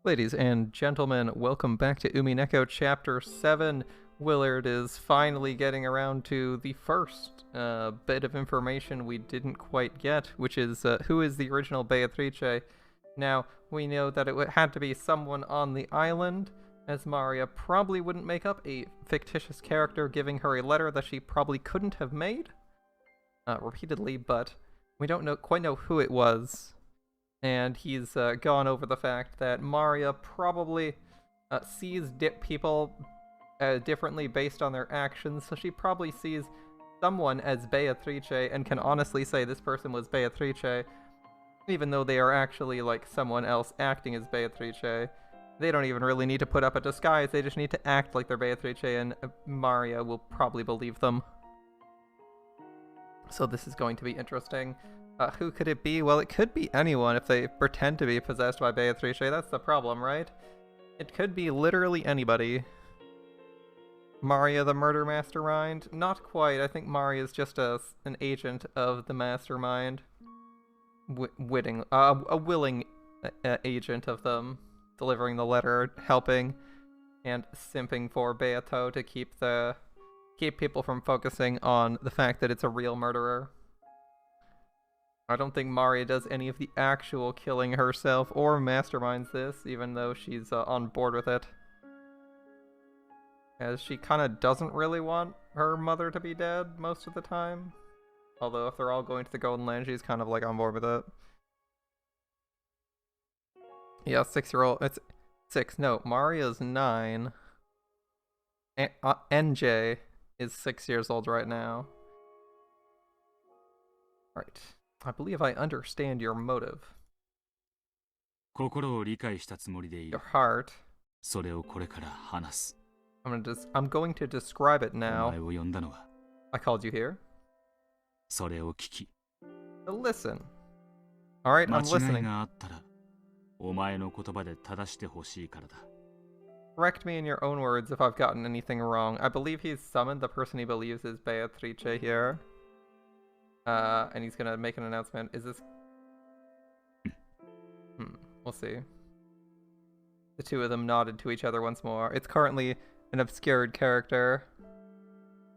Ladies and gentlemen, welcome back to Umineko Chapter 7. Willard is finally getting around to the first bit of information we didn't quite get, which is who is the original Beatrice. Now, we know that it had to be someone on the island, as Maria probably wouldn't make up a fictitious character giving her a letter that she probably couldn't have made repeatedly, but we don't quite know who it was. And he's gone over the fact that Maria probably sees people differently based on their actions, so she probably sees someone as Beatrice and can honestly say this person was Beatrice, even though they are actually like someone else acting as Beatrice. They don't even really need to put up a disguise, they just need to act like they're Beatrice, and Maria will probably believe them. So this is going to be interesting. Who could it be? Well, it could be anyone if they pretend to be possessed by Beatrice. That's the problem, right? It could be literally anybody. Maria the murder mastermind? Not quite. I think Maria is just an agent of the mastermind. A willing agent of them. Delivering the letter, helping, and simping for Beato to keep people from focusing on the fact that it's a real murderer. I don't think Maria does any of the actual killing herself or masterminds this, even though she's on board with it. As she kind of doesn't really want her mother to be dead most of the time. Although if they're all going to the Golden Land, she's kind of like on board with it. Yeah, 6-year-old. It's 6. No, Maria's 9. NJ is 6 years old right now. Right. I believe I understand your motive. Your heart. I'm going to describe it now. I called you here. So listen. Alright, I'm listening. Correct me in your own words if I've gotten anything wrong. I believe he's summoned the person he believes is Beatrice here. And he's gonna make an announcement. Is this... we'll see. The two of them nodded to each other once more. It's currently an obscured character.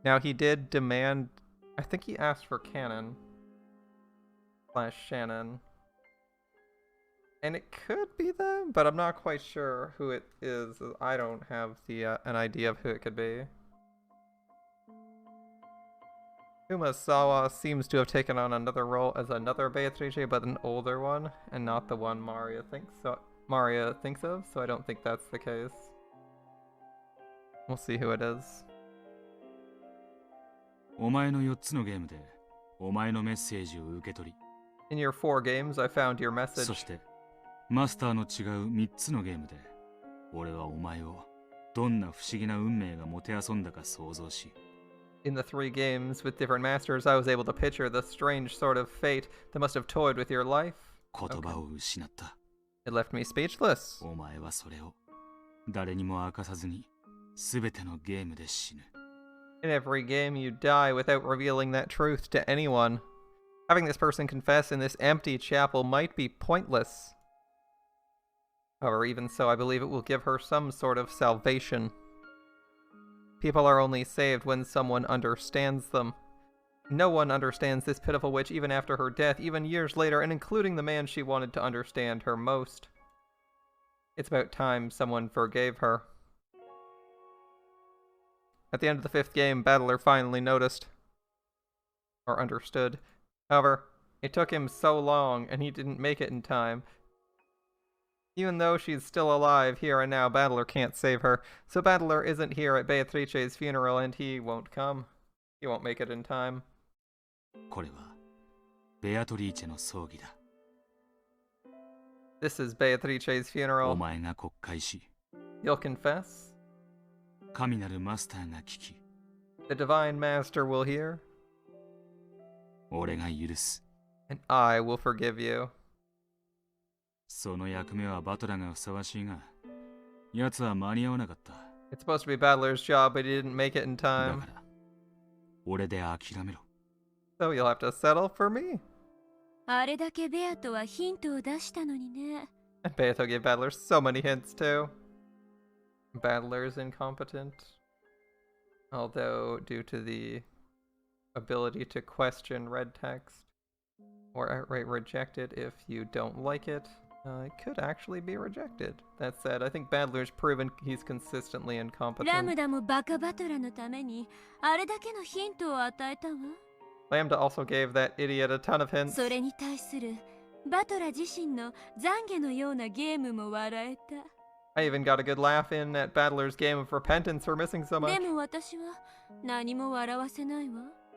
Now he did demand... I think he asked for Canon. / Shannon. And it could be them, but I'm not quite sure who it is. I don't have an idea of who it could be. Kumasawa seems to have taken on another role as another Beatrice, but an older one, and not the one Maria thinks of, so I don't think that's the case. We'll see who it is. In your 4 games, I found your message. In the 3 games with different masters, I was able to picture the strange sort of fate that must have toyed with your life. Okay. It left me speechless. In every game, you die without revealing that truth to anyone. Having this person confess in this empty chapel might be pointless. However, even so, I believe it will give her some sort of salvation. People are only saved when someone understands them. No one understands this pitiful witch even after her death, even years later, and including the man she wanted to understand her most. It's about time someone forgave her. At the end of the 5th game, Battler finally noticed. Or understood. However, it took him so long, and he didn't make it in time. Even though she's still alive here and now, Battler can't save her. So Battler isn't here at Beatrice's funeral, and he won't come. He won't make it in time. This is Beatrice's funeral. You'll confess? The Divine Master will hear. And I will forgive you. It's supposed to be Battler's job, but he didn't make it in time. So you'll have to settle for me. And Beato gave Battler so many hints too. Battler's incompetent. Although, due to the ability to question red text, or outright reject it if you don't like it, it could actually be rejected. That said, I think Battler's proven he's consistently incompetent. Lambda also gave that idiot a ton of hints. I even got a good laugh in at Battler's game of repentance for missing so much.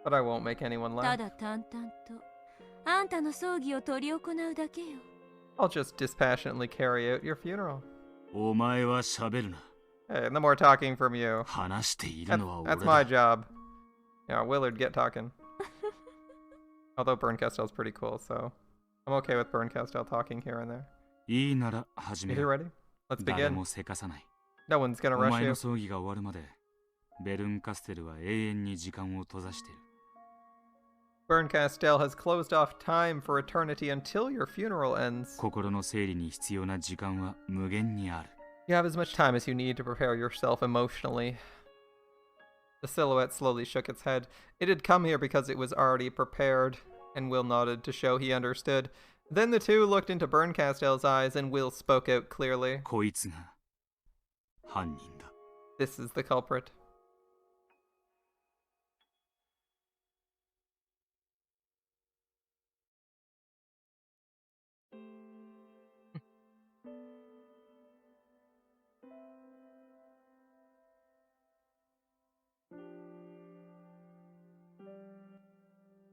But I won't make anyone laugh. I'll just dispassionately carry out your funeral. Hey, no more talking from you. That's my job. Yeah, Willard, get talking. Although Berncastel's pretty cool, so I'm okay with Berncastel talking here and there. You ready? Let's begin. No one's gonna rush you. Berncastel has closed off time for eternity until your funeral ends. You have as much time as you need to prepare yourself emotionally. The silhouette slowly shook its head. It had come here because it was already prepared, and Will nodded to show he understood. Then the two looked into Berncastel's eyes, and Will spoke out clearly. This is the culprit.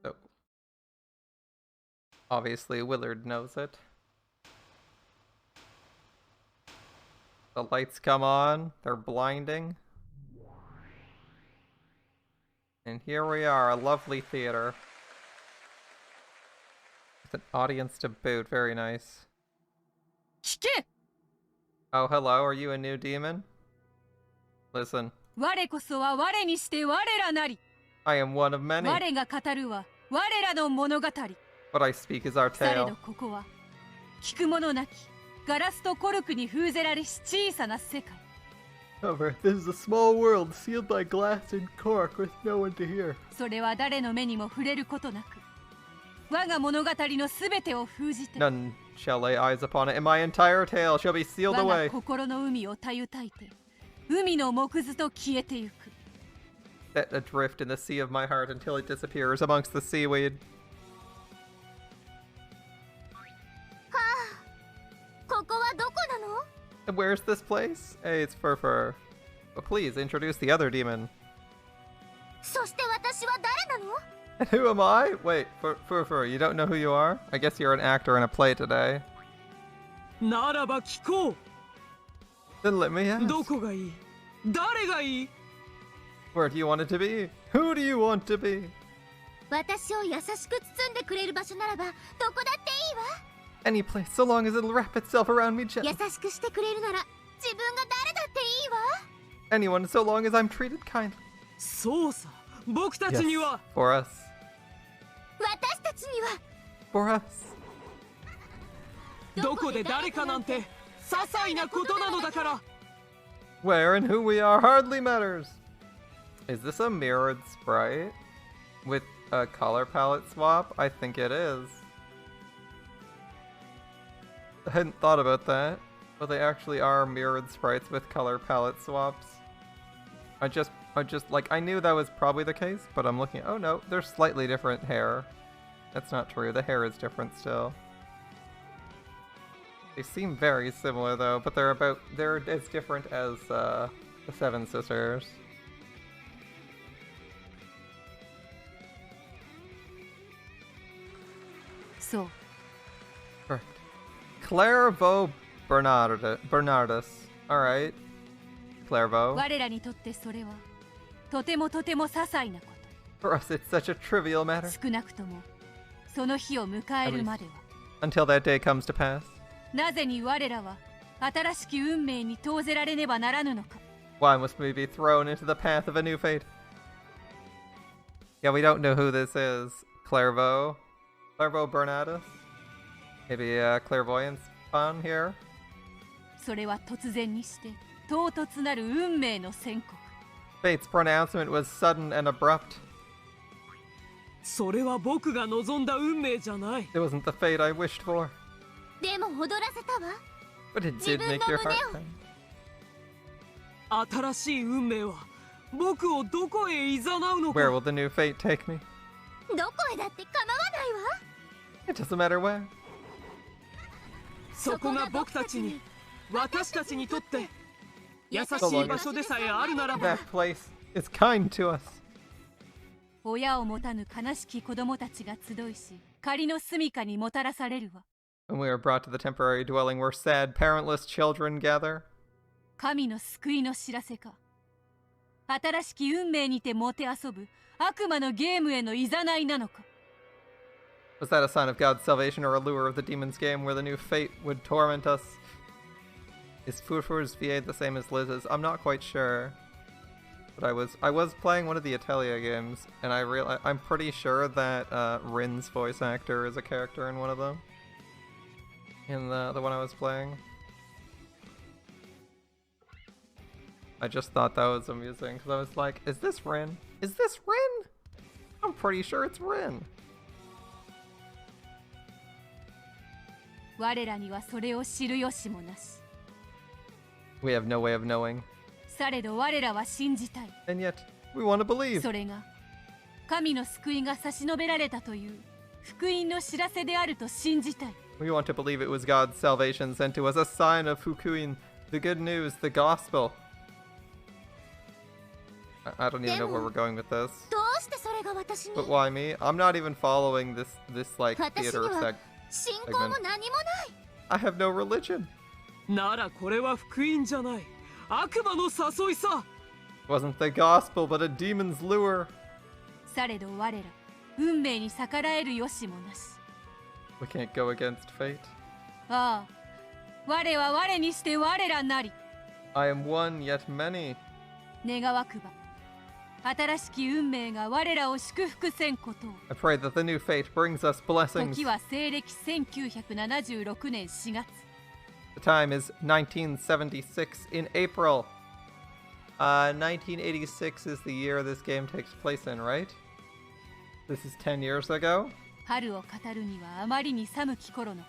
So, obviously Willard knows it. The lights come on, they're blinding. And here we are, a lovely theater. With an audience to boot, very nice. Oh, hello, are you a new demon? Listen. I am one of many. What I speak is our tale. However, this is a small world sealed by glass and cork with no one to hear. None shall lay eyes upon it, and my entire tale shall be sealed away. Set adrift in the sea of my heart until it disappears amongst the seaweed. And where's this place? Hey, it's Furfur. But please introduce the other demon. And who am I? Wait, Furfur, you don't know who you are? I guess you're an actor in a play today. Then let me ask. Where do you want it to be? Who do you want to be? Any place, so long as it'll wrap itself around me gently. Anyone, so long as I'm treated kindly. Yes, for us. For us. Where and who we are hardly matters. Is this a mirrored sprite? With a color palette swap? I think it is. I hadn't thought about that, but they actually are mirrored sprites with color palette swaps. I just like, I knew that was probably the case, but I'm looking, oh no, they're slightly different hair. That's not true, the hair is different still. They seem very similar though, but they're as different as the Seven Sisters. So. Correct. Clairvaux Bernardus. Alright. Clairvaux. For us, it's such a trivial matter. Until that day comes to pass. Why must we be thrown into the path of a new fate? Yeah, we don't know who this is. Clairvaux Bernardus? Maybe clairvoyance? fun here? それは突然にして唐突なる運命の宣告。 Fate's pronouncement was sudden and abrupt. それは僕が望んだ運命じゃない。 It wasn't the fate I wished for. でも踊らせたわ。 But it did make your heart pound. 新しい運命は僕をどこへ誘うの Where か。 will the new fate take me? どこへだって構わないわ。 It doesn't matter where. そこが僕たちに、私たちにとって優しい場所でさえあるならば。 That place is kind to us. 親を持たぬ悲しき子供たちが集いし、仮の住処にもたらされるわ。 When we are brought to the temporary dwelling where sad, parentless children gather. 神の救いの知らせか。新しき運命にてもてあそぶ悪魔のゲームへのいざないなのか。 Was that a sign of God's salvation or a lure of the demon's game where the new fate would torment us? Is Furfur's VA the same as Liz's? I'm not quite sure. But I was playing one of the Atelier games, and I'm pretty sure that Rin's voice actor is a character in one of them. In the one I was playing. I just thought that was amusing, because I was like, is this Rin? Is this Rin? I'm pretty sure it's Rin. 我らにはそれを知る由もなし。 We have no way of knowing. されど我らは信じたい。 And yet, we want to believe. それが神の救いが差し伸べられたという福音の知らせであると信じたい。 We want to believe it was God's salvation sent to us, a sign of Fukuin, the good news, the gospel. I don't even know where we're going with this. どうしてそれが私に。 But why me? I'm not even following this like 私に theater は sect. 信仰も何もない。 I have no religion. ならこれは福音じゃない。悪魔の誘いさ。 It wasn't the gospel, but a demon's lure. されど我ら運命に逆らえる由もなし。 We can't go against fate. ああ、我は我にして我らなり。 I am one, yet many. 願わくば新しき運命が我らを祝福せんことを。 I pray that the new fate brings us blessings. 時は西暦1976年4月。 The time is 1976 in April. 1986 is the year this game takes place in, right? This is 10 years ago? 春を語るにはあまりに寒き頃のこ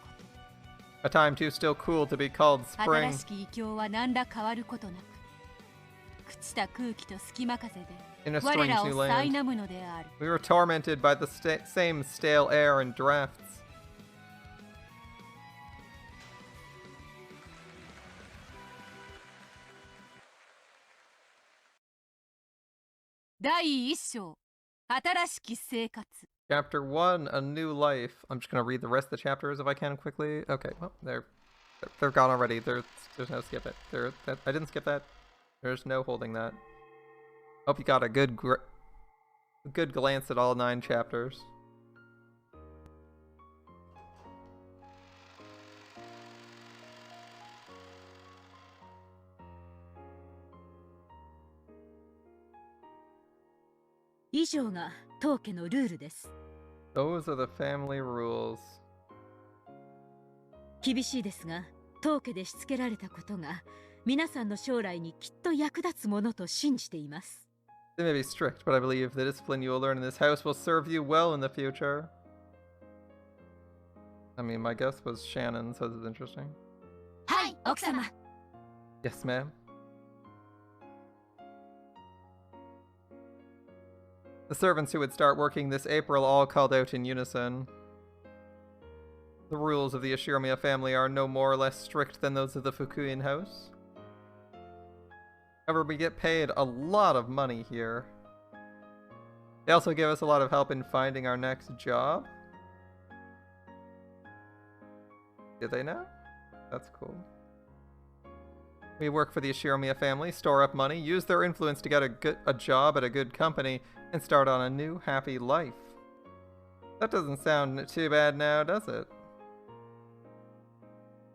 と。 A time too still cool to be called 新 spring. しき異境は何ら変わることなく、朽ちた空気と隙間風で In a 我 strange らを new 苛 land. むのである。 We were tormented by the same stale air and drafts. 第一章、新しき生活。 Chapter 1, A New Life. I'm just going to read the rest of the chapters if I can quickly. Okay, well, they're gone already. There's no skip it. I didn't skip that. There's no holding that. Hope you got a good glance at all 9 chapters. Those are the family rules. 厳しいですが、当家でしつけられたことが皆さんの将来にきっと役立つものと信じています。 They may be strict, but I believe the discipline you will learn in this house will serve you well in the future. I mean, my guess was Shannon, so this is interesting. はい、奥様。 Yes, ma'am. The servants who would start working this April all called out in unison. The rules of the Ashiramiya family are no more or less strict than those of the Fukuin house. However, we get paid a lot of money here. They also give us a lot of help in finding our next job. Did they now? That's cool. We work for the Ashiramiya family, store up money, use their influence to get a job at a good company, and start on a new, happy life. That doesn't sound too bad now, does it?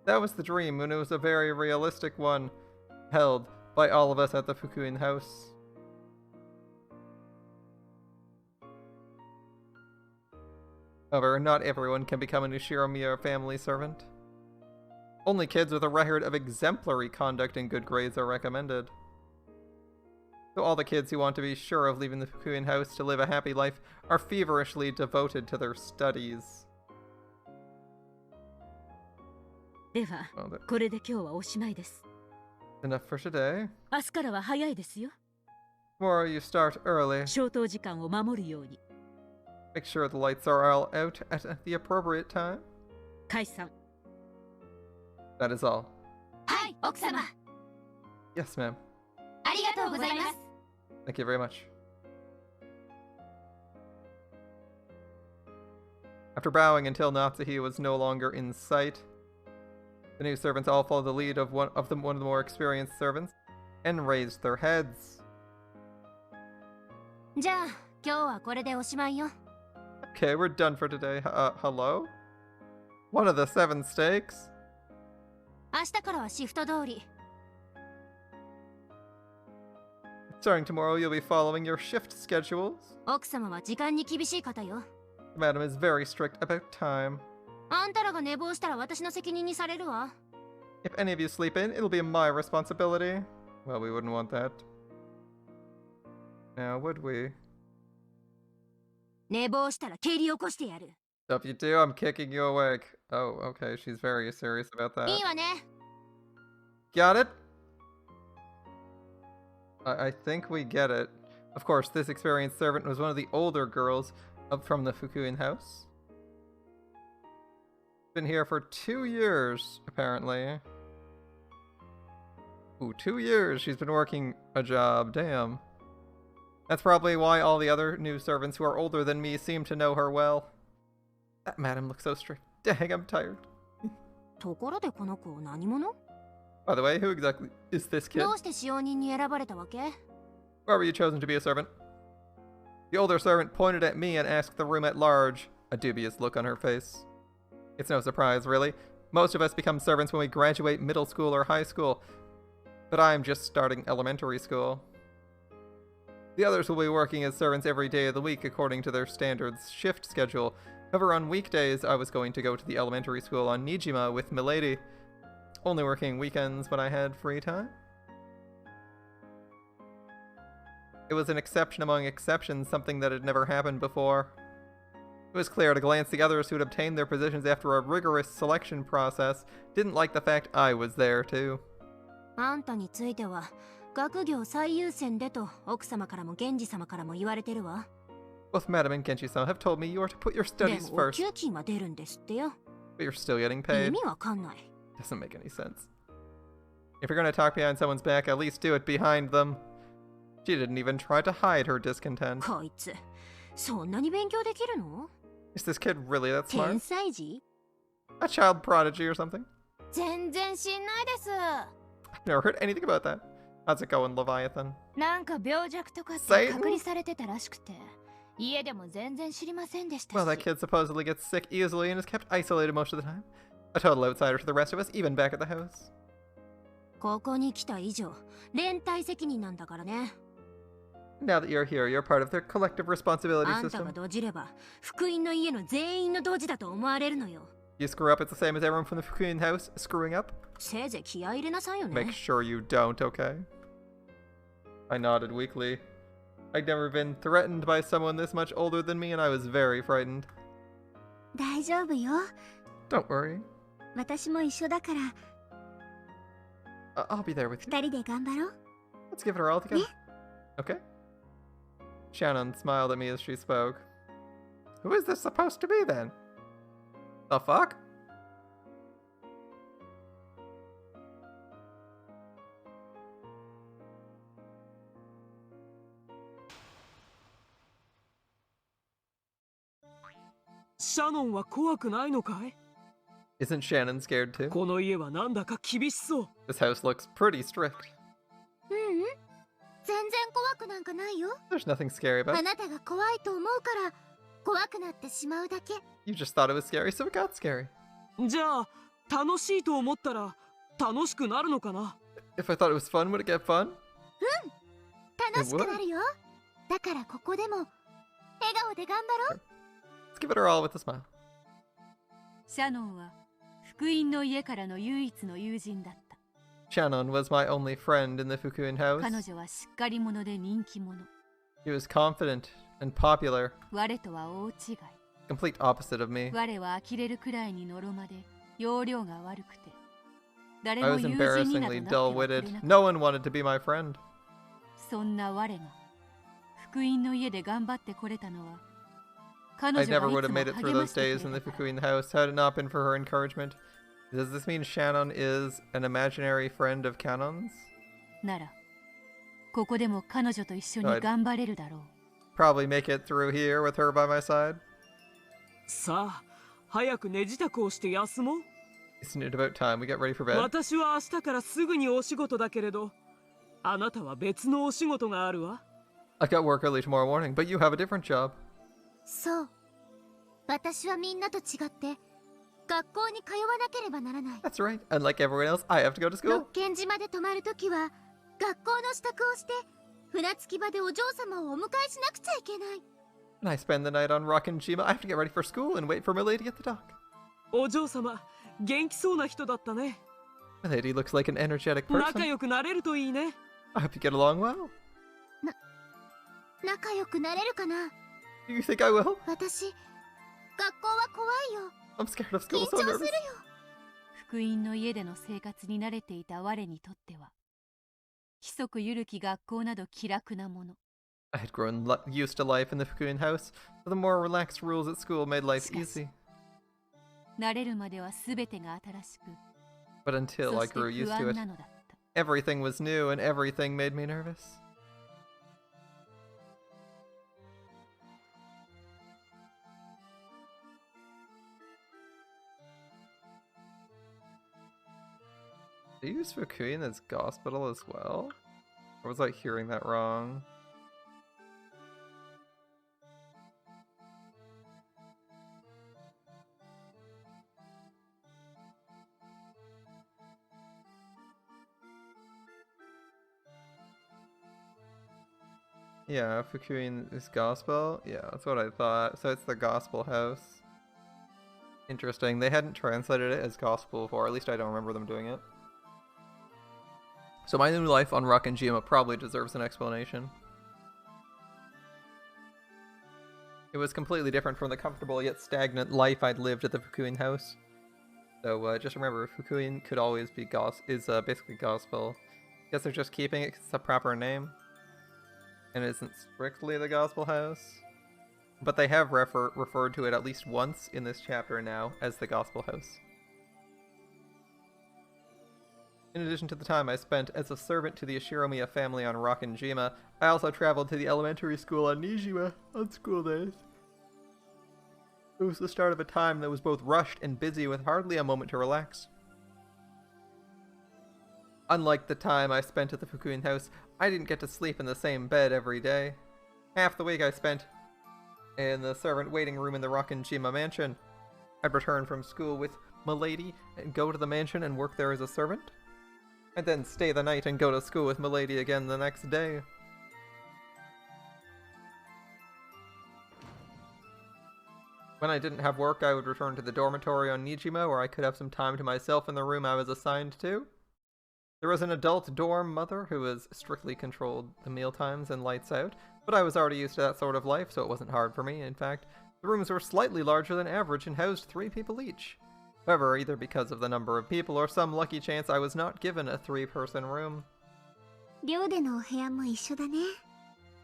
That was the dream, and it was a very realistic one, held by all of us at the Fukuin house. However, not everyone can become an Ashiramiya family servant. Only kids with a record of exemplary conduct and good grades are recommended. So all the kids who want to be sure of leaving the Fukuen house to live a happy life are feverishly devoted to their studies. では、 Well, これで今日はおしまいです。 enough for today. 明日からは早いですよ。 Tomorrow you start early. 消灯時間を守るように。 Make sure the lights are all out at the appropriate time. 解散。 That is all. はい、奥様。 Yes, ma'am. ありがとうございます。 Thank you very much. After bowing until Natsuhi was no longer in sight, the new servants all followed the lead of one of the more experienced servants and raised their heads. じゃあ、今日はこれでおしまいよ。 Okay, we're done for today. Hello? One of the 7 steaks? 明日からはシフト通り。 Starting tomorrow, you'll be following your shift schedules. 奥様は時間に厳しい方よ。 The madam is very strict about time. あんたらが寝坊したら私の責任にされるわ。 If any of you sleep in, it'll be my responsibility. Well, we wouldn't want that. Now, would we? 寝坊したら蹴り起こしてやる。 So if you do, I'm kicking you awake. Oh, okay, she's very serious about that. いいわね。 Got it? I think we get it. Of course, this experienced servant was one of the older girls from the Fukuen house. Been here for 2 years, apparently. Ooh, 2 years she's been working a job, damn. That's probably why all the other new servants who are older than me seem to know her well. That madam looks so strict. Dang, I'm tired. ところでこの子何者？ By the way, who exactly is this kid? どうして使用人に選ばれたわけ？ Why were you chosen to be a servant? The older servant pointed at me and asked the room at large, a dubious look on her face. It's no surprise, really. Most of us become servants when we graduate middle school or high school, but I'm just starting elementary school. The others will be working as servants every day of the week according to their standard shift schedule. However, on weekdays, I was going to go to the elementary school on Nijima with Milady, only working weekends when I had free time. It was an exception among exceptions, something that had never happened before. It was clear at a glance the others who had obtained their positions after a rigorous selection process didn't like the fact I was there too. あんたについては学業最優先でと奥様からも源氏様からも言われてるわ。 Both Madam and Genji-san have told me you are to put your で studies もお first, 給金は出るんですってよ。 but you're still getting 意 paid. 味わかんない。Doesn't make any sense. If you're gonna talk behind someone's back, at least do it behind them. She didn't even try to hide her discontent. こいつ、そんなに勉強できるの？ Is this kid really that 天 smart? 才児？ A child prodigy or something? 全然知んないです。 I've never heard anything about that. How's it going, Leviathan? なんか病弱とかって Satan? 隔離されてたらしくて、家でも全然知りませんでした Well, that し。 kid supposedly gets sick easily and is kept isolated most of the time. A total outsider to the rest of us, even back at the house. ここに来た以上、連帯責任なんだからね。 Now that you're here, you're part of their collective responsibility あんたが system. ドジれば、福音の家の全員のドジだと思われるのよ。 You screw up, it's the same as everyone from the Fukuen house screwing up. せいぜい気合い入れなさいよ Make ね。 sure you don't, okay? I nodded weakly. I'd never been threatened by someone this much older than me, and I was very frightened. 大丈夫よ。 Don't worry. 私も一緒だから I'll be there with you. 二人で頑張ろう。 Let's give it our all together. Okay. Shannon smiled at me as she spoke. Who is this supposed to be then? The fuck? Shannon は怖くないのかい？ Isn't Shannon scared too? この家はなんだか厳しそう。 This house looks pretty strict. ううん。全然怖くなんかないよ。 There's nothing scary about あ it. なたが怖いと思うから怖くなってしまうだけ。 You just thought it was scary, so it got scary. じゃあ楽しいと思ったら楽しくなるのかな？ If I thought it was fun, would it get fun? 楽しくなるよ。だからここでも笑顔で頑張ろう。 Let's give it our all with a smile. シャノンは福音の家からの唯一の友人だった。 Shannon was my only friend in the Fukuin house. 彼女はしっかり者で人気者。 He was confident and popular, 我とは大違い。 complete opposite of me. 我は呆れるくらいにのろまで容量が悪くて、誰 I も was 友人になど embarrassingly なってはくれ dull-witted. なかった。 No one wanted to be my friend. そんな我が福音の家で頑張ってこれたのは、彼 I 女 never が would い have つも made it through 励ま those してく days in れ the たから。 Fukuin house had it not been for her encouragement. Does this mean Shannon is an imaginary friend of Cannon's? なら、ここでも彼女と一緒に頑張れるだろう。 Probably make it through here with her by my side. さあ、早く寝支度をして休もう。 Isn't it about time we get ready for bed? 私は明日からすぐにお仕事だけれど、あなたは別のお仕事があるわ。I got work early tomorrow morning, but you have a different job. そう。私はみんなと違って学校に通わなければならない。 That's right. Unlike everyone else, I have to go to school. 六軒島で泊まるときは学校の支度をして船着き場でお嬢様をお迎えしなくちゃいけない。 And I spend the night on Rockinjima. I have to get ready for school and wait for Milady at the dock. お嬢様、元気そうな人だったね。 Milady looks like an energetic 仲 person. 良くなれるといいね。 I hope you get along well. 仲良くなれるかな。 Do you think I will? 私、学校は怖いよ。 I'm scared of 緊 school, 張 so する nervous. よ。福音の家での生活に慣れていた我にとっては、規則ゆるき学校など気楽なもの。 I had grown used to life in the Fukuin house, so the more relaxed rules at school made life easy. 慣れるまでは全てが新しく、 But until そ I して grew used 不 to 安 it, なのだった。 everything was new and everything made me nervous. They use Fukuin as hospital as well? Or was I hearing that wrong? Yeah, Fukuin is gospel? Yeah, that's what I thought. So it's the gospel house. Interesting. They hadn't translated it as gospel before, at least I don't remember them doing it. So my new life on Rockinjima probably deserves an explanation. It was completely different from the comfortable yet stagnant life I'd lived at the Fukuin house. So just remember, Fukuin could always be basically gospel. Guess they're just keeping it 'cause it's a proper name. And it isn't strictly the gospel house. But they have referred to it at least once in this chapter now as the gospel house. In addition to the time I spent as a servant to the Ashiromiya family on Rockinjima, I also traveled to the elementary school on Nijima on school days. It was the start of a time that was both rushed and busy with hardly a moment to relax. Unlike the time I spent at the Fukuin house, I didn't get to sleep in the same bed every day. Half the week I spent in the servant waiting room in the Rockinjima mansion. I'd return from school with Milady and go to the mansion and work there as a servant. I'd then stay the night and go to school with Milady again the next day. When I didn't have work, I would return to the dormitory on Nijima where I could have some time to myself in the room I was assigned to. There was an adult dorm mother who was strictly controlled the meal times and lights out, but I was already used to that sort of life, so it wasn't hard for me. In fact, the rooms were slightly larger than average and housed 3 people each. However, either because of the number of people or some lucky chance, I was not given a 3-person room. 寮でのお部屋も一緒だね。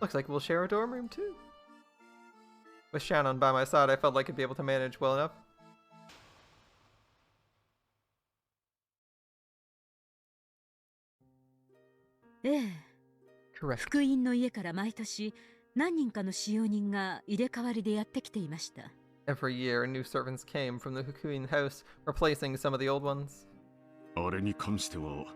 Looks like we'll share a dorm room too. With Shannon by my side, I felt like I'd be able to manage well enough. ええ、 Correct. 福音の家から毎年何人かの使用人が入れ替わりでやってきていました。 Every year, new servants came from the Fukuin house, replacing some of the old ones. あれに関しては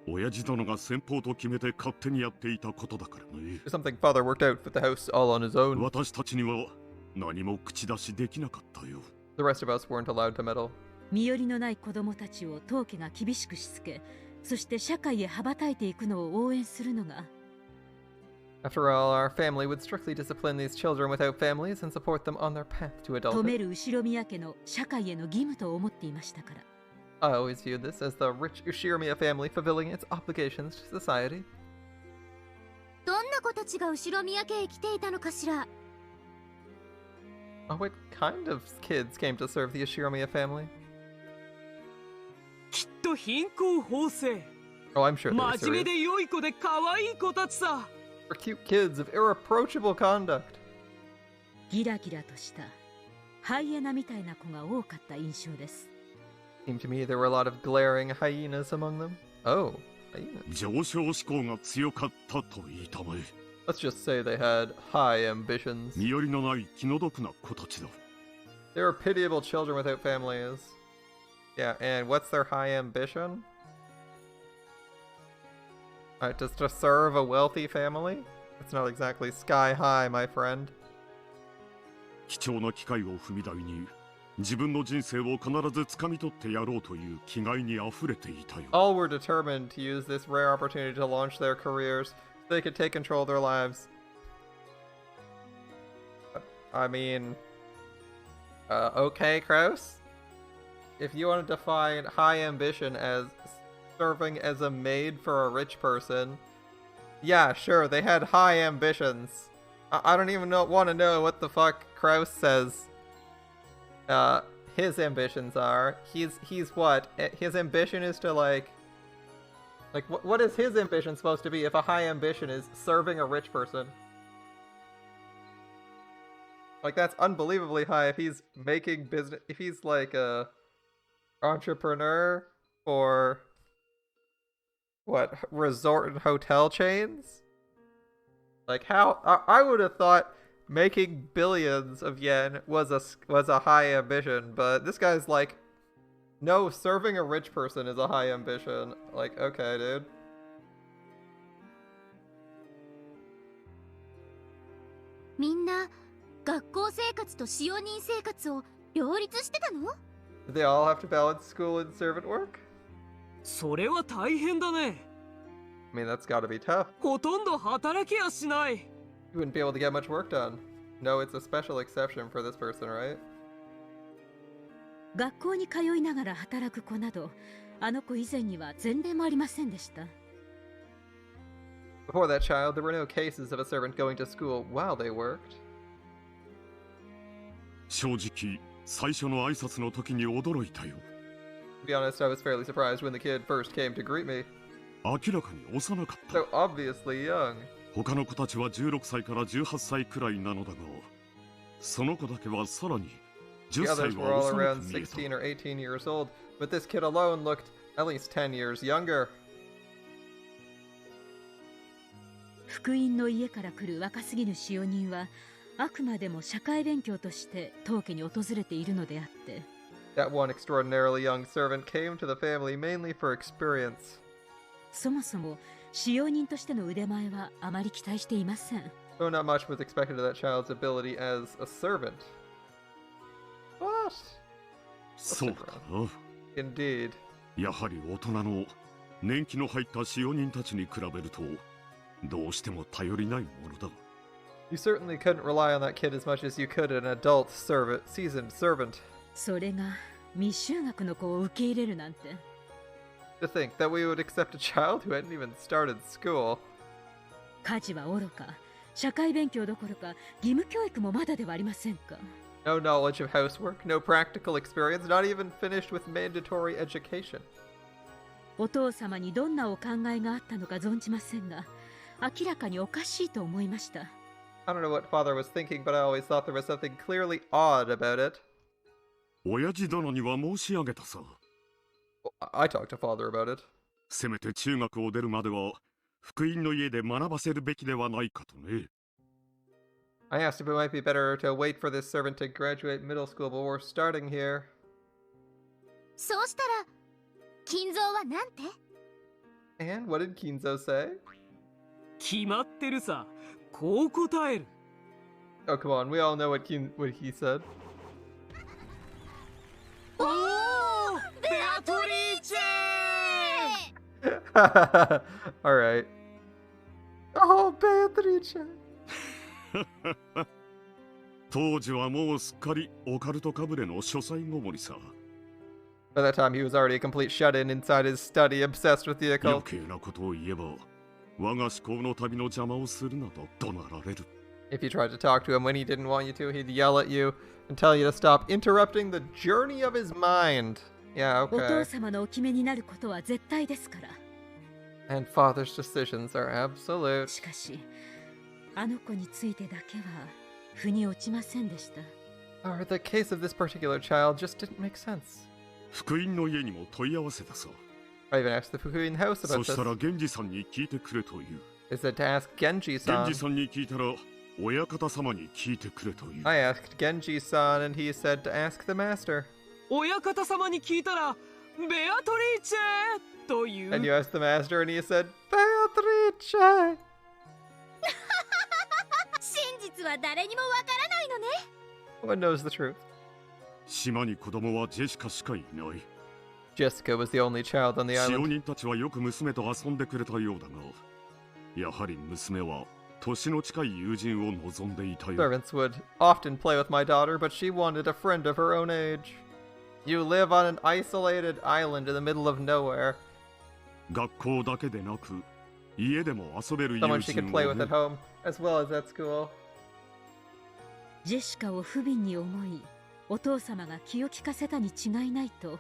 親父殿が先方と決めて勝手にやっていたことだからね。 There's something father worked out with the house all on his own. 私たちには何も口出しできなかったよ。 The rest of us weren't allowed to meddle. 身寄りのない子供たちを当家が厳しくしつけ、そして社会へ羽ばたいていくのを応援するのが。 After all, our family would strictly discipline these children without families and support them on their path to 止め adulthood. る後宮家の社会への義務と思っていましたから。I always viewed this as the rich Ushirimiya family fulfilling its obligations to society. どんな子たちが後ろ宮家へ来ていたのかしら。 Oh, what kind of kids came to serve the Ushirimiya family? きっと貧困法制 Oh, I'm sure they were 真面目 serious. で良い子で可愛い子たちさ For cute kids of irreproachable conduct. ギラギラとしたハイエナみたいな子が多かった印象です。 Seemed to me there were a lot of glaring hyenas among them. Oh, hyenas. 上昇志向が強かったと言いたまえ。 Let's just say they had high ambitions. 身寄りのない気の毒な子たちだ。 They were pitiable children without families. Yeah, and what's their high ambition? Just to serve a wealthy family? It's not exactly sky high, my friend. 貴重な機会を踏み台に、自分の人生を必ず掴み取ってやろうという気概にあふれていたよ。 All were determined to use this rare opportunity to launch their careers so they could take control of their lives. I mean... okay, Kraus? If you want to define high ambition as serving as a maid for a rich person, yeah, sure, they had high ambitions. I don't even want to know what the fuck Kraus says his ambitions are. He's what? His ambition is to like what is his ambition supposed to be if a high ambition is serving a rich person? Like, that's unbelievably high if he's making business, if he's like a entrepreneur for what, resort and hotel chains? Like, how I would have thought making billions of yen was a high ambition, but this guy's like, no, serving a rich person is a high ambition. Like, okay, dude. みんな学校生活と使用人生活を両立してたの？ Do they all have to balance school and servant work? それは大変だね I mean, that's gotta be tough. ほとんど働けやしない You wouldn't be able to get much work done. No, it's a special exception for this person, right? 学校に通いながら働く子など、あの子以前には前例もありませんでした。 Before that child, there were no cases of a servant going to school while they worked. 正直、最初の挨拶の時に驚いたよ。 To be honest, I was fairly surprised when the kid first came to greet me. 明らかに幼かった。 So obviously young. 他の子たちは16歳から18歳くらいなのだが、その子だけはさらに The 10歳 others were は all 幼 around く見えた。 16 or 18 years old, but this kid alone looked at least 10 years younger. 福音の家から来る若すぎる使用人は、あくまでも社会勉強として当家に訪れているのであって。 That one extraordinarily young servant came to the family mainly for experience. そもそも使用人としての腕前はあまり期待していません。 Though not much was expected of that child's ability as a servant. What? そうかな。 Indeed. やはり大人の年季の入った使用人たちに比べると、どうしても頼りないものだ。 You certainly couldn't rely on that kid as much as you could an adult seasoned servant. それが未就学の子を受け入れるなんて。 To think that we would accept a child who hadn't even started school. 家事はおろか、社会勉強どころか義務教育もまだではありませんか。 No knowledge of housework, no practical experience, not even finished with mandatory education. お父様にどんなお考えがあったのか存じませんが、明らかにおかしいと思いました。 I don't know what father was thinking, but I always thought there was something clearly odd about it. 親父殿には申し上げたさ。 I talked to father about it. せめて中学を出るまでは福音の家で学ばせるべきではないかとね。 I asked if it might be better to wait for this servant to graduate middle school before starting here. そうしたら金蔵はなんて？ And what did Kinzo say? 決まってるさこう答える Oh, come on, we all know what he said. おおベアトリーチェ Alright. Oh, Beatrice! 当時はもうすっかりオカルトかぶれの書斎ごもりさ。By that time, he was already a complete shut-in inside his study, obsessed with the 余 occult. 計なことを言えば我が思考の旅の邪魔をするなと怒鳴られる。 If you tried to talk to him when he didn't want you to, he'd yell at you and tell you to stop interrupting the journey of his mind. Yeah, お父 okay. 様のお決めになることは絶対ですから。 And father's decisions are absolute. しかし、あの子についてだけは腑に落ちませんでした。 Or the case of this particular child just didn't make sense. 福音の家にも問い合わせたさ。 I even asked the Fukuin house そ about したら this. 源氏さんに聞いてくれという。 Is it to ask 源 Genji-san? 氏さんに聞いたら親方様に聞いてくれという。 I asked Genji-san and he said to ask the master. 親方様に聞いたらベアトリーチェという And you asked the master and he said, Beatrice! 真実は誰にもわからないのね。 One knows the truth. 島に子供はジェシカしかいない。 Jessica was the only child on the 使用 island. 人たちはよく娘と遊んでくれたようだが、やはり娘は年の近い友人を望んでいたよ。 Servants would often play with my daughter, but she wanted a friend of her own age. You live on an isolated island in the middle of nowhere. 学校だけでなく、家でも遊べる友 Someone she 人 could を play with ね at home, as well as at school. ジェシカを不憫に思い、お父様が気を利かせたに違いないと、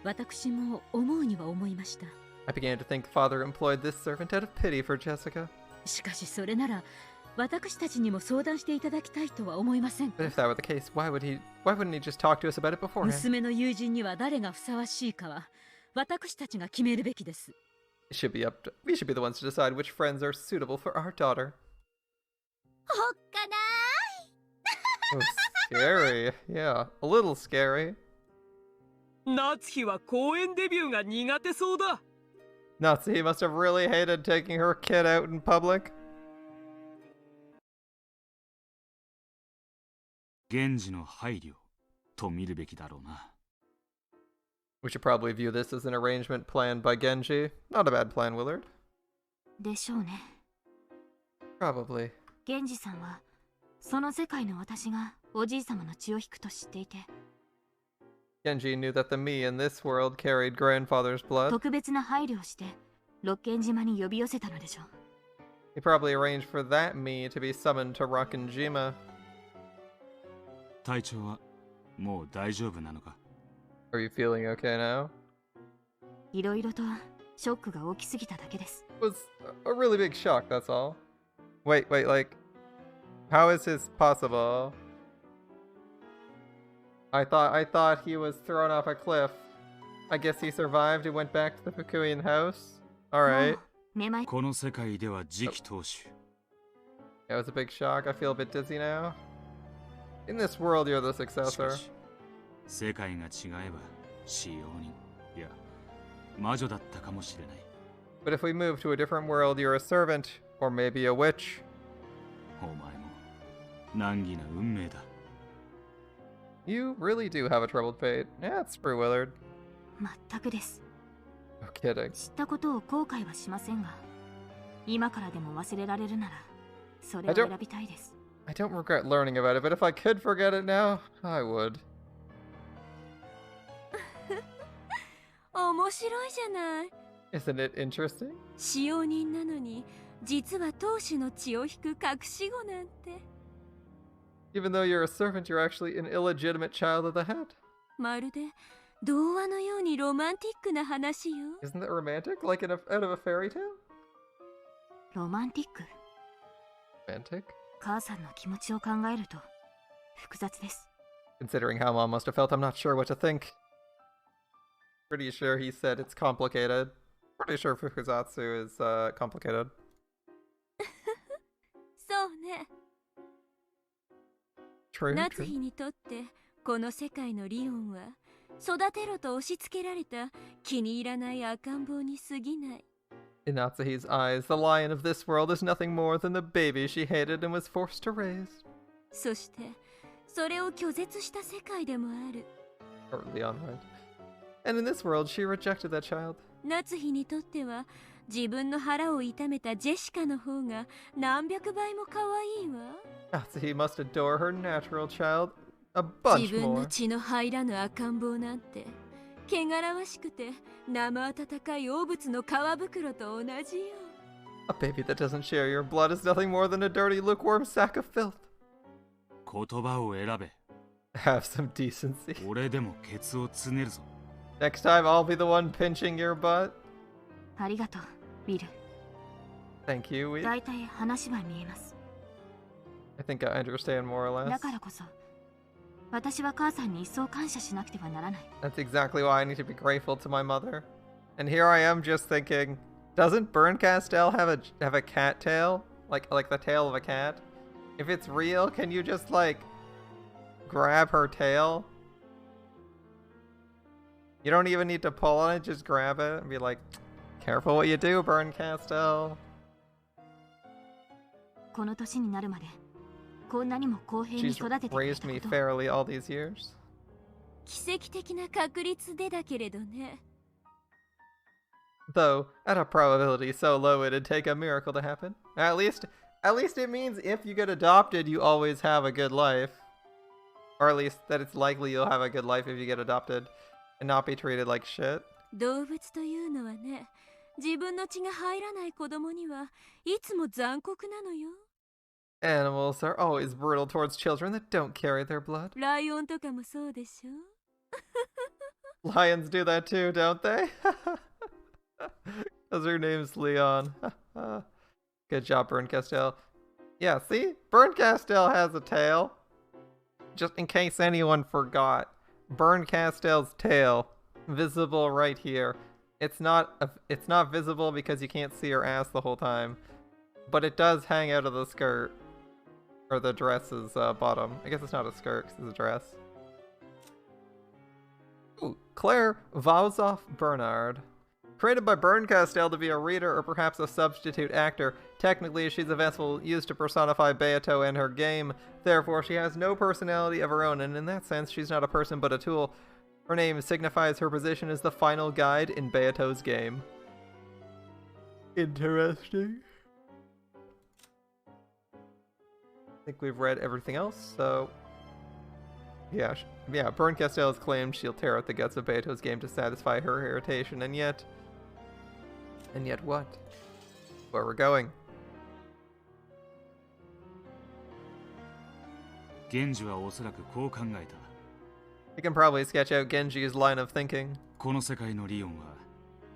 私も思うには思いました。 I began to think father employed this servant out of pity for Jessica. しかしそれなら、私たちにも相談していただきたいとは思いませんか？ But if that were the case, why wouldn't he just talk to us about it beforehand? 娘の友人には誰がふさわしいかは、私たちが決めるべきです。 We should be the ones to decide which friends are suitable for our daughter. おっかな Oh, scary. Yeah, a little scary. 夏日は公園デビューが苦手そうだ。 Natsuhi must have really hated taking her kid out in public. 源氏の配慮と見るべきだろうな。 We should probably view this as an arrangement planned by Genji. Not a bad plan, Willard. でしょうね。 Probably. 源氏さんはその世界の私がおじい様の血を引くと知っていて、 Genji knew that the me in this world carried grandfather's blood. 特別な配慮をして六軒島に呼び寄せたのでしょう。 He probably arranged for that me to be summoned to Rakenjima. 体調はもう大丈夫なのか？ Are you feeling okay now? いろいろとショックが大きすぎただけです。 It was a really big shock, that's all. Wait, like, how is this possible? I thought he was thrown off a cliff. I guess he survived and went back to the Fukuian house. Alright. もうめまい。この世界では次期当主。 That was a big shock. I feel a bit dizzy now. In this world, you're the し successor. かし、世界が違えば使用人、いや、魔女だったかもしれない。 But if we move to a different world, you're a servant, or maybe a witch. お前も難儀な運命だ。 You really do have a troubled fate. Yeah, it's true, Willard. 全くです。 No kidding. 知ったことを後悔はしませんが、今からでも忘れられるならそれを選びたいです。 I don't regret learning about it, but if I could forget it now, I would. 面白いじゃない。 Isn't it interesting? 使用人なのに実は当主の血を引く隠し子なんて。 Even though you're a servant, you're actually an illegitimate child of the head. まるで童話のようにロマンティックな話よ。 Isn't that romantic? Like out of a fairy tale? ロマンティック。 Romantic? 母さんの気持ちを考えると複雑です。 Considering how Mom must have felt, I'm not sure what to think. Pretty sure he said it's complicated. Pretty sure Fukuzatsu is complicated. そうね。 True, 夏 true. 日にとってこの世界のリオンは育てろと押し付けられた気に入らない赤ん坊に過ぎない。 In Natsuhi's eyes, the lion of this world is nothing more than the baby she hated and was forced to raise. そしてそれを拒絶した世界でもある。 Or Leon, right? And in this world, she rejected that child. 夏日にとっては自分の腹を痛めたジェシカの方が何百倍も可愛いわ。 Natsuhi must adore her natural child a 自 bunch 分の more. 血の入らぬ赤ん坊なんて汚らわしくて生温かい汚物の皮袋と同じよ。 A baby that doesn't share your blood is nothing more than a dirty, lukewarm sack of filth. 言葉を選べ。 Have some decency. 俺でもケツをつねるぞ。 Next time, I'll be the one pinching your butt. ありがとう、ウィル。 Thank you, we. 大体話は見えます。 I think I understand more or だ less. からこそ、私は母さんに一層感謝しなくてはならない。 That's exactly why I need to be grateful to my mother. And here I am just thinking, doesn't Berncastel have a cat tail? Like the tail of a cat? If it's real, can you just like grab her tail? You don't even need to pull on it, just grab it and be like, careful what you do, Berncastel. この年になるまで、こんなにも公平に She's 育ててくれ raised た me こと。 fairly all these years. 奇跡的な確率でだけれどね。 Though, at a probability so low it'd take a miracle to happen. At least it means if you get adopted, you always have a good life. Or at least that it's likely you'll have a good life if you get adopted and not be treated like shit. 動物というのはね、自分の血が入らない子供にはいつも残酷なのよ。 Animals are always brutal towards children that don't carry their blood. ライオンとかもそうでしょ。 Lions do that too, don't they? Because her name's Leon. Good job, Berncastel. Yeah, see? Berncastel has a tail. Just in case anyone forgot. Berncastel's tail. Visible right here. It's not visible because you can't see her ass the whole time. But it does hang out of the skirt. Or the dress's bottom. I guess it's not a skirt because it's a dress. Ooh, Claire Vauzoff Bernard. Created by Berncastel to be a reader or perhaps a substitute actor, technically she's a vessel used to personify Beato and her game, therefore she has no personality of her own, and in that sense she's not a person but a tool. Her name signifies her position as the final guide in Beato's game. Interesting. I think we've read everything else, so... Yeah, Berncastel has claimed she'll tear out the guts of Beato's game to satisfy her irritation, and yet... And yet what? Where we're going? 源氏はおそらくこう考えた。 You can probably sketch out Genji's line of thinking. この世界のリオンは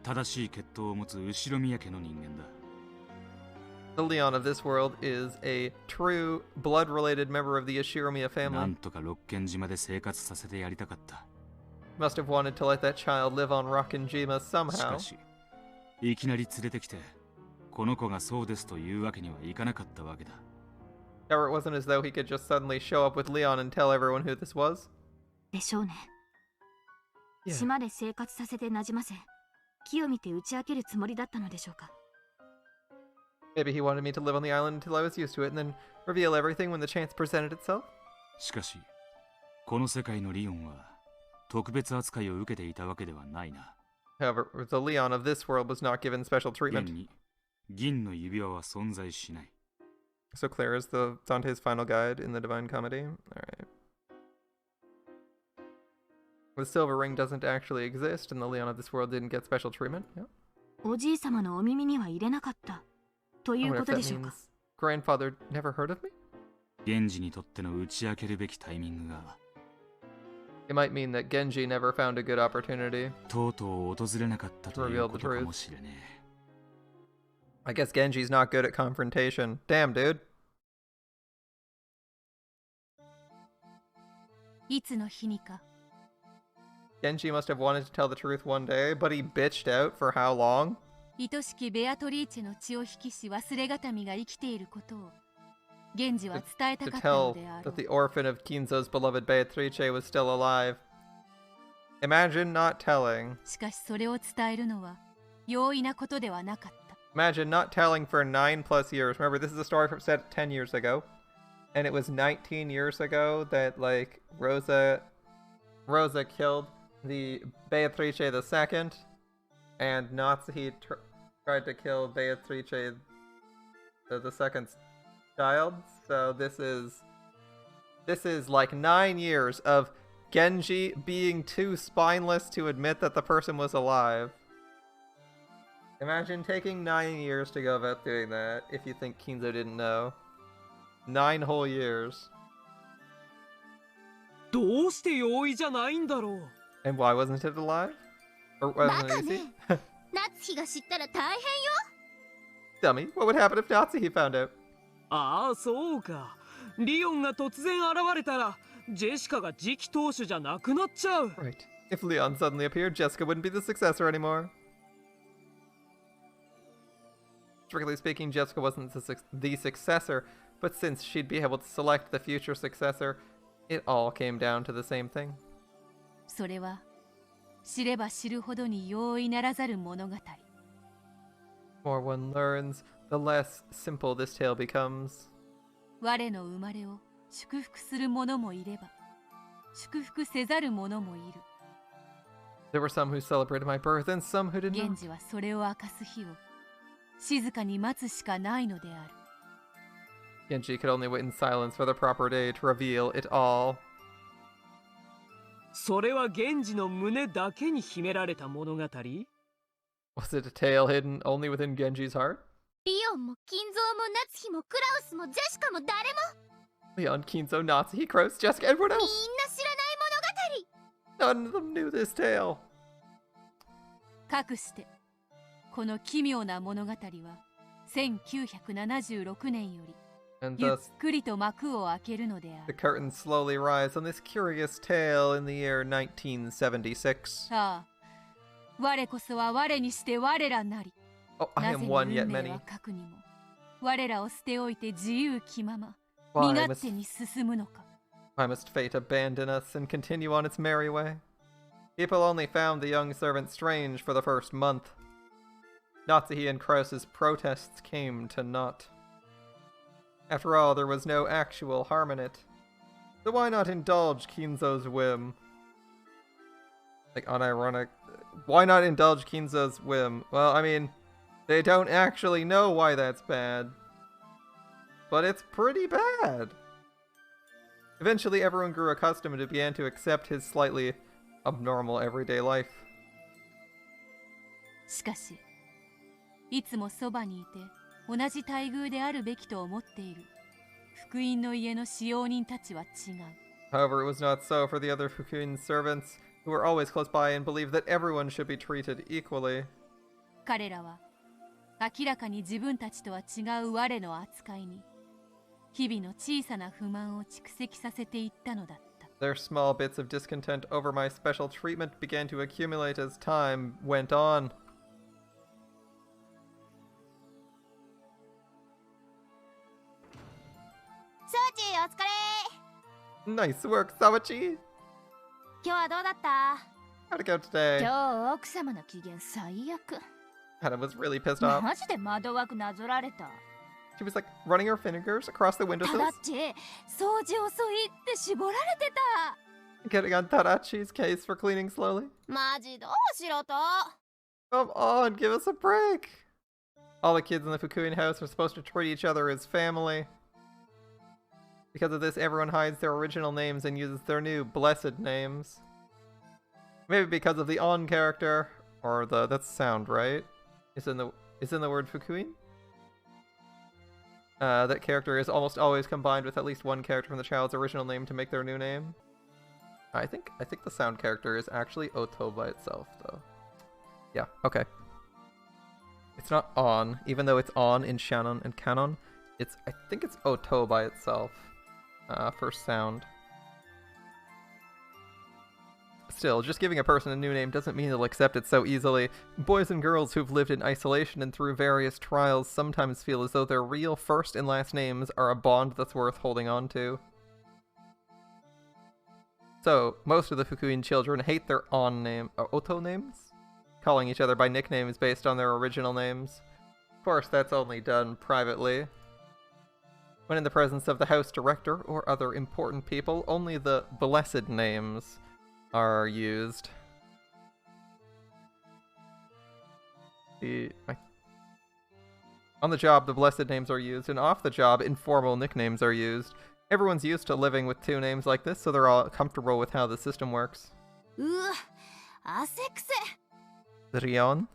正しい血統を持つ後ろ宮家の人間だ。 The Leon of this world is a true blood-related member of the Ishiromiya な family. んとか六軒島で生活させてやりたかった。 Must have wanted to let that child live on Rockinjima し somehow. かし、いきなり連れてきて、この子がそうですというわけにはいかなかったわけだ。 However, it wasn't as though he could just suddenly show up with Leon and tell everyone who this was. でしょうね。 Yeah. 島で生活させてなじませ、木を見て打ち明けるつもりだったのでしょうか。 Maybe he wanted me to live on the island until I was used to it and then reveal everything when the chance presented itself. しかし、この世界のリオンは特別扱いを受けていたわけではないな。 However, the Leon of this world was not given special 現 treatment. に銀の指輪は存在しない。 So Claire is the Dante's final guide in the Divine Comedy. Alright. The silver ring doesn't actually exist and the Leon of this world didn't get special treatment. Yeah. おじいさまのお耳には入れなかったとい I う wonder こ if とで that しょうか。 means grandfather never heard of me? 源氏にとっての打ち明けるべきタイミングが It might mean that Genji never found a good opportunity. とうとう訪れなかったということかもしれねえ。 I guess Genji's not good at confrontation. Damn, dude. いつの日にか、 Genji must have wanted to tell the truth one day, but he bitched out for how long? 愛しきベアトリーチェの血を引きし忘れがたみが生きていることを、源氏は伝えた To かったの tell であろ that う。 the orphan of Kinzo's beloved Beatrice was still alive. Imagine not telling. しかしそれを伝えるのは容易なことではなかった。 Imagine not telling for 9+ years. Remember, this is a story from set 10 years ago. And it was 19 years ago that, like, Rosa killed the Beatrice II. And Natsuhi tried to kill Beatrice the second's child. So this is like 9 years of Genji being too spineless to admit that the person was alive. Imagine taking 9 years to go about doing that if you think Kinzo didn't know. 9 whole years. どうして容易じゃないんだろう。 And why wasn't it alive? Or wasn't it easy? 夏日が知ったら大変よ。 Dummy, what would happen if Natsuhi found out? ああ、そうか。リオンが突然現れたら、ジェシカが次期当主じゃなくなっちゃう。 Right. If Leon suddenly appeared, Jessica wouldn't be the successor anymore. Strictly speaking, Jessica wasn't the successor, but since she'd be able to select the future successor, it all came down to the same thing. それは知れば知るほどに容易ならざる物語。 More one learns, the less simple this tale becomes. 我の生まれを祝福する者もいれば、祝福せざる者もいる。 There were some who celebrated my birth and some who did 源 not. 氏はそれを明かす日を静かに待つしかないのである。 Genji could only wait in silence for the proper day to reveal it all. それは源氏の胸だけに秘められた物語？ Was it a tale hidden only within Genji's heart? リオンも金蔵も夏日もクラウスもジェシカも誰も Leon, Kinzo, Natsuhi, Kraus, Jessica, everyone みん else. な知らない物語。 None of them knew this tale. かくしてこの奇妙な物語は1976年より And ゆっ thus, くりと幕を開けるのであ the る。 curtains slowly rise on this curious tale in the year 1976. さあ、我こそは我にして我らなり。 Oh, I なぜ am に one 運 yet 命 many. は核にも我らを捨ておいて自由気まま Why 身勝 must, 手に進むのか。 why must fate abandon us and continue on its merry way? People only found the young servant strange for the first month. Natsuhi and Kraus's protests came to naught. After all, there was no actual harm in it. So why not indulge Kinzo's whim? Like, unironic. Why not indulge Kinzo's whim? Well, I mean, they don't actually know why that's bad. But it's pretty bad. Eventually, everyone grew accustomed and began to accept his slightly abnormal everyday life. しかしいつもそばにいて同じ待遇であるべきと思っている福音の家の使用人たちは違う。 However, it was not so for the other Fukuin servants, who were always close by and believed that everyone should be treated equally. 彼らは明らかに自分たちとは違う我の扱いに日々の小さな不満を蓄積させていったのだった。 Their small bits of discontent over my special treatment began to accumulate as time went on. ソーチお疲れ。 Nice work, Sawachi! 今日はどうだった？ How'd it go today? 今日奥様の機嫌最悪。 Hannah was really pissed off. マジで窓枠なぞられた。 She was like running her fingers across the ただっ windowsills, ち、掃除遅いって絞られてた。 getting on Tadachi's case for cleaning slowly. マジどうしろと。 Come on, give us a break! All the kids in the Fukuin house are supposed to treat each other as family. Because of this, everyone hides their original names and uses their new blessed names. Maybe because of the on character, or the that's sound, right? Is in the word Fukuin? That character is almost always combined with at least one character from the child's original name to make their new name. I think the sound character is actually Oto by itself, though. Yeah, okay. It's not on, even though it's on in Shannon and Canon. I think it's Oto by itself, for sound. Still, just giving a person a new name doesn't mean they'll accept it so easily. Boys and girls who've lived in isolation and through various trials sometimes feel as though their real first and last names are a bond that's worth holding on to. So, most of the Fukuin children hate their Oto names? Calling each other by nicknames based on their original names. Of course, that's only done privately. When in the presence of the house director or other important people, only the blessed names are used. On the job, the blessed names are used, and off the job, informal nicknames are used. Everyone's used to living with two names like this, so they're all comfortable with how the system works. うわ汗くせ Leon?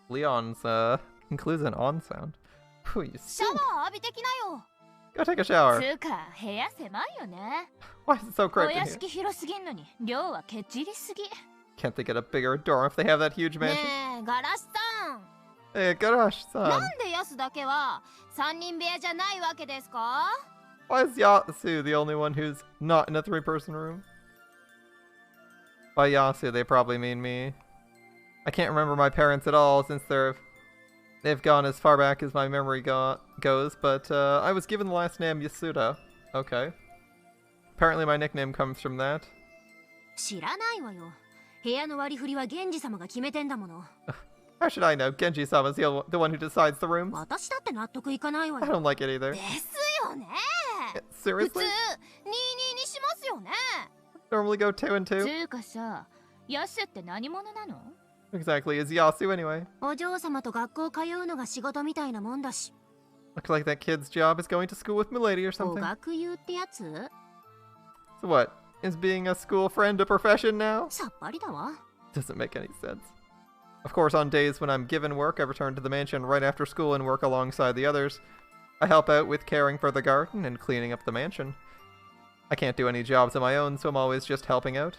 Leon's, includes an on sound. Phew, you シャ stink. ワー浴びてきなよ Go take a shower. つうか部屋狭いよね Why is it so お cramped in 屋 here? 敷広すぎんのに量はけちりすぎ Can't they get a bigger dorm if they have that huge ね mansion? えガラシさん Hey, gosh, な son. んでヤスだけは三人部屋じゃないわけですか Why is Yasu the only one who's not in a three-person room? By Yasu, they probably mean me. I can't remember my parents at all since they've gone as far back as my memory goes, but I was given the last name Yasuda. Okay. Apparently my nickname comes from that. 知らないわよ部屋の割り振りは源氏様が決めてんだもの How should I know? Genji-sama's the one who decides the rooms? 私だって納得いかないわ I よ don't like it either. ですよね普通 Seriously? 22にしますよね Normally go 2 and つ 2? うかさヤスって何者なの Exactly, is Yasu anyway? お嬢様と学校通うのが仕事みたいなもんだし Looks like that kid's job is going to school with Milady or 語 something. 学友ってやつ So what? Is being a school friend a profession now? さっぱりだわ Doesn't make any sense. Of course, on days when I'm given work, I return to the mansion right after school and work alongside the others. I help out with caring for the garden and cleaning up the mansion. I can't do any jobs of my own, so I'm always just helping out.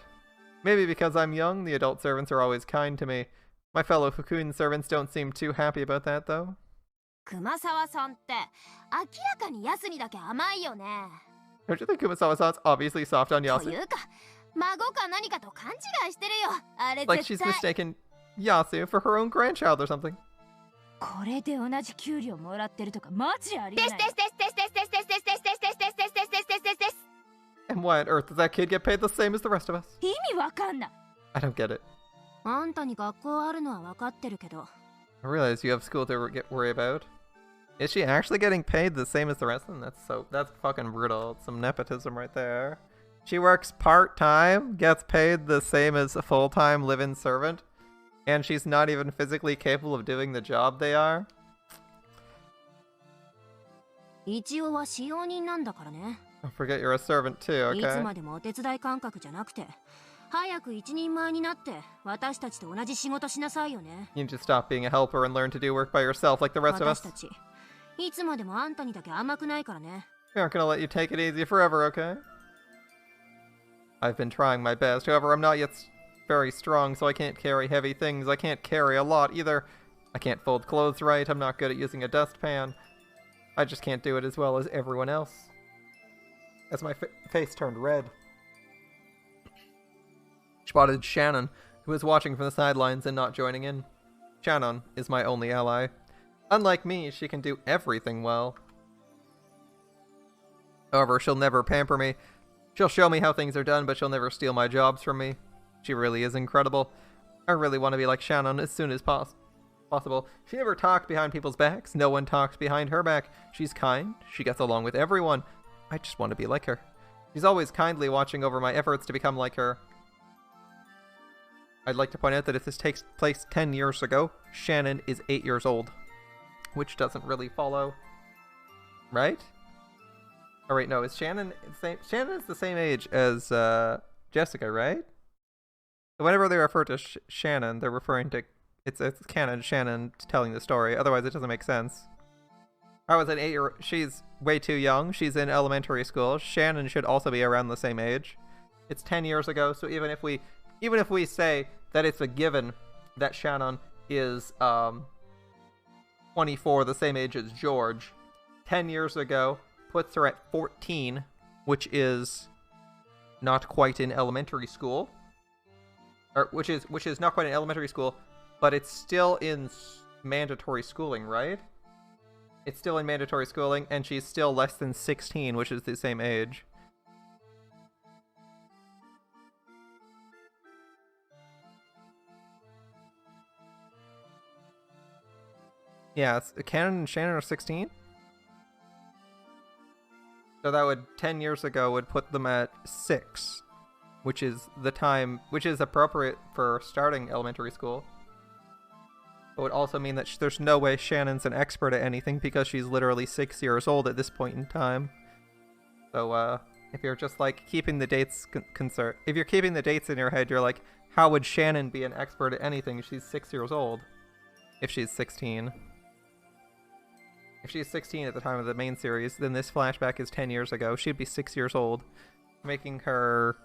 Maybe because I'm young, the adult servants are always kind to me. My fellow Fukun servants don't seem too happy about that, though. 熊沢さんって明らかにヤスにだけ甘いよね Don't you think Kumasawa-san's obviously soft on と Yasu? いうか孫か何かと勘違いしてるよあれ Like 絶 she's 対 mistaken Yasu for her own grandchild or something. これで同じ給料もらってるとかマジありえないですですですですですですですですですですですですですですですですです And why on earth does that kid get paid the same as the rest of us? 意味わかんない I don't get it. あんたに学校あるのは分かってるけど I realize you have school to worry about. Is she actually getting paid the same as the rest of them? That's fucking brutal. It's some nepotism right there. She works part-time, gets paid the same as a full-time live-in servant, and she's not even physically capable of doing the job they are? 一応は使用人なんだからね Don't forget you're a servant too, いつ okay? までもお手伝い感覚じゃなくて早く一人前になって私たちと同じ仕事しなさいよね You need to stop being a helper and learn to do work by yourself like the rest of 私 us. たちいつまでもあんたにだけ甘くないからね We aren't gonna let you take it easy forever, okay? I've been trying my best. However, I'm not yet very strong, so I can't carry heavy things. I can't carry a lot either. I can't fold clothes right. I'm not good at using a dustpan. I just can't do it as well as everyone else. As my face turned red. Spotted Shannon, who was watching from the sidelines and not joining in. Shannon is my only ally. Unlike me, she can do everything well. However, she'll never pamper me. She'll show me how things are done, but she'll never steal my jobs from me. She really is incredible. I really want to be like Shannon as soon as possible. She never talked behind people's backs. No one talks behind her back. She's kind. She gets along with everyone. I just want to be like her. She's always kindly watching over my efforts to become like her. I'd like to point out that if this takes place 10 years ago, Shannon is 8 years old. Which doesn't really follow. Right? Oh wait, no, is Shannon Shannon is the same age as Jessica, right? Whenever they refer to Shannon, they're referring to it's canon Shannon telling the story. Otherwise, it doesn't make sense. I was an 8-year. She's way too young. She's in elementary school. Shannon should also be around the same age. It's 10 years ago, so even if we say that it's a given that Shannon is 24, the same age as George, 10 years ago puts her at 14, which is not quite in elementary school. Or which is not quite in elementary school, but it's still in mandatory schooling, right? It's still in mandatory schooling, and she's still less than 16, which is the same age. Yeah, Canon and Shannon are 16? So that would, 10 years ago, would put them at 6, which is the time, which is appropriate for starting elementary school. It would also mean that there's no way Shannon's an expert at anything because she's literally 6 years old at this point in time. So, if you're just like keeping the dates if you're keeping the dates in your head, you're like, how would Shannon be an expert at anything? She's 6 years old. If she's 16. If she's 16 at the time of the main series, then this flashback is 10 years ago. She'd be 6 years old, making her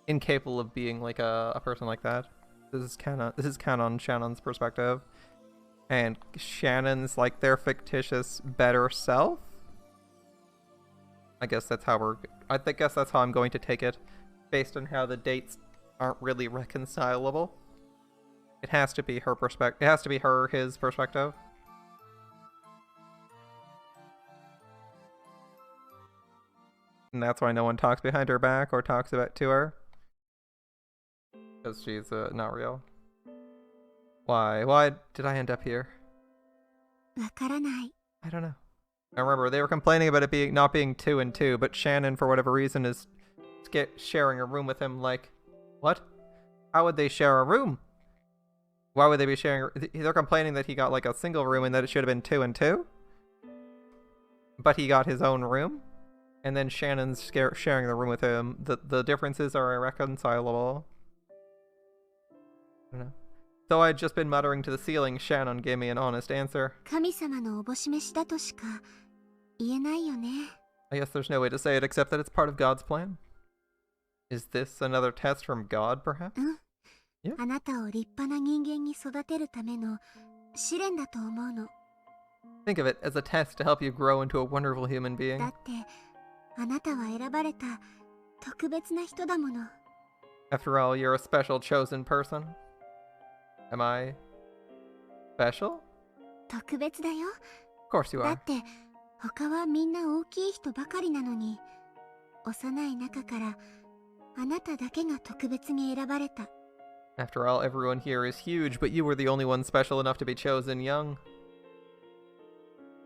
incapable of being like a person like that. This is canon Shannon's perspective. And Shannon's like their fictitious better self? I guess that's how I'm going to take it, based on how the dates aren't really reconcilable. It has to be her perspective. It has to be his perspective. And that's why no one talks behind her back or talks about to her. Because she's not real. Why did I end up here? わからない。 I don't know. I remember they were complaining about it not being 2 and 2, but Shannon, for whatever reason, is sharing a room with him. Like, what? How would they share a room? Why would they be sharing? They're complaining that he got like a single room and that it should have been 2 and 2. But he got his own room, and then Shannon's sharing the room with him. The differences are irreconcilable. I don't know. Though I'd just been muttering to the ceiling, Shannon gave me an honest answer. 神様のおぼし飯だとしか言えないよね。 I guess there's no way to say it except that it's part of God's plan. Is this another test from God, perhaps? うん。 Yeah. あなたを立派な人間に育てるための試練だと思うの。 Think of it as a test to help you grow into a wonderful human being. だってあなたは選ばれた特別な人だもの。 After all, you're a special chosen person. Am I special? 特別だよ。 Of course you だ are. って他はみんな大きい人ばかりなのに、幼い中からあなただけが特別に選ばれた。 After all, everyone here is huge, but you were the only one special enough to be chosen young.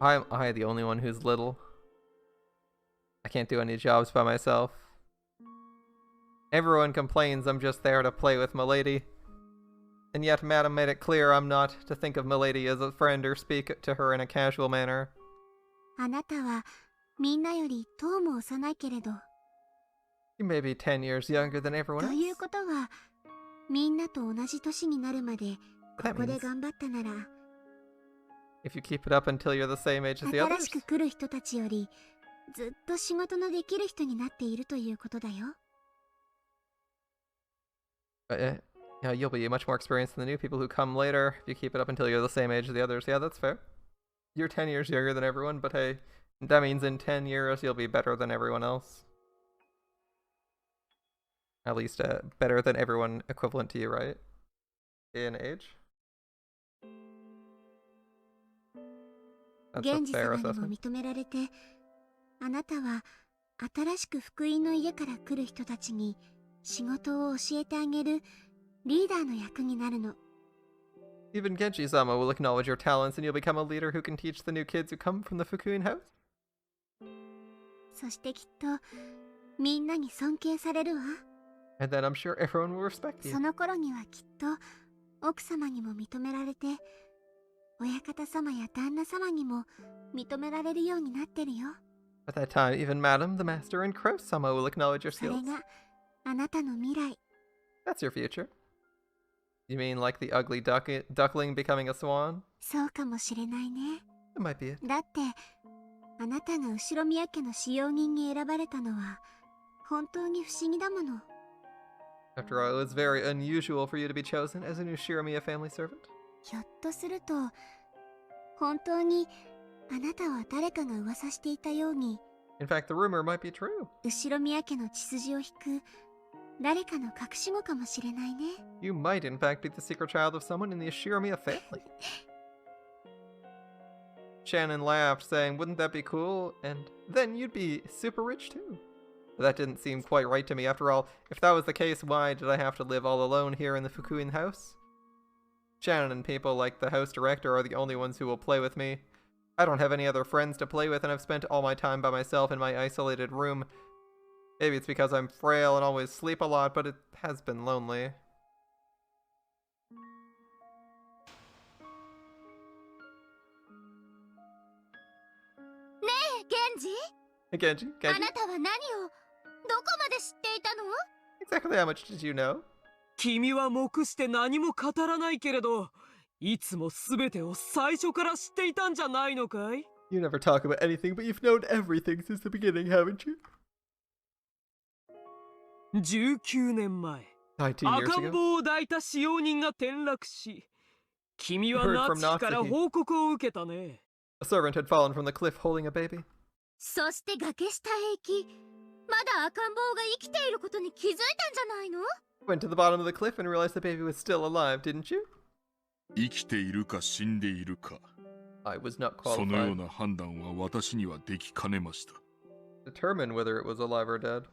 I'm the only one who's little. I can't do any jobs by myself. Everyone complains I'm just there to play with Milady. And yet Madam made it clear I'm not to think of Milady as a friend or speak to her in a casual manner. あなたはみんなよりとうも幼いけれど、 You may be 10 years younger than everyone という else. ことはみんなと同じ年になるまで But that ここで means 頑張ったなら、 if you keep it up until you're the same age as the 新 others. しく来る人たちよりずっと仕事のできる人になっているということだよ。 Yeah, you'll be much more experienced than the new people who come later if you keep it up until you're the same age as the others. Yeah, that's fair. You're 10 years younger than everyone, but hey, that means in 10 years you'll be better than everyone else. At least better than everyone equivalent to you, right? In age? That's a 源氏 fair 様にも assessment. 認められて、あなたは新しく福音の家から来る人たちに仕事を教えてあげるリーダーの役になるの。 Even Genji-sama will acknowledge your talents and you'll become a leader who can teach the new kids who come from the Fukuin house. そしてきっとみんなに尊敬されるわ。 And then I'm sure everyone will respect you. その頃にはきっと奥様にも認められて、親方様や旦那様にも認められるようになってるよ。 At that time, even Madam, the Master, and Crow-sama will acknowledge your それ skills. があなたの未来。 That's your future. You mean like the ugly duckling becoming a swan? そうかもしれないね。 That might be it. だってあなたが後宮家の使用人に選ばれたのは本当に不思議だもの。 After all, it was very unusual for you to be chosen as a new Shiramiya family servant. ひょっとすると本当にあなたは誰かが噂していたように In fact, the rumor might be true. 後宮家の血筋を引く誰かの隠し子かもしれないね。 You might, in fact, be the secret child of someone in the Shiramiya family. Shannon laughed, saying, wouldn't that be cool? And then you'd be super rich too. But that didn't seem quite right to me. After all, if that was the case, why did I have to live all alone here in the Fukuin house? Shannon and people like the house director are the only ones who will play with me. I don't have any other friends to play with, and I've spent all my time by myself in my isolated room. Maybe it's because I'm frail and always sleep a lot, but it has been lonely. Genji? Genji, あ Genji, なたは何をどこまで知っていたの？ exactly how much did you know? 君は黙して何も語らないけれど、いつも全てを最初から知っていたんじゃないのかい？ You never talk about anything, but you've known everything since the beginning, haven't you? 19年前、 19 years 赤ん ago? 坊を抱いた使用人が転落し、君は You heard ナ from ツキから Natsuki. 報告を受けたね。 A servant had fallen from the cliff holding a baby. そして崖下へ行き、まだ赤ん坊が生きていることに気づいたんじゃないの？ Went to the bottom of the cliff and realized the baby was still alive, didn't you? 生きているか死んでいるか、 I was not そのよう qualified な判断は私にはできかねました。 to determine whether it was alive or dead.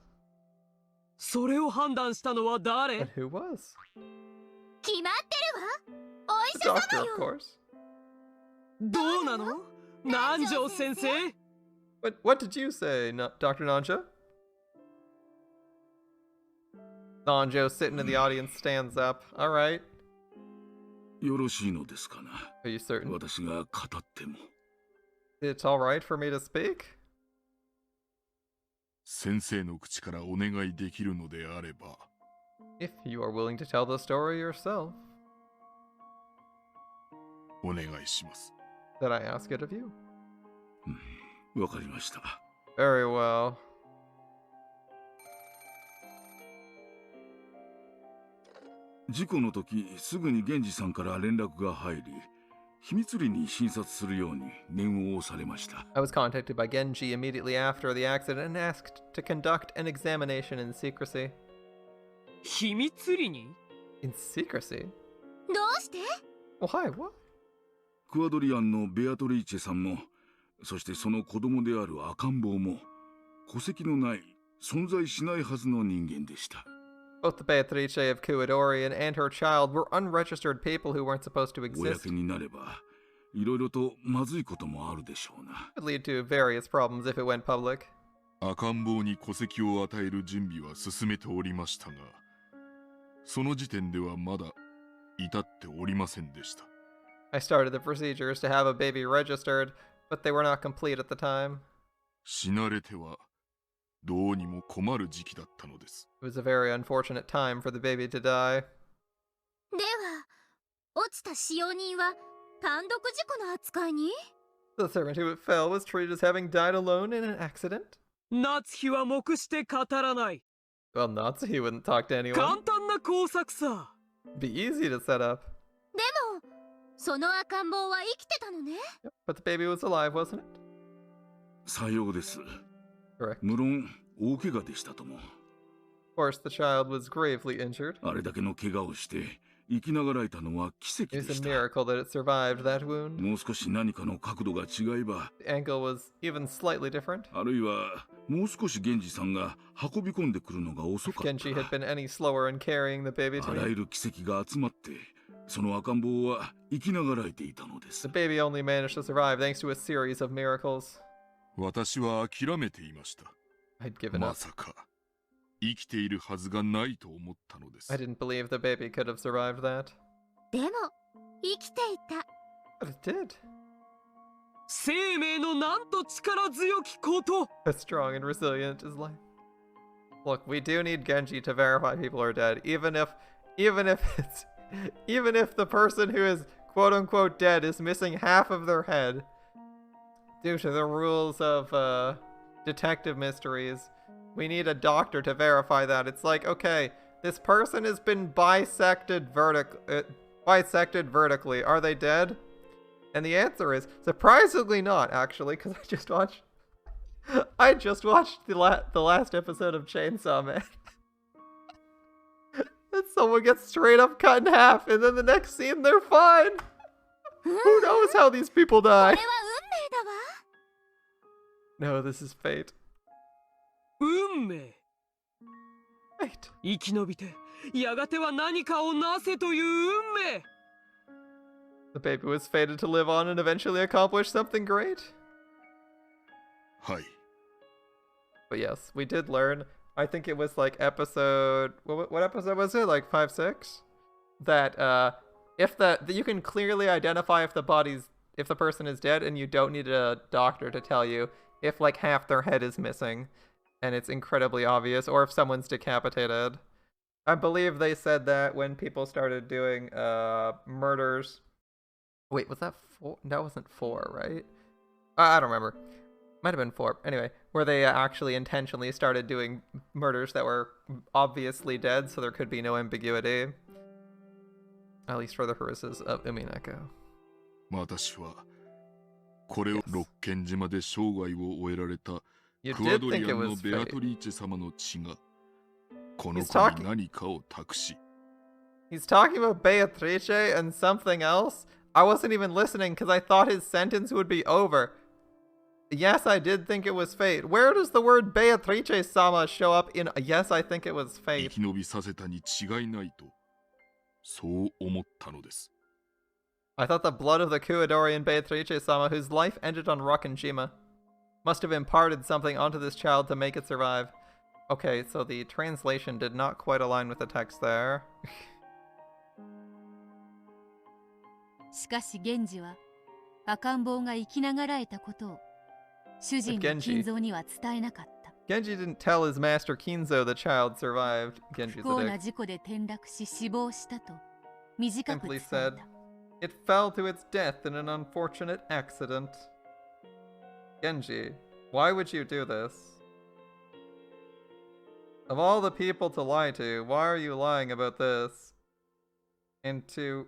それを判断したのは誰？ And who was? 決まってるわ。お医 The 者 doctor, 様 of よ。 course. どうなの？南條先生？ What did you say, Dr. Nanjo? Nanjo, sitting in the audience, stands up. All right. よろしいのですかな。 Are you certain? 私が語っても。 It's all right for me to speak? 先生の口からお願いできるのであれば。 If you are willing to tell the story yourself, お願いします。 then I ask it of you. わかりました。 Very well. 事故の時、すぐに源氏さんから連絡が入り、秘密裏に診察するように念を押されました。I was contacted by Genji immediately after the accident and asked to conduct an examination in secrecy. 秘密裏に？ In secrecy? どうして？ Why? What? クアドリアンのベアトリーチェさんも、そしてその子供である赤ん坊も、戸籍のない、存在しないはずの人間でした。Both the Beatrice of Kuidorian and her child were unregistered people who weren't supposed to exist. 公になれば、いろいろとまずいこともあるでしょうな。It would lead to various problems if it went public. 赤ん坊に戸籍を与える準備は進めておりましたが、その時点ではまだ至っておりませんでした。I started the procedures to have a baby registered, but they were not complete at the time. 死なれてはどうにも困る時期だったのです。It was a very unfortunate time for the baby to die. では、落ちた使用人は単独事故の扱いに？ The servant who fell was treated as having died alone in an accident. 夏日は黙して語らない。 Well, Natsuki wouldn't talk to anyone. 簡単な工作さ。 Be easy to set up. でも、その赤ん坊は生きてたのね。 But the baby was alive, wasn't it? さようです。 Correct. 無論、大怪我でしたとも。Of course, the child was gravely injured. あれだけの怪我をして生きながらえたのは奇跡 It で was し a た。 miracle that it survived that wound. もう少し何かの角度が違えば、 The ankle was even slightly different. あるいはもう少し源氏さんが運び込んでくるのが遅 If かっ Genji had た been any slower in carrying the baby ら、 to あら me, ゆる奇跡が集まってその赤ん坊は生きながらえていたので the す。 baby only managed to survive thanks to a series of miracles. 私は諦めていました。 I'd given ま up. さか生きているはずがないと思ったのです。 I didn't believe the baby could have survived that. でも、生きていた。 But it did. 生命のなんと力強きこと。 As strong and resilient as life. Look, we do need Genji to verify people are dead, even if the person who is quote unquote dead is missing half of their head. Due to the rules of detective mysteries, we need a doctor to verify that. It's like, okay, this person has been bisected vertically. Are they dead? And the answer is surprisingly not, actually, because I just watched the last episode of Chainsaw Man. And someone gets straight up cut in half, and then the next scene they're fine. Who knows how these people こ die? れは運命だわ。 No, this is fate. 運命。 Fate. 生き延びて、やがては何かをなせという運命。 The baby was fated to live on and eventually accomplish something great. はい。 But yes, we did learn. I think it was like episode. What episode was it? Like 5, 6. That that you can clearly identify if the person is dead, and you don't need a doctor to tell you if like half their head is missing and it's incredibly obvious, or if someone's decapitated. I believe they said that when people started doing murders. Wait, was that 4? That wasn't 4, right? I don't remember. Might have been 4. Anyway, where they actually intentionally started doing murders that were obviously dead, so there could be no ambiguity. At least for the purposes of Umineko. 私はこれを六軒島で生涯を終えられた You クワ did ドリ think it アンの was ベア fate. トリーチェ様の血がこの He's 子 talking- に何かを託し He's talking about Beatrice and something else? I wasn't even listening because I thought his sentence would be over. Yes, I did think it was fate. Where does the word Beatrice-sama show up in Yes, I think it was 生 fate? き延びさせたに違いないとそう思ったのです I thought the blood of the Kuadorian Beatrice-sama, whose life ended on Rokkenjima, must have imparted something onto this child to make it survive. Okay, so the translation did not quite align with the text there. しかし源氏は赤ん坊が生きながらえたことを主人の金蔵には伝えなかった。 Genji didn't tell his master Kinzo the child survived. 不 Genji's 幸 a な dick. 事故で転落し死亡したと短く Simply 伝え said, た。 it fell to its death in an unfortunate accident. Genji, why would you do this? Of all the people to lie to, why are you lying about this? And to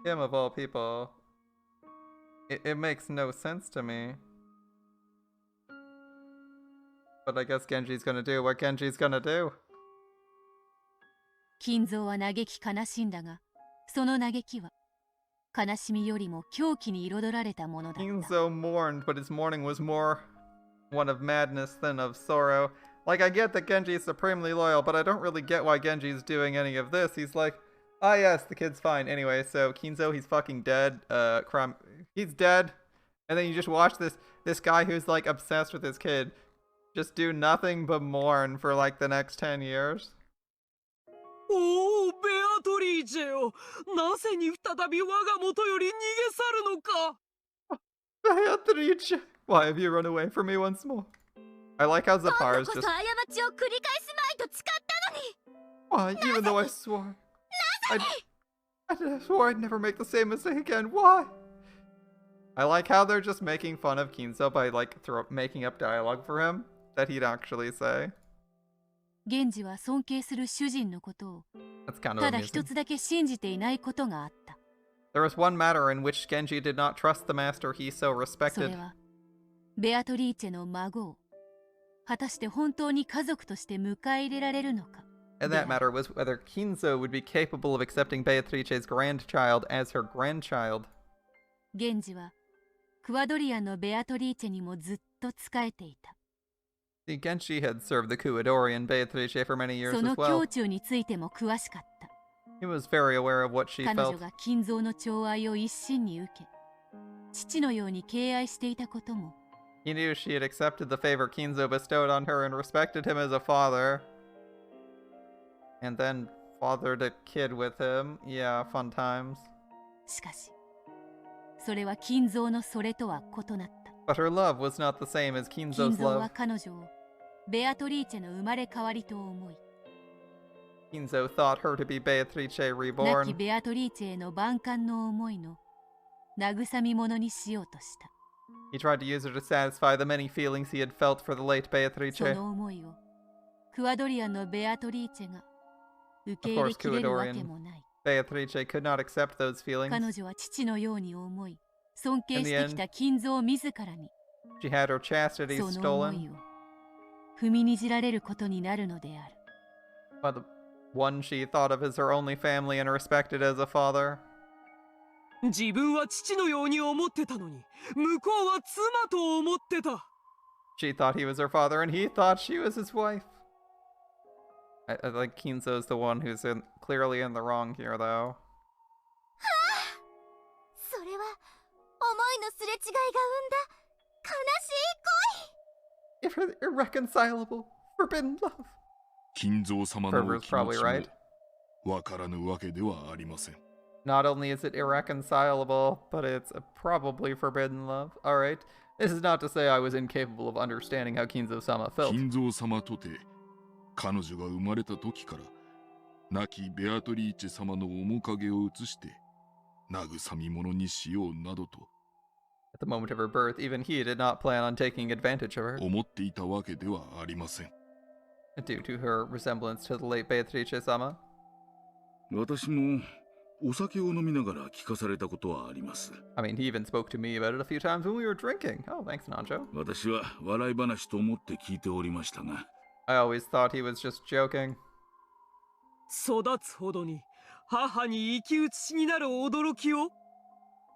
him of all people. It makes no sense to me. But I guess Genji's gonna do what Genji's gonna do. 金蔵は嘆き悲しんだが、その嘆きは悲しみよりも狂気に彩られたものだった。 Kinzo mourned, but his mourning was more one of madness than of sorrow. Like, I get that Genji is supremely loyal, but I don't really get why Genji's doing any of this. He's like, ah yes, the kid's fine. Anyway, so Kinzo, he's fucking dead. He's dead. And then you just watch this guy who's like obsessed with his kid just do nothing but mourn for like the next 10 years. おお、ベアトリーチェよ。なぜに再び我が元より逃げ去るのか。 Beatrice, why have you run away from me once more? I like how 今 Zapar 度 is こそ just 過ちを繰り返すまいと誓ったのに。 why, even though I swore I swore I'd never make the same mistake again. Why? I like how they're just making fun of Kinzo by like making up dialogue for him that he'd actually say. 源氏は尊敬する主人のことを That's kind of ただ一 amusing. つだけ信じていないことがあった。 There was one matter in which Genji did not trust the master he so そ respected. れはベアトリーチェの孫を果たして本当に家族として迎え入れられるのか。 And that matter was whether Kinzo would be capable of accepting Beatrice's grandchild as her grandchild. 源氏はクワドリアンのベアトリーチェにもずっと仕えていた。 See, Genji had served the Kuadorian Beatrice for many years その as well. 胸中についても詳しかった。 He was very aware of what she 彼 felt. 女が金蔵の寵愛を一身に受け、父のように敬愛していたことも、 He knew she had accepted the favor Kinzo bestowed on her and respected him as a father. And then fathered a kid with him. Yeah, fun times. しかし、それは金蔵のそれとは異なった。 But her love was not the same as 金 Kinzo's 蔵は love. 彼女をベアトリーチェの生まれ変わりと思い、 Kinzo thought her to be Beatrice 亡き reborn. ベアトリーチェへの万感の思いの慰み者にしようとした。 He tried to use her to satisfy the many feelings he had felt for the late そ Beatrice. の思いをクワドリアンのベアトリーチェが受け Of 入れ course, きれるわけもない。 Beatrice could not accept those 彼 feelings. 女は父のように思い、尊敬 In the してきた金蔵自らに She had her chastity その思 stolen いを踏みにじられることになるのである。 by the one she thought of as her only family and respected as a father. 自分は父のように思ってたのに、向こうは妻と思ってた。 She thought he was her father and he thought she was his wife. I think Kinzo's the one who's clearly in the wrong here, though. それは思いのすれ違いが生んだ悲しい恋。 Irreconcilable, forbidden love. 金蔵様のお Fervor's 気持 probably ち right. もわからぬわけではありません Not only is it irreconcilable, but it's probably forbidden love. Alright. This is not to say I was incapable of understanding how Kinzo-sama felt. 金蔵様とて彼女が生まれた時から亡きベアトリーチェ様の面影を移して慰み者にしようなどと At the moment of her birth, even he did not plan on taking advantage of her, 思っていたわけではありません。 due to her resemblance to the late Beatrice-sama. 私もお酒を飲みながら聞かされたことはあります。 I mean, he even spoke to me about it a few times when we were drinking. Oh, thanks, Nanjo. 私は笑い話と思って聞いておりましたが、 I always thought he was just joking. 育つほどに母に生き写しになる驚きを。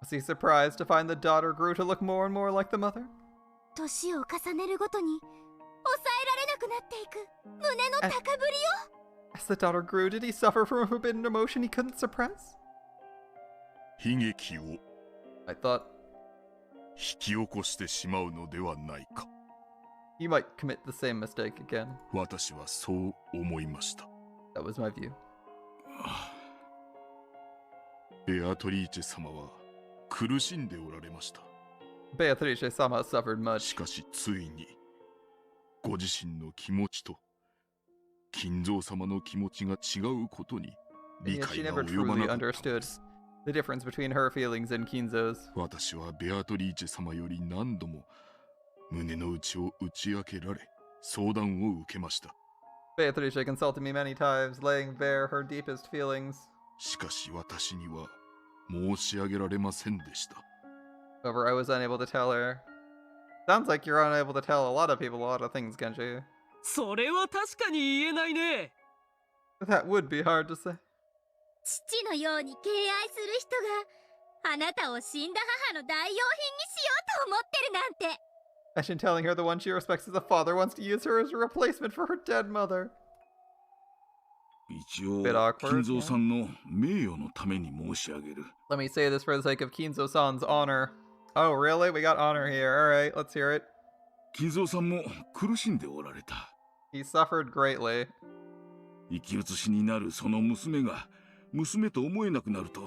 Was he surprised to find the daughter grew to look more and more like the mother? 年を重ねるごとに抑えられなくなっていく胸の高ぶりを。 As the daughter grew, did he suffer from a forbidden emotion he couldn't suppress? 悲劇を I thought 引き起こしてしまうのではないか。 he might commit the same mistake again. 私はそう思いました。 That was my view. ベアトリーチェ様は苦しんでおられました。 Beatrice-sama suffered し much. かしついにご自身の気持ちと金蔵様の気持ちが違うことに And 理 yet she 解が never 及ば truly なかったの understood です。 the difference between her feelings and Kinzo's. 私はベアトリーチェ様より何度も胸の内を打ち明けられ相談を受けました。 Beatrice consulted me many times, laying bare her deepest feelings. しかし私には申し上げられませんでした。 However, I was unable to tell her. Sounds like you're unable to tell a lot of people a lot of things, Genji. それは確かに言えないね。 That would be hard to say. 父のように敬愛する人があなたを死んだ母の代用品にしようと思ってるなんて。 Imagine telling her the one she respects as a father wants to use her as a replacement for her dead mother. 一応 Bit awkward, 金蔵さんの名誉のために申し上げる。 Let me say this for the sake of Kinzo-san's honor. Oh, really? We got honor here. Alright, let's hear it. 金蔵さんも苦しんでおられた。 He suffered greatly. 生き写しになるその娘が娘と思えなくなると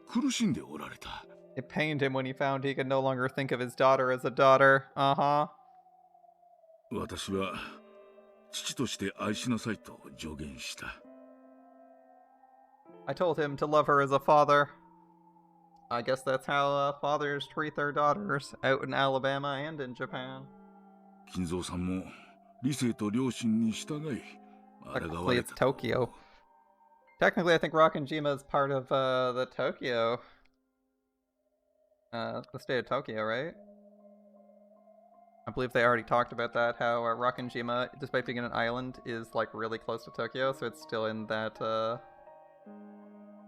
苦しんでおられた。 It pained him when he found he could no longer think of his daughter as a daughter. Uh-huh. 私は父として愛しなさいと助言した。 I told him to love her as a father. I guess that's how fathers treat their daughters out in Alabama and in Japan. 金蔵さんも理性と良心に従い抗わ Technically, れ it's た。 Tokyo. Technically, I think Rockinjima is part of the Tokyo. The state of Tokyo, right? I believe they already talked about that, how Rockinjima, despite being in an island, is like really close to Tokyo, so it's still in that,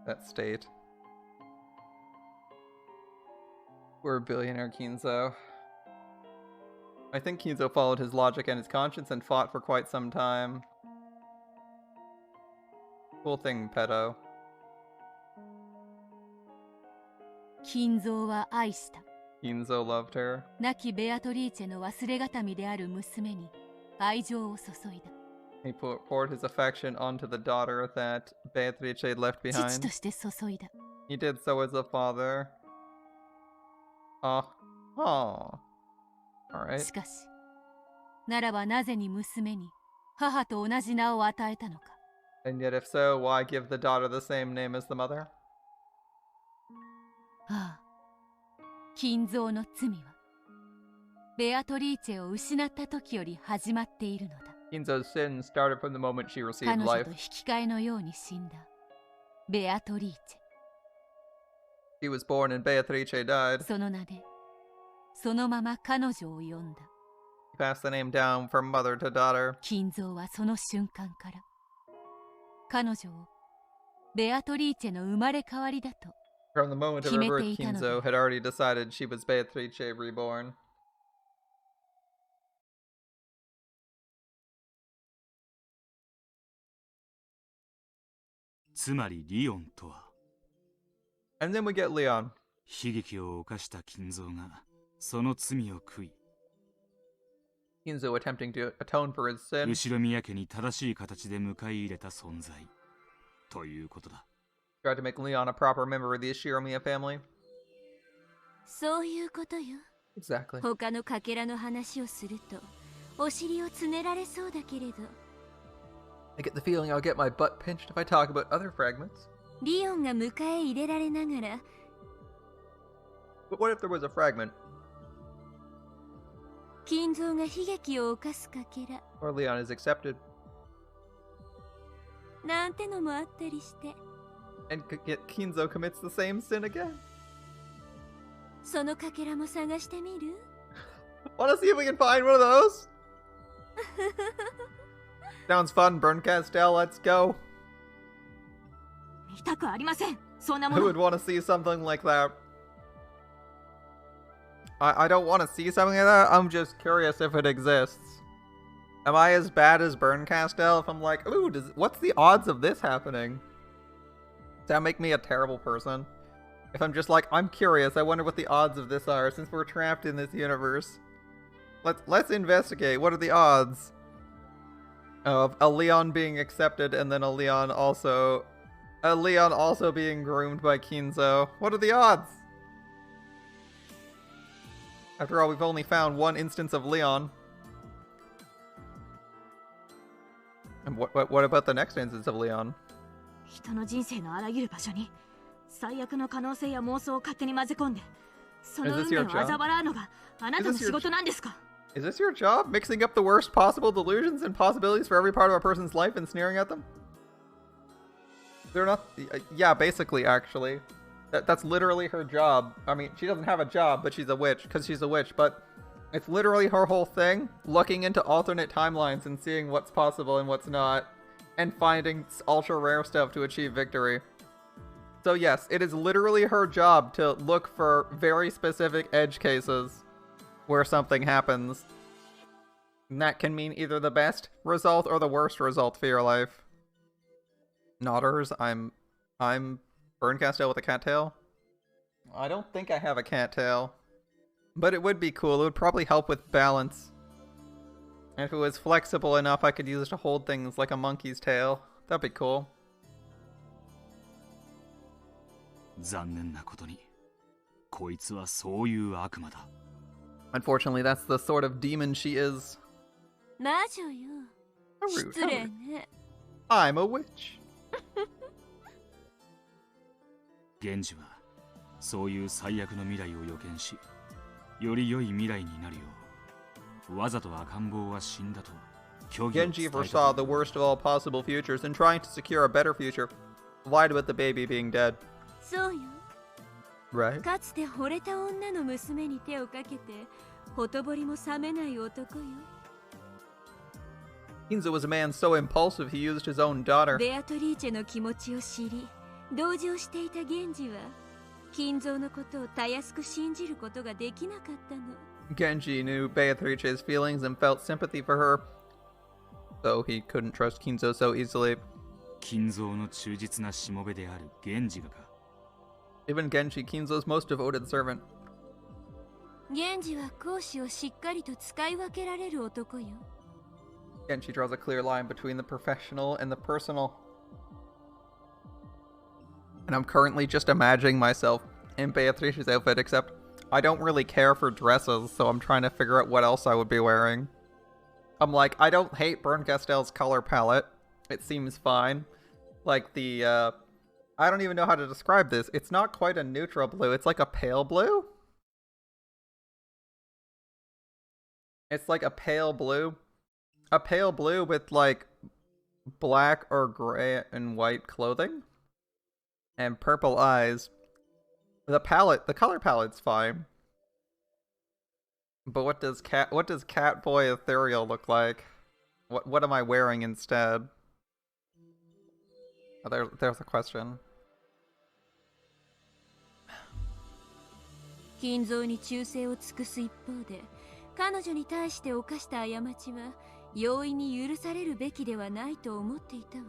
that state. Poor billionaire Kinzo. I think Kinzo followed his logic and his conscience and fought for quite some time. Cool thing, pedo. 金蔵は愛した。 Kinzo loved her. 亡きベアトリーチェの忘れがたみである娘に愛情を注いだ。 He poured his affection onto the daughter that Beatrice had left 父 behind. として注いだ。 He did so as a father. Oh. Alright. しかし、ならばなぜに娘に母と同じ名を与えたのか。 And yet if so, why give the daughter the same name as the mother? ああ、金蔵の罪はベアトリーチェを失った時より始まっているのだ。 Kinzo's sin started from the moment she received 彼女 life. と引き換えのように死んだベアトリーチ He was born and Beatrice ェ。 died. その名で、そのまま彼女を呼んだ。 He passed the name down from mother to daughter. 金蔵はその瞬間から彼女をベアトリーチェの生まれ変わりだと From the moment of her birth, 決めていたのだ。 Kinzo had already decided she was Beatrice reborn. つまりリオンとは And then we get Leon. 悲劇を犯した金蔵がその罪を悔い Kinzo attempting to atone for his sin. 後ろ宮家に正しい形で迎え入れた存在ということだ。 Tried to make Leon a proper member of the Shiromiya family. そういうことよ。Exactly. 他のかけらの話をするとお尻をつねられそうだけれど I get the feeling I'll get my butt pinched if I talk about other fragments. リオンが迎え入れられながら But what if there was a fragment? 金蔵が悲劇を犯すかけら Or Leon is accepted. なんてのもあったりして And Kinzo commits the same sin again. そのかけらも探してみる Wanna see if we can find one of those? Sounds fun, Berncastel, let's go. 見たくありません。そんなも Who の would want to see something like that? I don't want to see something like that. I'm just curious if it exists. Am I as bad as Berncastel if I'm like, ooh, what's the odds of this happening? Does that make me a terrible person? If I'm just like, I'm curious, I wonder what the odds of this are since we're trapped in this universe. Let's investigate. What are the odds of a Leon being accepted and then a Leon also being groomed by Kinzo? What are the odds? After all, we've only found one instance of Leon. And what about the next instance of Leon? 人の人生のあらゆる場所に最悪の可能性や妄想を勝手に混ぜ込んでその運命を嘲笑うのがあなたの仕事なんですか Is this your job? Mixing up the worst possible delusions and possibilities for every part of a person's life and sneering at them? They're not... Yeah, basically, actually. That's literally her job. I mean, she doesn't have a job, but she's a witch, because she's a witch, but it's literally her whole thing, looking into alternate timelines and seeing what's possible and what's not, and finding ultra-rare stuff to achieve victory. So yes, it is literally her job to look for very specific edge cases where something happens. And that can mean either the best result or the worst result for your life. Nodders, I'm Berncastel with a cattail? I don't think I have a cattail. But it would be cool. It would probably help with balance. And if it was flexible enough, I could use it to hold things like a monkey's tail. That'd be cool. 残念なことに、こいつはそういう悪魔だ。Unfortunately, that's the sort of demon she is. 魔女よ How rude, 失礼ね I'm a witch. 源氏はそういう最悪の未来を予見し、より良い未来になるよう、わざと赤ん坊は死んだと虚偽を伝 Genji えた foresaw と the worst of all possible futures and trying to secure a better future. Lied about the baby being dead. そうよ Right? かつて惚れた女の娘に手をかけてほとぼりも冷めない男よ Kinzo was a man so impulsive he used his own daughter. ベアトリーチェの気持ちを知り同情していた源氏は金蔵のことをたやすく信じることができなかったの Genji knew Beatrice's feelings and felt sympathy for her, though he couldn't trust Kinzo so easily. 金蔵の忠実なしもべである源氏がか。 Even Genji, Kinzo's most devoted servant. 源氏は講師をしっかりと使い分けられる男よ Genji draws a clear line between the professional and the personal. And I'm currently just imagining myself in Beatrice's outfit, except I don't really care for dresses, so I'm trying to figure out what else I would be wearing. I'm like, I don't hate Berncastel's color palette. It seems fine. Like the, I don't even know how to describe this. It's not quite a neutral blue. It's like a pale blue? It's like a pale blue. A pale blue with like black or gray and white clothing. And purple eyes. The color palette's fine. But what does Catboy Ethereal look like? What am I wearing instead? Oh, there's a question. 金蔵に忠誠を尽くす一方で彼女に対して犯した過ちは容易に許されるべきではないと思っていたわ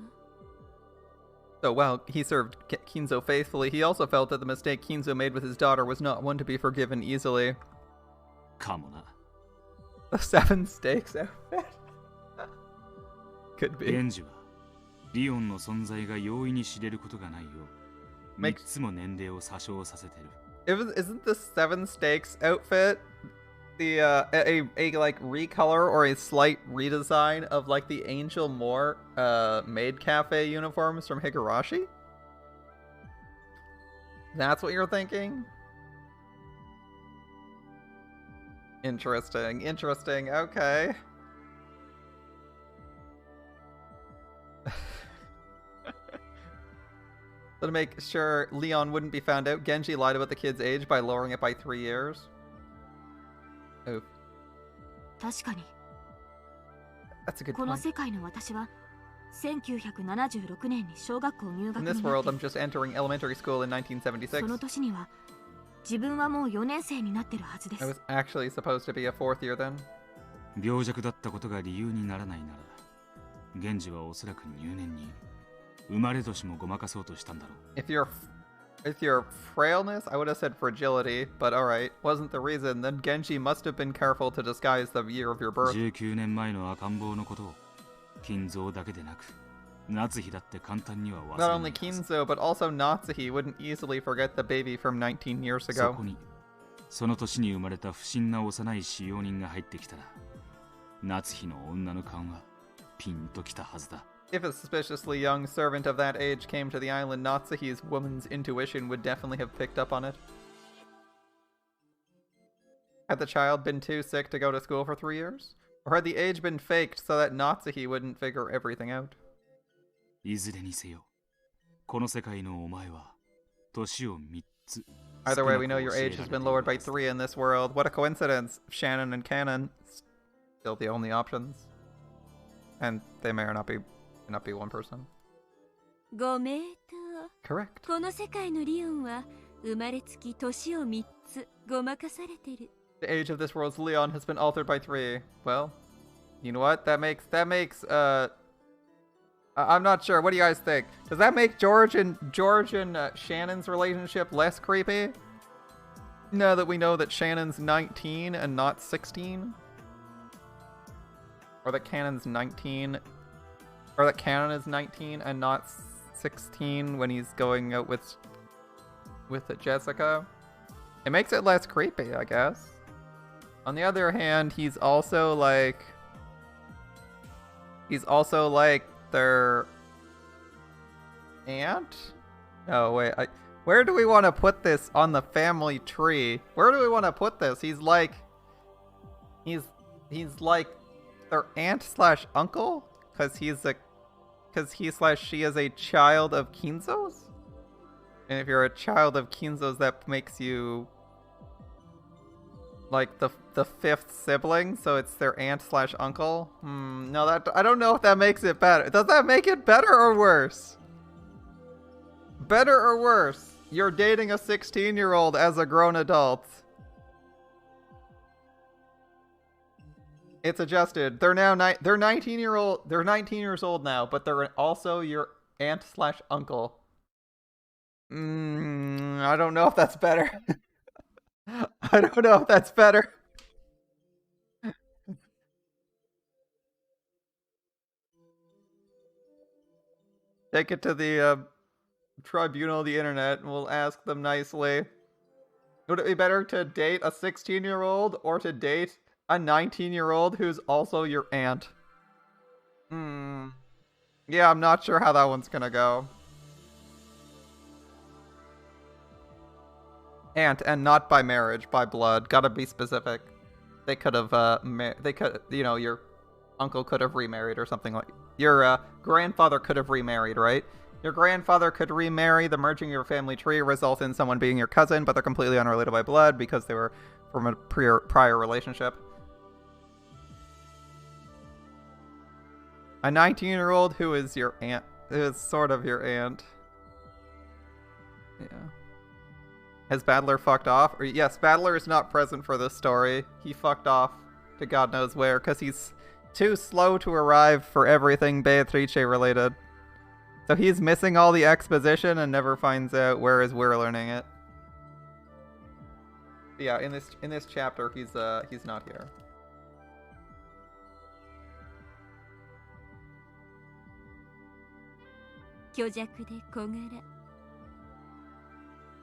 So while he served Kinzo faithfully, he also felt that the mistake Kinzo made with his daughter was not one to be forgiven easily. かもな。 The 7 stakes outfit? Could be. 源氏はリオンの存在が容易に知れることがないよう、3つも年齢を詐称させてる。Isn't the 7 stakes outfit the a like recolor or a slight redesign of like the Angel Moore maid cafe uniforms from Higurashi? That's what you're thinking? Interesting, interesting, okay. So to make sure Leon wouldn't be found out, Genji lied about the kid's age by lowering it by 3 years. Oh. 確かに That's a good この point. 世界の私は1976年に小学校入 In 学 this にな world, って I'm just entering elementary school in その 1976. 年には自分はもう4年生になってるはずで I す was actually supposed to be a 4th year then. 病弱だったことが理由にならないなら源氏はおそらく入念に生まれ年もごまかそうとしたんだろう If your frailness, I would have said fragility, but alright, wasn't the reason, then Genji must have been careful to disguise the year of your birth. 19年前の赤ん坊のことを金蔵だけでなく夏日だって簡単には忘れ Not な only いはず Kinzo, but also Natsuhi wouldn't easily forget the baby from 19 years そ ago. こにその年に生まれた不審な幼い使用人が入ってきたら夏日の女の勘はピンときたはずだ If a suspiciously young servant of that age came to the island, Natsuhi's woman's intuition would definitely have picked up on it. Had the child been too sick to go to school for 3 years? Or had the age been faked so that Natsuhi wouldn't figure everything out? いずれにせよこの世界のお前は年を3つ Either way, we know your age has been lowered by 3 in this world. What a coincidence! Shannon and Canon, still the only options. And they may or not be one person. ご名答 Correct. この世界のリオンは生まれつき年を3つごまかされてる The age of this world's Leon has been altered by 3. Well, you know what? That makes, I'm not sure. What do you guys think? Does that make George and Shannon's relationship less creepy? Now that we know that Shannon's 19 and not 16? Or that Cannon's 19... Or that Cannon is 19 and not 16 when he's going out with Jessica? It makes it less creepy, I guess. On the other hand, he's also like their aunt? Oh wait, where do we want to put this on the family tree? Where do we want to put this? He's like their aunt slash uncle? Cause he slash she is a child of Kinzo's? And if you're a child of Kinzo's, that makes you like the 5th sibling, so it's their aunt slash uncle. No, I don't know if that makes it better. Does that make it better or worse? Better or worse? You're dating a 16-year-old as a grown adult. It's adjusted. They're now they're 19 years old now, but they're also your aunt slash uncle. I don't know if that's better. I don't know if that's better. Take it to the tribunal of the internet and we'll ask them nicely. Would it be better to date a 16-year-old or to date a 19-year-old who's also your aunt? Yeah, I'm not sure how that one's gonna go. Aunt, and not by marriage, by blood. Gotta be specific. They could have, your uncle could have remarried or something like... Your grandfather could have remarried, right? Your grandfather could remarry, the merging of your family tree results in someone being your cousin, but they're completely unrelated by blood because they were from a prior relationship. A 19-year-old who is your aunt, who is sort of your aunt. Yeah. Has Battler fucked off? Yes, Battler is not present for this story. He fucked off to God knows where, because he's too slow to arrive for everything Beatrice related. So he's missing all the exposition and never finds out whereas we're learning it. But yeah, in this chapter, he's not here.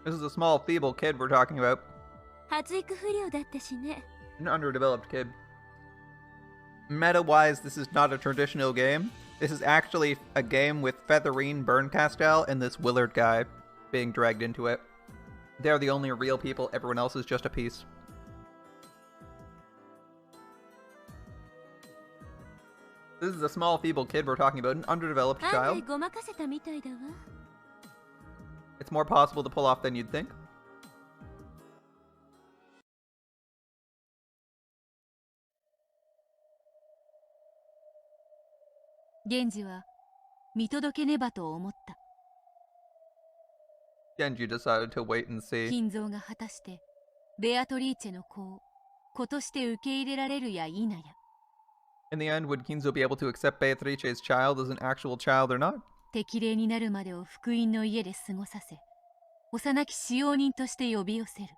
This is a small, feeble kid we're talking about. An underdeveloped kid. Meta-wise, this is not a traditional game. This is actually a game with Featherine, Berncastel, and this Willard guy being dragged into it. They're the only real people, everyone else is just a piece. This is a small, feeble kid we're talking about, an underdeveloped child. It's more possible to pull off than you'd think. Genji は見届けねばと思った。 Genji decided to wait and see. 金蔵が果たしてベアトリーチェの子を子として受け入れられるや否や。 In the end, would Kinzo be able to accept Beatrice's child as an actual child or not? 適齢になるまでを福音の家で過ごさせ、幼き使用人として呼び寄せる。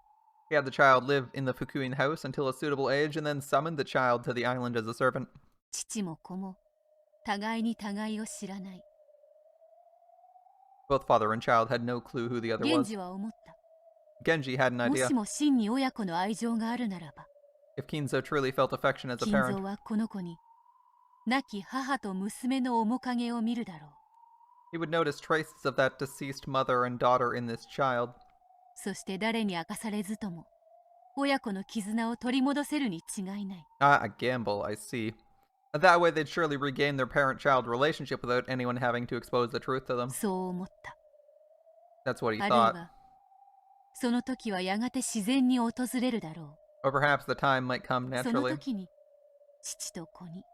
He had the child live in the Fukuin house until a suitable age and then summoned the child to the island as a servant. 父も子も互いに互いを知らない。 Both father and child had no clue who the other 源 was. 氏は思った。 Genji had an も idea. しも真に親子の愛情があるならば、 If Kinzo truly felt affection as a 金蔵 parent, はこの子に亡き母と娘の面影を見るだろう。 he would notice traces of that deceased mother and daughter in this child. そして誰に明かされずとも親子の絆を取り戻せるに違いない。 Ah, a gamble, I see. That way they'd surely regain their parent-child relationship without anyone having to expose the truth to them. そう思った。 That's what he あるい thought. はその時はやがて自然に訪れるだろ Or perhaps the time might come う。その naturally. 時に父と子に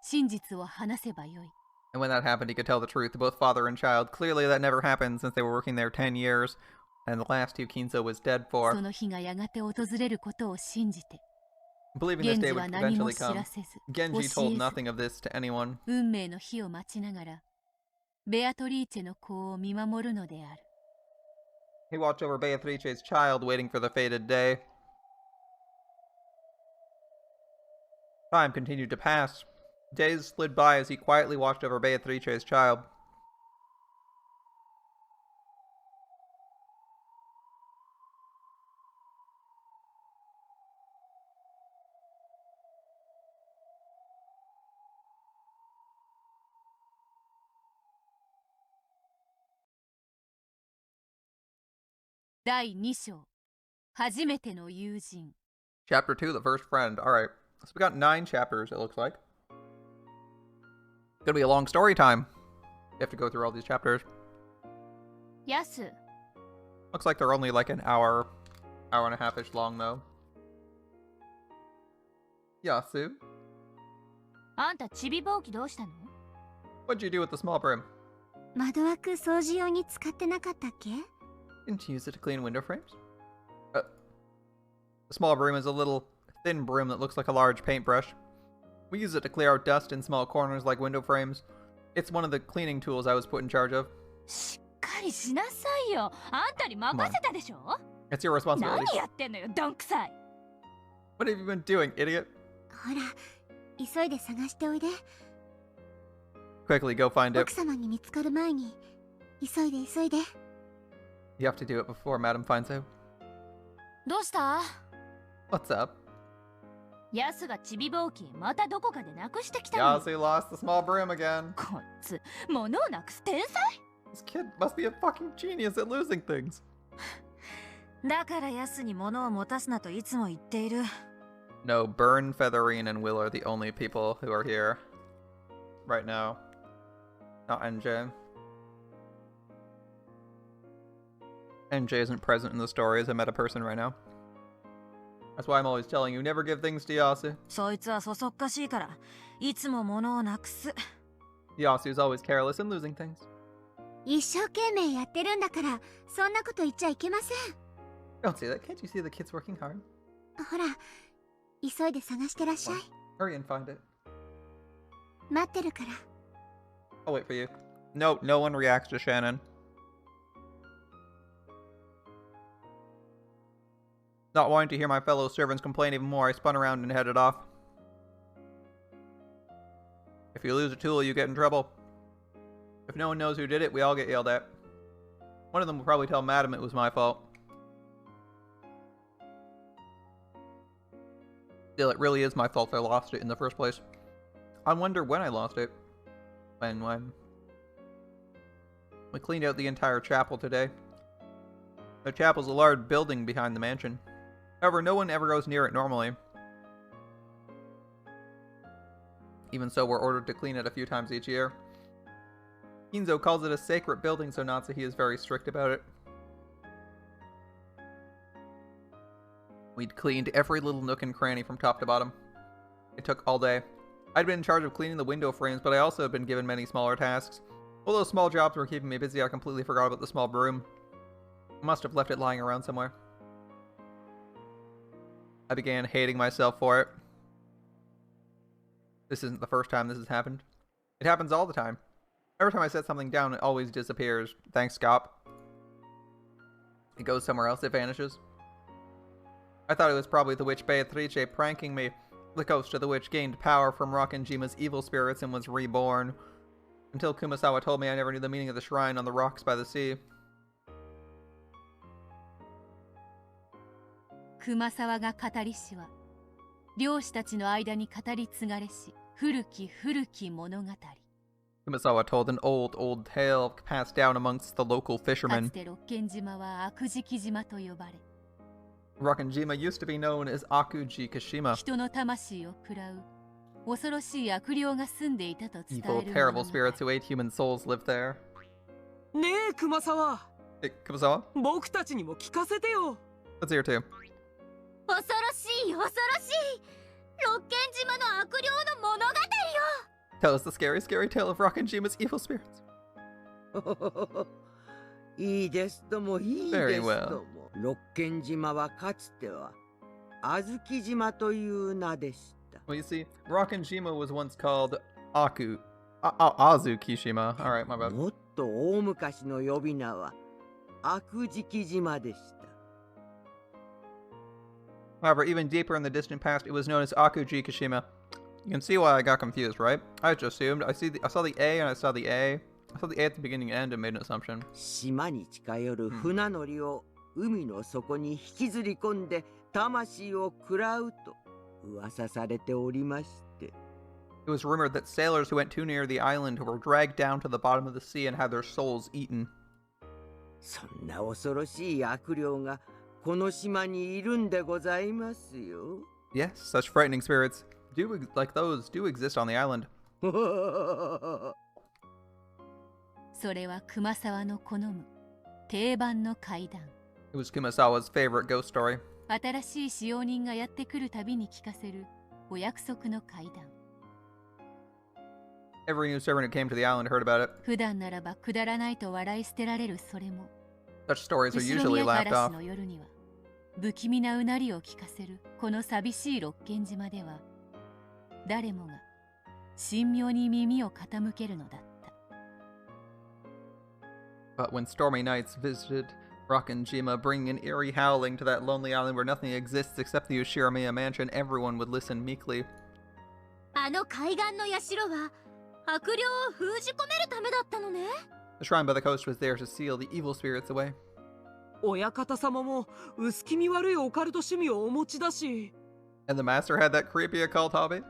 真実を話せばよい。 And when that happened, he could tell the truth to both father and child. Clearly that never happened since they were working there 10 years, and the last who Kinzo was dead そ for. の日がやがて訪れることを信じて、 Believing this 源 day 氏 would は何も eventually 知ら come, せず、 Genji 教 told えず、 nothing of this to anyone. 運命の日を待ちながら、ベアトリーチェの子を見守るのである。 He watched over Beatrice's child, waiting for the fated day. Time continued to pass. Days slid by as he quietly watched over Beatrice's child.第2章、初めての友人。 Chapter 2, the first friend. Alright, so we got 9 chapters, it looks like. Gonna be a long story time. You have to go through all these chapters. ヤス、 Looks like they're only like an hour and a half-ish long, though. Yasu, あんたちびぼうきどうしたの？ what'd you do with the small broom? 窓枠掃除用に使ってなかったっけ？ Didn't you use it to clean window frames? The small broom is a little thin broom that looks like a large paintbrush. We use it to clear out dust in small corners like window frames. It's one of the cleaning tools I was put in charge of. しっかりしなさいよ。あんたに任せたでしょ？ It's your responsibility. 何やってんのよ、どんくさい。 What have you been doing, idiot? ほら、急いで探しておいで。 Quickly go find it. 奥様に見つかる前に、急いで急いで。 You have to do it before Madam finds out. どうした？ What's up? ヤスがちびぼうきまたどこかでなくしてきたの。 Yasu lost the small broom again. こいつ、物をなくす天才。 This kid must be a fucking genius at losing things. だからヤスに物を持たすなといつも言っている。 No, Burn, Featherine, and Will are the only people who are here right now. Not NJ. NJ isn't present in the story as a meta person right now. That's why I'm always telling you, never give things to Yasu. そいつはそそっかしいから、いつも物をなくす。 Yasu is always careless and losing things. 一生懸命やってるんだから、そんなこと言っちゃいけません。 Don't say that. Can't you see the kid's working hard? ほら、急いで探してらっしゃい。 Hurry and find it. 待ってるから。 I'll wait for you. No, no one reacts to Shannon. Not wanting to hear my fellow servants complain even more, I spun around and headed off. If you lose a tool, you get in trouble. If no one knows who did it, we all get yelled at. One of them will probably tell Madam it was my fault. Still, it really is my fault I lost it in the first place. I wonder when I lost it. When? We cleaned out the entire chapel today. The chapel's a large building behind the mansion. However, no one ever goes near it normally. Even so, we're ordered to clean it a few times each year. Kinzo calls it a sacred building, so Natsuhi is very strict about it. We'd cleaned every little nook and cranny from top to bottom. It took all day. I'd been in charge of cleaning the window frames, but I also had been given many smaller tasks. All those small jobs were keeping me busy, I completely forgot about the small broom. I must have left it lying around somewhere. I began hating myself for it. This isn't the first time this has happened. It happens all the time. Every time I set something down, it always disappears. Thanks, Scop. It goes somewhere else, it vanishes. I thought it was probably the witch Beatrice pranking me. The ghost of the witch gained power from Rockenjima's evil spirits and was reborn. Until Kumasawa told me I never knew the meaning of the shrine on the rocks by the sea. 熊沢が語りしは漁師たちの間に語り継がれし古き古き物語。 Kumasawa told an old tale passed down amongst the local か fishermen. つて六軒島は悪食島と呼ばれ、 Rockenjima used to be known as Akuji Kashima. 人の魂を食らう恐ろしい悪霊が住んでいたと伝 Evil, える terrible 物語。 spirits who ate human souls lived there. ねえ熊沢、 Hey, Kumasawa? 僕たちにも聞かせてよ。 Let's hear it too. 恐ろしい恐ろしい六軒島の悪霊の物語よ。 Tell us the scary, scary tale of Rockenjima's evil spirits. いいですともいいで Very す well. とも。六軒島はかつては小豆島という名でした。 Well, you see, Rockenjima was once called Azukishima. Alright, my bad. もっと大昔の呼び名は悪食島でした。 However, even deeper in the distant past, it was known as Akuji Kashima. You can see why I got confused, right? I just assumed. I saw the A and I saw the A. I saw the A at the beginning and end and made an assumption. 島に近寄る船乗りを海の底に引きずり込んで魂を食らうと噂されておりまして。 It was rumored that sailors who went too near the island were dragged down to the bottom of the sea and had their souls eaten. そんな恐ろしい悪霊がこの島にいるんでございますよ。 Yes, such frightening spirits like those do exist on the island. それは熊沢の好む定番の怪談。 It was Kumasawa's favorite ghost story. 新しい使用人がやってくるたびに聞かせるお約束の怪談。 Every new servant who came to the island heard about it. 普段ならばくだらないと笑い捨てられるそれも、 Such stories are 後ろ usually 見えた laughed 嵐 off. の夜には不気味なうなりを聞かせるこの寂しい六軒島では、誰もが神妙に耳を傾けるのだった。 But when stormy nights visited Rockenjima, bringing an eerie howling to that lonely island where nothing exists except the Ushiramiya mansion, everyone would listen meekly. あの海岸の社は悪霊を封じ込めるためだったのね。 The shrine by the coast was there to seal the evil spirits away. 親方様も薄気味悪いオカルト趣味をお持ちだし。 And the master had that creepy occult hobby.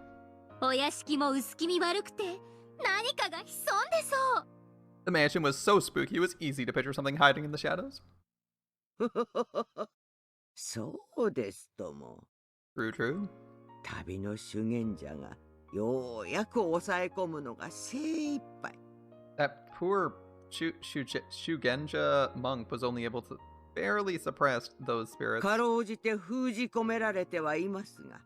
お屋敷も薄気味悪くて何かが潜んでそう。 The mansion was so spooky it was easy to picture something hiding in the shadows. そうですとも。 True, true. 旅の修験者がようやく抑え込むのが精一杯。 That poor Shugenja monk was only able to barely suppress those spirits. かろうじて封じ込められてはいますが、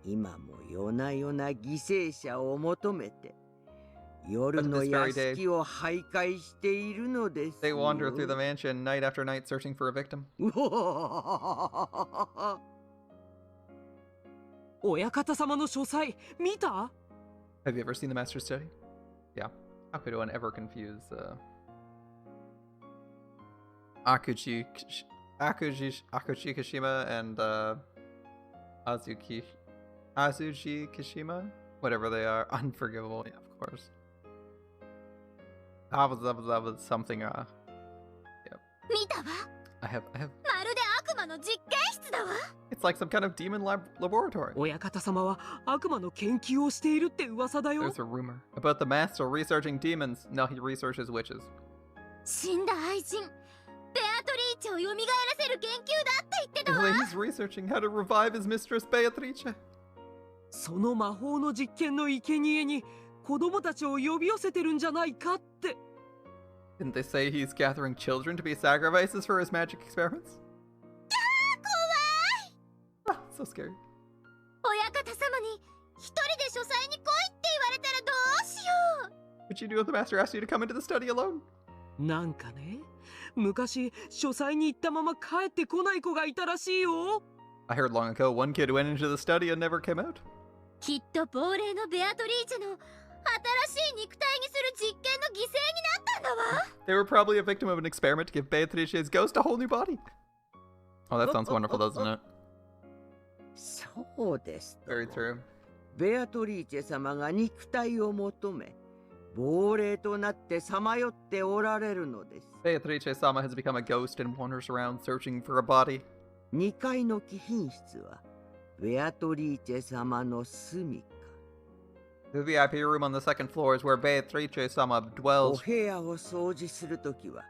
今も夜な夜な犠牲者を求めて夜の屋敷を徘徊しているのですよ。 They wander through the mansion night after night searching for a victim. 親方様の書斎見た？ Have you ever seen the master's study? Yeah. How could one ever confuse Akuji Kashima and Azuji Kashima? Whatever they are. Unforgivable, yeah, of course. That was something, yep. 見たわ。 I have まるで悪魔の実験室だわ。 It's like some kind of demon laboratory. 親方様は悪魔の研究をしているって噂だよ。 There's a rumor about the master researching demons. No, he researches witches. 死んだ愛人ベアトリーチェを蘇らせる研究だって言ってたわ。 Really, he's researching how to revive his mistress Beatrice. その魔法の実験の生贄に子供たちを呼び寄せてるんじゃないかって。 Didn't they say he's gathering children to be sacrifices for his magic experiments? 怖い。 Ah, so scary. 親方様に一人で書斎に来いって言われたらどうしよう。 What'd you do if the master asked you to come into the study alone? なんかね、昔書斎に行ったまま帰ってこない子がいたらしいよ。 I heard long ago one kid went into the study and never came out. きっと亡霊のベアトリーチェの新しい肉体にする実験の犠牲になったんだわ。 They were probably a victim of an experiment to give Beatrice's ghost a whole new body. Oh, that sounds wonderful, doesn't it? そうですと。 Very true. ベアトリーチェ様が肉体を求め、亡霊となってさまよっておられるのです。 Beatrice-sama has become a ghost and wanders around searching for a body. 2階の貴賓室はベアトリーチェ様の住みか。 The VIP room on the second floor is where Beatrice-sama お dwells. 部屋を掃除するときは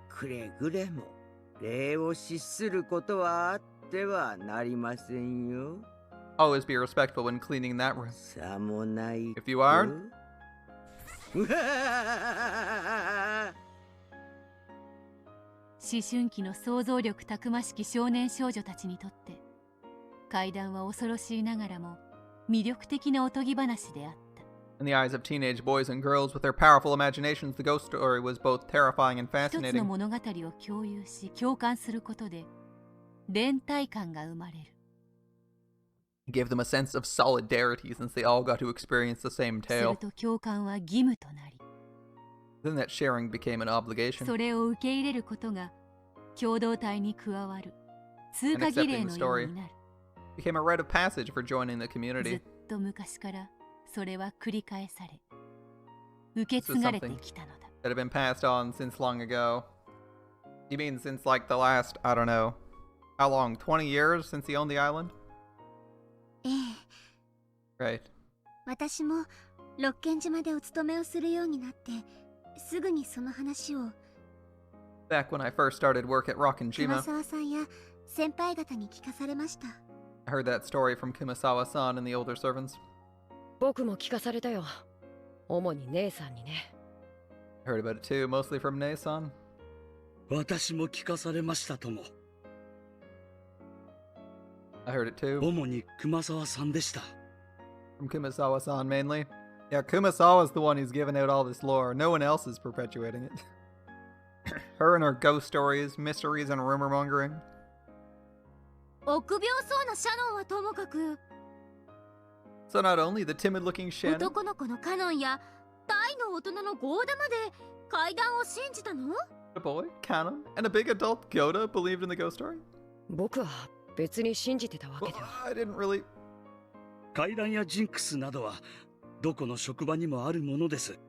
くれぐれも礼を失することはあってはなりませんよ。 Always be respectful when cleaning that room. さもない。 If you aren't, うわあ思春期の想像力たくましき少年少女たちにとって怪談は恐ろしいながらも魅力的なおとぎ話であった。 in the eyes of teenage boys and girls with their powerful imaginations, the ghost story was both terrifying and 一つの fascinating. 物語を共有し共感することで連帯感が生まれる。 It gave them a sense of solidarity since they all got to experience the same する tale. と共感は義務となり、 Then that sharing became an obligation. それを受け入れることが共同体に加わる通過儀礼のようになる。 It became a rite of passage for joining the ず community. っと昔からそれは繰り返され受け継がれてきたのだ。 That had been passed on since long ago. You mean since like the last, I don't know, how long? 20 years since he owned the island? ええ、 Right. 私も六軒島でお勤めをするようになってすぐにその話を Back when I first started work at Rockin' 熊 Jima, 沢さんや先輩方に聞かされました。 I heard that story from Kumasawa-san and the older servants. 僕も聞かされたよ。主に姉さんにね。 I heard about it too, mostly from Nei-san. 私も聞かされましたとも。 I heard it too. 主に熊沢さんでした。 From Kumasawa-san mainly. Yeah, Kumasawa's the one who's giving out all this lore. No one else is perpetuating it. Her and her ghost stories, mysteries, and rumor mongering. 臆病そうなシャノンはともかく So not only the timid-looking Shannon, 男の子のカノンや大の大人のゴーダまで怪談を信じたの？ a boy, Kanon, and a big adult Goda believed in the ghost story. 僕は別に信じてたわけ Well, では。 I didn't really. 怪談やジンクスなどはどこの職場にもあるものです。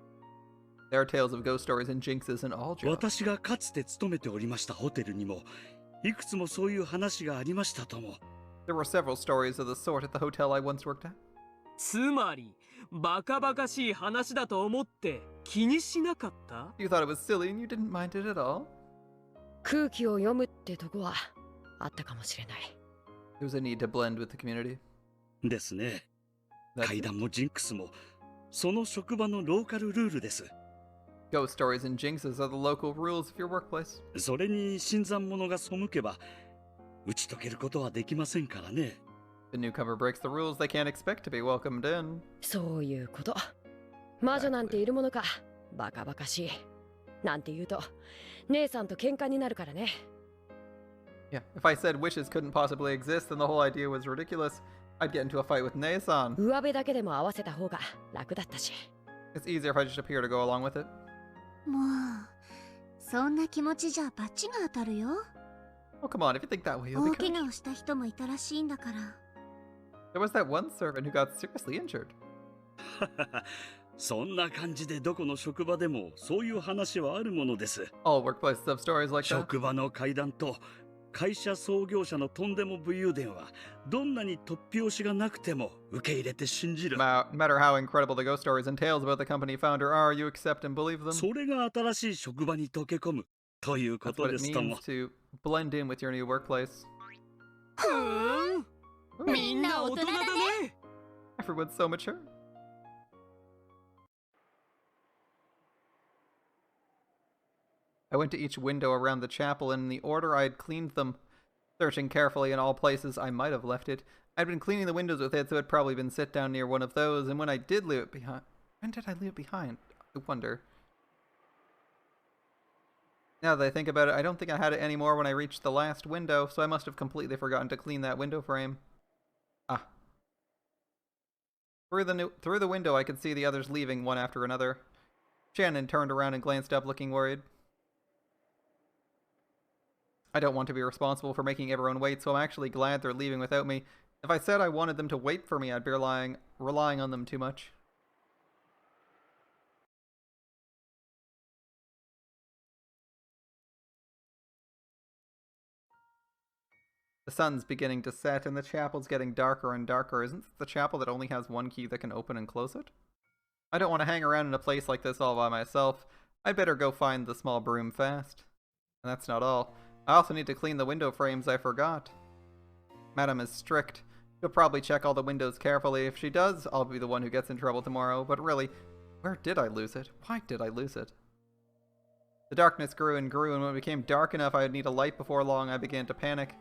There are tales of ghost stories and jinxes in all jobs. 私がかつて勤めておりましたホテルにもいくつもそういう話がありましたとも。 There were several stories of the sort at the hotel I once worked at. つまりバカバカしい話だと思って気にしなかった？ You thought it was silly and you didn't mind it at all? 空気を読むってとこはあったかもしれない。 There was a need to blend with the community. ですね。 That's 怪談もジンクスもその職場のローカルルールです。 Ghost stories and jinxes are the local rules of your workplace. それに新参者が背けば打ち解けることはできませんからね。 If the newcomer breaks the rules, they can't expect to be welcomed in. そういうこと。魔女なんているものか。バカバカしい。なんて言うと姉さんと喧嘩になるからね。 Yeah, if I said wishes couldn't possibly exist, then the whole idea was ridiculous. I'd get into a fight with Nei-san. 上辺だけでも合わせた方が楽だったし。 It's easier if I just appear to go along with it. もうそんな気持ちじゃバチが当たるよ。 Oh, come on, if you think that way, you'll 大 be 怪 cursed. 我をした人もいたらしいんだから。 There was that one servant who got seriously injured. そんな感じでどこの職場でもそういう話はあるものです。 All workplaces have stories like that. 職場の怪談と会社創業者のとんでも武勇伝はどんなに突拍子がなくても受け入れて信じる。No matter how incredible the ghost stories and tales about the company founder are, you accept and believe them. それが新しい職場に溶け込むというこ That's と what で it すとも。 means to blend in with your new workplace. みんな大人だね。 Everyone's so mature. I went to each window around the chapel, and in the order I had cleaned them, searching carefully in all places I might have left it. I'd been cleaning the windows with it, so it had probably been set down near one of those, and when I did leave it behind... When did I leave it behind? I wonder. Now that I think about it, I don't think I had it anymore when I reached the last window, so I must have completely forgotten to clean that window frame. Ah. Through the window, I could see the others leaving one after another. Shannon turned around and glanced up, looking worried. I don't want to be responsible for making everyone wait, so I'm actually glad they're leaving without me. If I said I wanted them to wait for me, I'd be relying on them too much. The sun's beginning to set, and the chapel's getting darker and darker. Isn't this the chapel that only has one key that can open and close it? I don't want to hang around in a place like this all by myself. I'd better go find the small broom fast. And that's not all. I also need to clean the window frames I forgot. Madam is strict. She'll probably check all the windows carefully. If she does, I'll be the one who gets in trouble tomorrow. But really, where did I lose it? Why did I lose it? The darkness grew and grew, and when it became dark enough I'd need a light before long, I began to panic.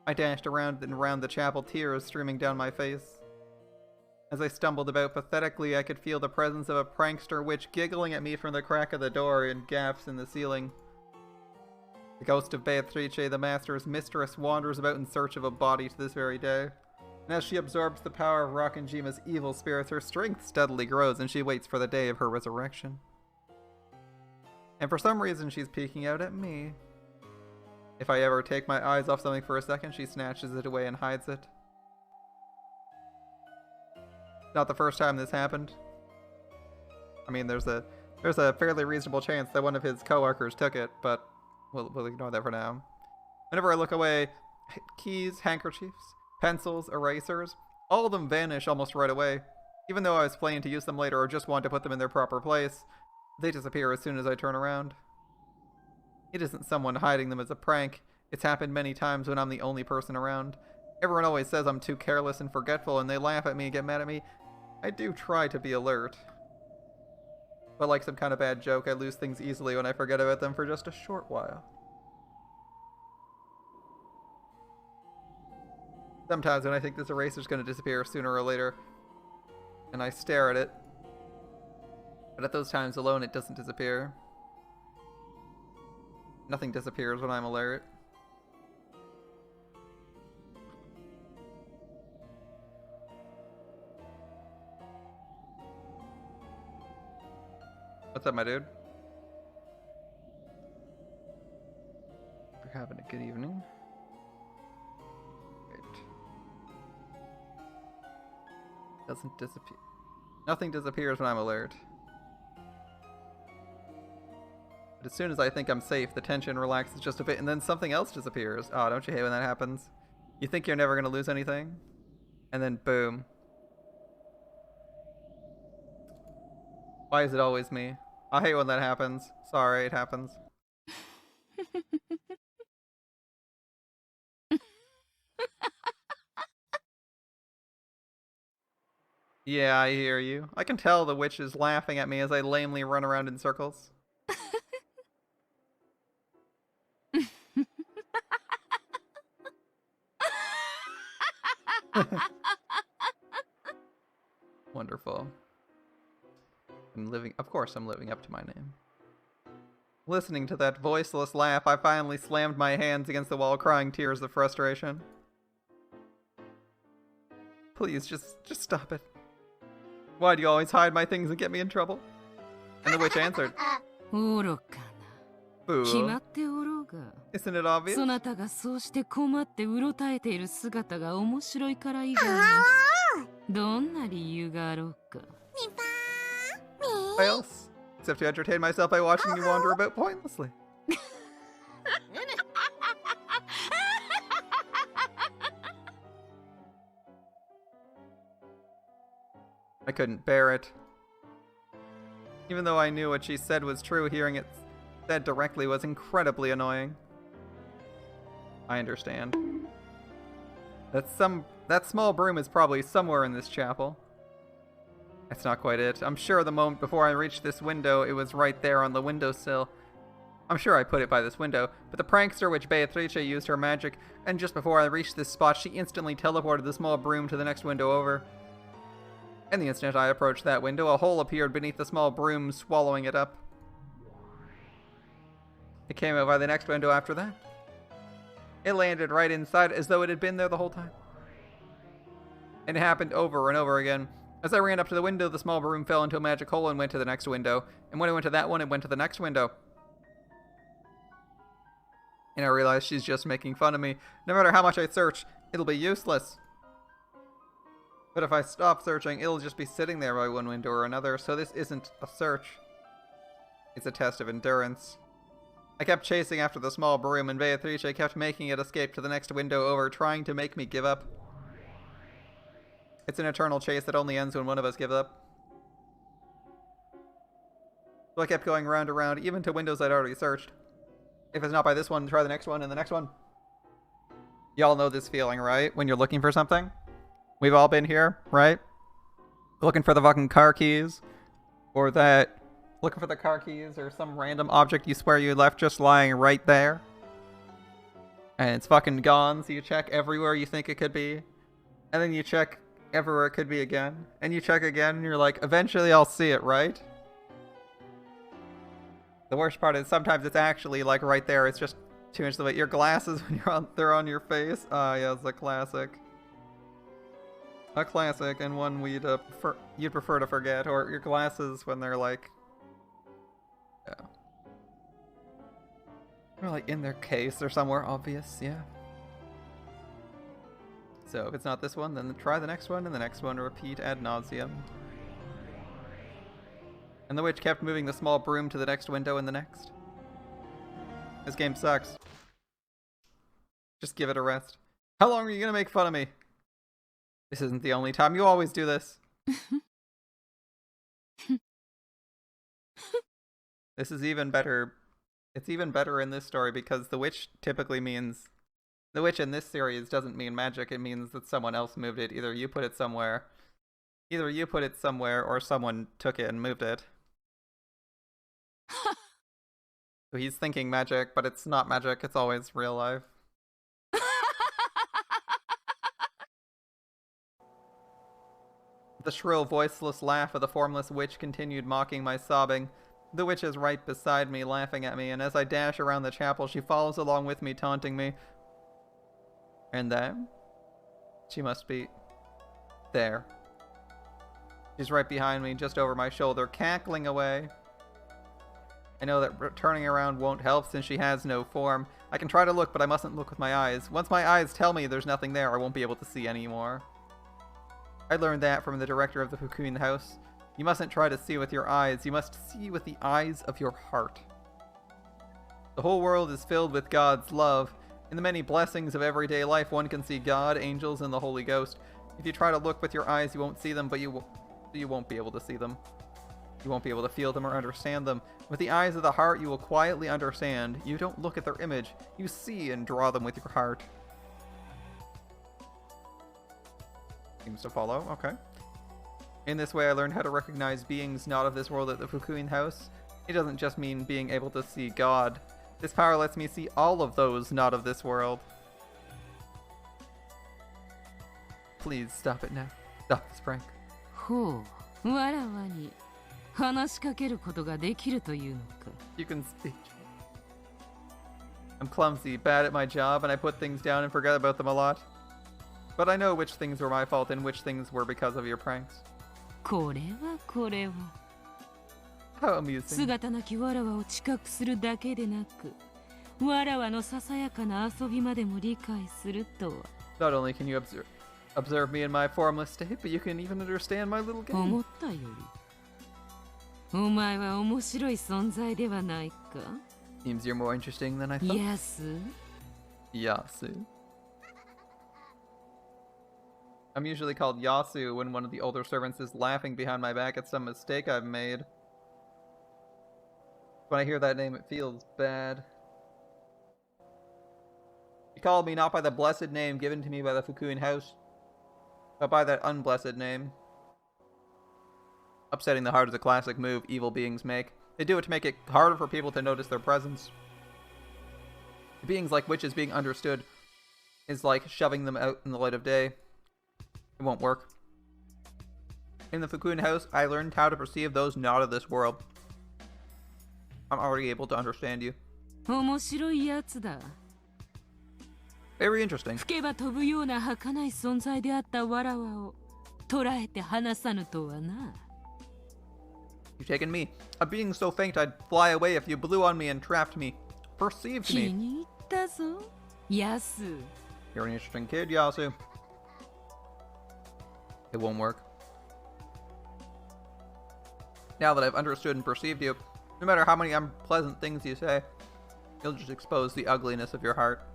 I dashed around and around the chapel, tears streaming down my face. As I stumbled about pathetically, I could feel the presence of a prankster witch giggling at me from the crack of the door and gaps in the ceiling. The ghost of Beatrice, the master's mistress, wanders about in search of a body to this very day. And as she absorbs the power of Rakanjima's evil spirits, her strength steadily grows, and she waits for the day of her resurrection. And for some reason, she's peeking out at me. If I ever take my eyes off something for a second, she snatches it away and hides it. Not the first time this happened. I mean, there's a fairly reasonable chance that one of his coworkers took it, but we'll ignore that for now. Whenever I look away, keys, handkerchiefs, pencils, erasers, all of them vanish almost right away. Even though I was planning to use them later or just want to put them in their proper place, they disappear as soon as I turn around. It isn't someone hiding them as a prank. It's happened many times when I'm the only person around. Everyone always says I'm too careless and forgetful, and they laugh at me and get mad at me. I do try to be alert. But like some kind of bad joke, I lose things easily when I forget about them for just a short while. Sometimes when I think this eraser's going to disappear sooner or later, and I stare at it, but at those times alone it doesn't disappear. Nothing disappears when I'm alert. What's up, my dude? You're having a good evening. Great. Doesn't disappear. Nothing disappears when I'm alert. But as soon as I think I'm safe, the tension relaxes just a bit, and then something else disappears. Oh, don't you hate when that happens? You think you're never gonna lose anything, and then boom. Why is it always me? I hate when that happens. Sorry, it happens. Yeah, I hear you. I can tell the witch is laughing at me as I lamely run around in circles. Wonderful. Of course I'm living up to my name. Listening to that voiceless laugh, I finally slammed my hands against the wall, crying tears of frustration. Please, just stop it. Why do you always hide my things and get me in trouble? And the witch answered. Boo. Isn't it obvious? そなたがそうして困ってうろたえている姿が面白いから以外にどんな理由があろうか。Why else? Except to entertain myself by watching you wander about pointlessly. I couldn't bear it. Even though I knew what she said was true, hearing it said directly was incredibly annoying. I understand. That small broom is probably somewhere in this chapel. That's not quite it. I'm sure the moment before I reached this window, it was right there on the windowsill. I'm sure I put it by this window, but the prankster which Beatrice used her magic, and just before I reached this spot, she instantly teleported the small broom to the next window over. And the instant I approached that window, a hole appeared beneath the small broom, swallowing it up. It came out by the next window after that. It landed right inside, as though it had been there the whole time. And it happened over and over again. As I ran up to the window, the small broom fell into a magic hole and went to the next window. And when it went to that one, it went to the next window. And I realized she's just making fun of me. No matter how much I search, it'll be useless. But if I stop searching, it'll just be sitting there by one window or another, so this isn't a search. It's a test of endurance. I kept chasing after the small broom, and Beatrice kept making it escape to the next window over, trying to make me give up. It's an eternal chase that only ends when one of us gives up. So I kept going round and round, even to windows I'd already searched. If it's not by this one, try the next one and the next one. Y'all know this feeling, right? When you're looking for something? We've all been here, right? Looking for the fucking car keys. Or that... Looking for the car keys or some random object you swear you left just lying right there. And it's fucking gone, so you check everywhere you think it could be. And then you check everywhere it could be again. And you check again and you're like, eventually I'll see it, right? The worst part is sometimes it's actually like right there. It's just too much away. Your glasses when they're on your face. Ah, yeah, it's a classic. A classic, and one you'd prefer to forget. Or your glasses when they're like... Yeah. Or like in their case or somewhere obvious, yeah. So if it's not this one, then try the next one, and the next one, repeat ad nauseum. And the witch kept moving the small broom to the next window and the next. This game sucks. Just give it a rest. How long are you gonna make fun of me? This isn't the only time. You always do this. This is even better. It's even better in this story because the witch typically means... The witch in this series doesn't mean magic. It means that someone else moved it. Either you put it somewhere. Either you put it somewhere or someone took it and moved it. So he's thinking magic, but it's not magic. It's always real life. The shrill, voiceless laugh of the formless witch continued mocking my sobbing. The witch is right beside me, laughing at me, and as I dash around the chapel, she follows along with me, taunting me. And then, she must be there. She's right behind me, just over my shoulder, cackling away. I know that turning around won't help since she has no form. I can try to look, but I mustn't look with my eyes. Once my eyes tell me there's nothing there, I won't be able to see anymore. I learned that from the director of the Fukuin house. You mustn't try to see with your eyes, you must see with the eyes of your heart. The whole world is filled with God's love. In the many blessings of everyday life, one can see God, angels, and the Holy Ghost. If you try to look with your eyes, you won't see them, but you won't be able to see them. You won't be able to feel them or understand them. With the eyes of the heart, you will quietly understand. You don't look at their image, you see and draw them with your heart. Seems to follow, okay. In this way, I learned how to recognize beings not of this world at the Fukuin house. It doesn't just mean being able to see God. This power lets me see all of those not of this world. Please stop it now. Stop this prank. You can speak. I'm clumsy, bad at my job, and I put things down and forget about them a lot. But I know which things were my fault and which things were because of your pranks. How amusing. Not only can you observe me in my formless state, but you can even understand my little game. Seems you're more interesting than I thought. Yasu. Yasu. I'm usually called Yasu when one of the older servants is laughing behind my back at some mistake I've made. When I hear that name, it feels bad. He called me not by the blessed name given to me by the Fukuin house, but by that unblessed name. Upsetting the heart is a classic move evil beings make. They do it to make it harder for people to notice their presence. Beings like witches being understood is like shoving them out in the light of day. It won't work. In the Fukuin house, I learned how to perceive those not of this world. I'm already able to understand you. Very interesting. You've taken me, a being so faint I'd fly away if you blew on me and trapped me. Perceived me. You're an interesting kid, Yasu. It won't work. Now that I've understood and perceived you, no matter how many unpleasant things you say, you'll just expose the ugliness of your heart.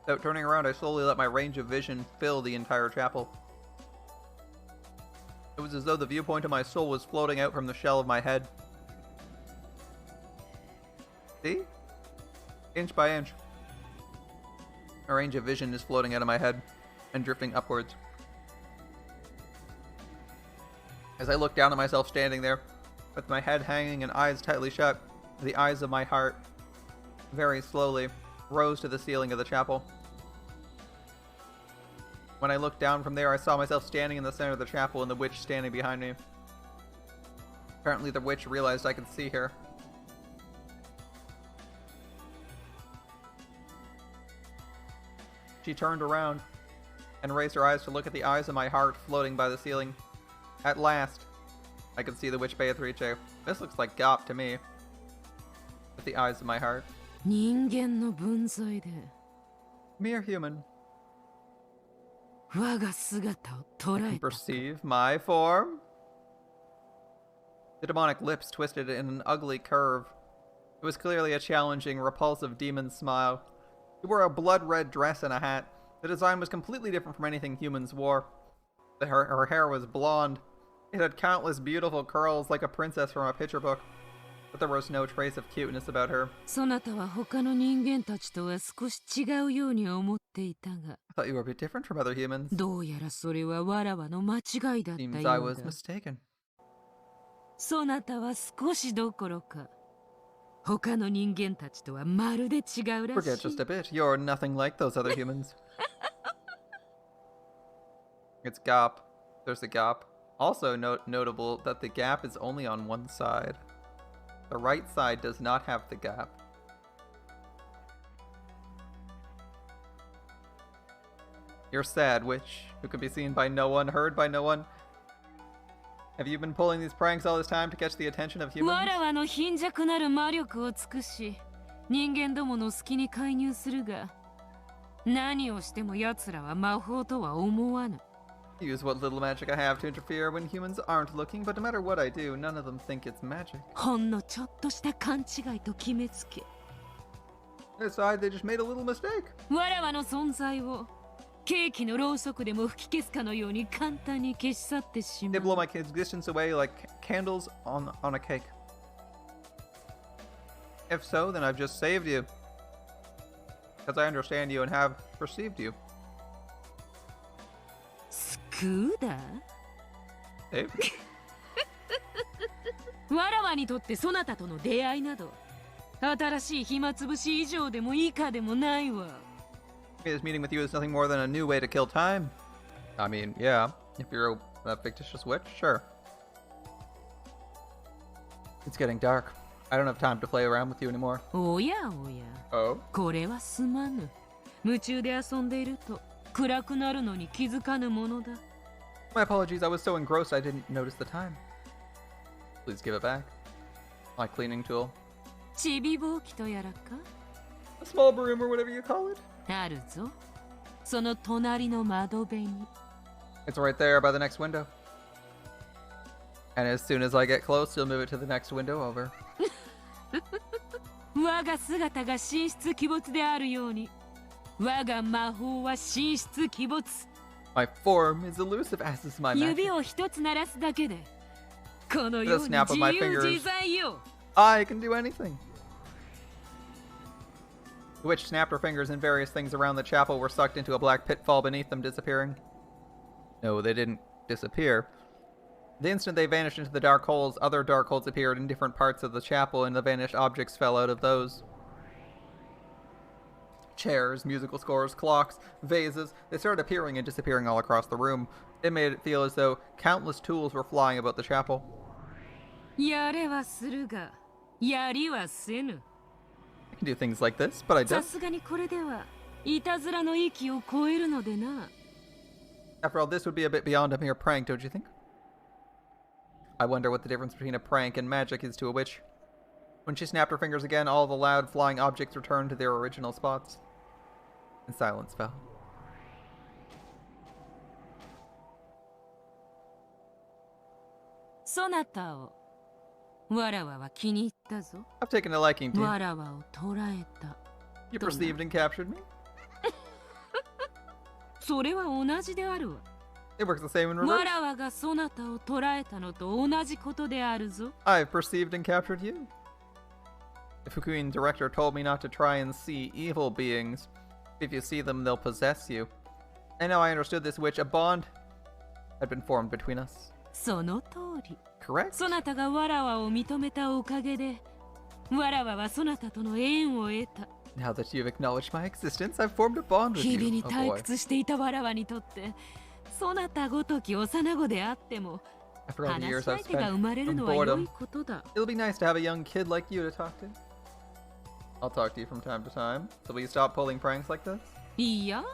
Without turning around, I slowly let my range of vision fill the entire chapel. It was as though the viewpoint of my soul was floating out from the shell of my head. See? Inch by inch. A range of vision is floating out of my head and drifting upwards. As I look down at myself standing there, with my head hanging and eyes tightly shut, the eyes of my heart, very slowly, rose to the ceiling of the chapel. When I looked down from there, I saw myself standing in the center of the chapel and the witch standing behind me. Apparently the witch realized I could see her. She turned around and raised her eyes to look at the eyes of my heart floating by the ceiling. At last, I could see the witch Beatrice. This looks like Gop to me. With the eyes of my heart. Mere human. I can perceive my form. The demonic lips twisted in an ugly curve. It was clearly a challenging, repulsive demon smile. He wore a blood-red dress and a hat. The design was completely different from anything humans wore. Her hair was blonde. It had countless beautiful curls like a princess from a picture book. But there was no trace of cuteness about her. I thought you were a bit different from other humans. Seems I was mistaken. Forget just a bit. You're nothing like those other humans. It's Gop. There's the Gop. Also notable that the gap is only on one side. The right side does not have the gap. You're sad, witch, who can be seen by no one, heard by no one. Have you been pulling these pranks all this time to catch the attention of humans? Use what little magic I have to interfere when humans aren't looking, but no matter what I do, none of them think it's magic. Decide they just made a little mistake. They blow my existence away like candles on a cake. If so, then I've just saved you. Because I understand you and have perceived you. Saved? This meeting with you is nothing more than a new way to kill time. I mean, yeah, if you're a fictitious witch, sure. It's getting dark. I don't have time to play around with you anymore. Oh? My apologies, I was so engrossed I didn't notice the time. Please give it back. My cleaning tool. A small broom or whatever you call it. It's right there by the next window. And as soon as I get close, you'll move it to the next window over. 我が魔法は神出鬼没。 My form is elusive, as is my magic. 指を一つ鳴らすだけで、このように snap of 自 my 由 fingers. 自在よ。 I can do anything. The witch snapped her fingers and various things around the chapel were sucked into a black pitfall beneath them, disappearing. No, they didn't disappear. The instant they vanished into the dark holes, other dark holes appeared in different parts of the chapel, and the vanished objects fell out of those. Chairs, musical scores, clocks, vases, they started appearing and disappearing all across the room. It made it feel as though countless tools were flying about the chapel. やれはするが、やりはせぬ。 I can do things like this, but I さ don't. すがにこれではいたずらの域を超えるのでな。 After all, this would be a bit beyond a mere prank, don't you think? I wonder what the difference between a prank and magic is to a witch. When she snapped her fingers again, all the loud flying objects returned to their original spots. And silence fell. そなたをわらわは気に入ったぞ。 I've taken a liking to わ you. らわを捕らえた。 You perceived and captured me? それは同じであるわ。 It works the same in わ reverse. らわがそなたを捕らえたのと同じことであるぞ。 I've perceived and captured you. The Fukuin director told me not to try and see evil beings. If you see them, they'll possess you. And now I understood this witch, a bond had been formed between us. その通り。 Correct? そなたがわらわを認めたおかげで、わらわはそなたとの縁を得た。 Now that you've acknowledged my existence, I've formed a bond with 日々 you. に Oh 退 boy. 屈していたわらわにとって、そなたごとき幼子であっても、 After all the 話 years し相 I've 手が spent 生まれる from のは良い boredom, ことだ。 it'll be nice to have a young kid like you to talk to. I'll talk to you from time to time. So will you stop pulling pranks like this? いいや、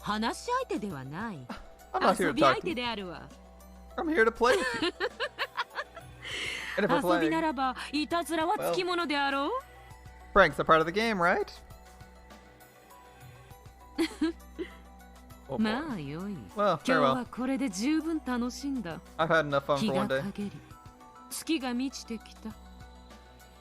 話し相手ではない。 I'm not here 遊 to び talk 相 to 手 you. であるわ。 I'm here to play with you. And if we're 遊びな playing, らば、いたずらはつきものであろう。 pranks are part of the game, right? Oh boy. まあよい。 Well, 今日 very は well. これで十分楽しんだ。 I've had enough fun 日 for が one day. 陰り、月が満ちてきた。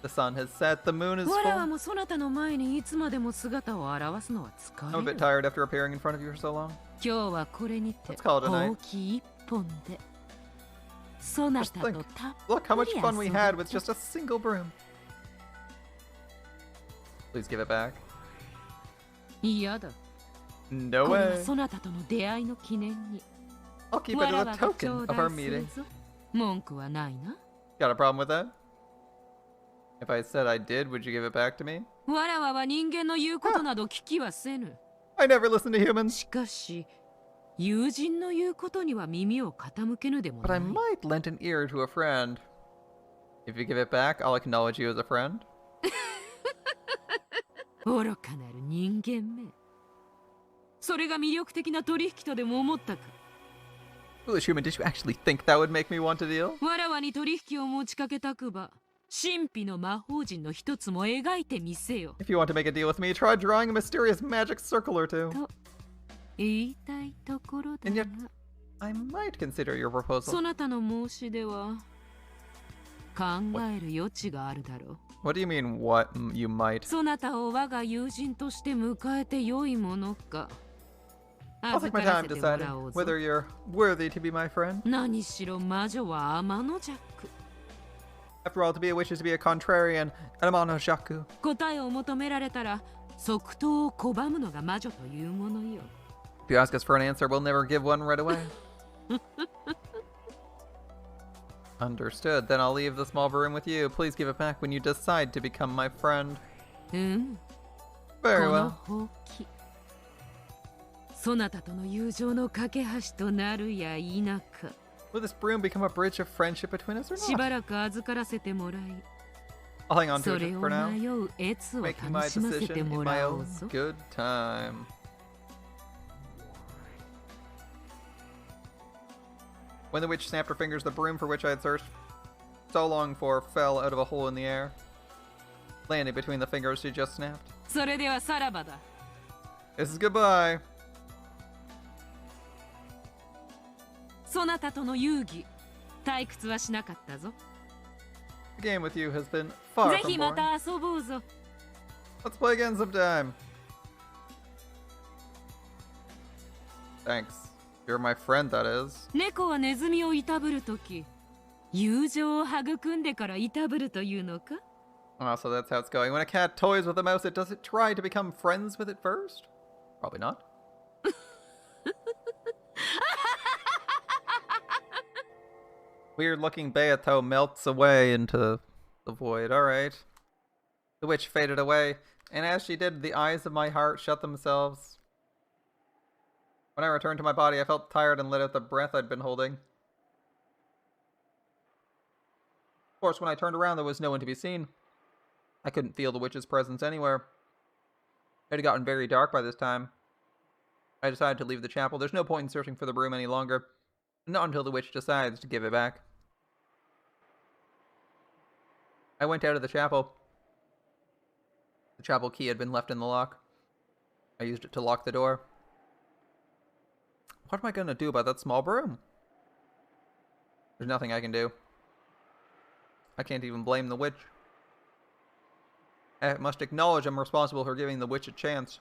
The sun has set, the moon is わらわ full. もそなたの前にいつまでも姿を現すのは疲 I'm a れ bit る。 tired after appearing in front of you for so long. 今日はこれにて Let's call it a night. ほうき一本でそな Just たと think. たっ Look how much ぷり fun we 遊べ had た with just a single broom. Please give it back. 嫌だ。 No これは way. そなたとの出会いの記念に I'll keep わ it ら as わ a が token 頂 of our 戴す meeting. るぞ。文句はないな。 Got a problem with that? If I said I did, would you give it back to me? わらわは人間の言うことなど聞きはせぬ。 I never listen to humans. しかし、友人の言うことには耳を傾けぬでも But な I い。 might lend an ear to a friend. If you give it back, I'll acknowledge you as a friend. 愚かなる人間め。それが魅力的な取引とでも思ったか。 Foolish human, did you actually think that would make me want to deal? わらわに取引を持ちかけたくば、神秘の魔法陣の一つも描いてみせよ。 If you want to make a deal with me, try drawing a mysterious magic circle or two. と言いたいところだ And が yet,、I might consider your proposal. そなたの申し出は考える余地があるだろう。 What do you mean, what you might? そなたを我が友人として迎えて良いものか。 I'll 預 take my から time せても deciding らおうぞ。 whether you're worthy to be my friend. 何しろ魔女は天の弱。 After all, to be a witch is to be a contrarian, an amano-shaku. 答えを求められたら即答を拒むのが魔女というものよ。 If you ask us for an answer, we'll never give one right away. Understood. Then I'll leave the small room with you. Please give it back when you decide to become my friend. うん。 Very この well. ほうき。そなたとの友情の架け橋となるや否か。 Will this broom become a bridge of friendship between us or し not? ばらく預からせてもらい、 I'll hang on to そ it れを for now. 迷う越を Making my 楽しませて decision も in my らお own うぞ。 good time. When the witch snapped her fingers, the broom for which I had searched so long for fell out of a hole in the air. Landing between the fingers she just snapped. それではさらばだ。 This is goodbye. そなたとの遊戯、退屈はしなかったぞ。 The game with you has been far ぜ from ひま boring. た遊ぼうぞ。 Let's play again sometime. Thanks. You're my friend, that is. 猫はネズミをいたぶるとき、友情を育んでからいたぶるというのか? Oh, so that's how it's going. When a cat toys with a mouse, does it try to become friends with it first? Probably not. Weird-looking Beato melts away into the void. Alright. The witch faded away, and as she did, the eyes of my heart shut themselves. When I returned to my body, I felt tired and let out the breath I'd been holding. Of course, when I turned around, there was no one to be seen. I couldn't feel the witch's presence anywhere. It had gotten very dark by this time. I decided to leave the chapel. There's no point in searching for the broom any longer. Not until the witch decides to give it back. I went out of the chapel. The chapel key had been left in the lock. I used it to lock the door. What am I gonna do about that small broom? There's nothing I can do. I can't even blame the witch. I must acknowledge I'm responsible for giving the witch a chance.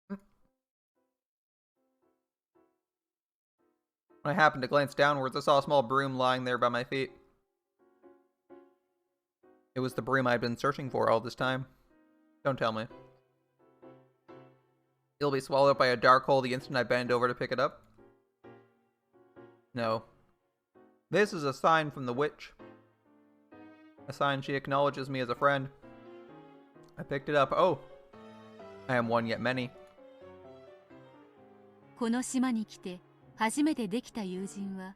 When I happened to glance downwards, I saw a small broom lying there by my feet. It was the broom I'd been searching for all this time. Don't tell me. It'll be swallowed up by a dark hole the instant I bend over to pick it up. No. This is a sign from the witch. A sign she acknowledges me as a friend. I picked it up. Oh. I am one yet many. この島に来て初めてできた友人は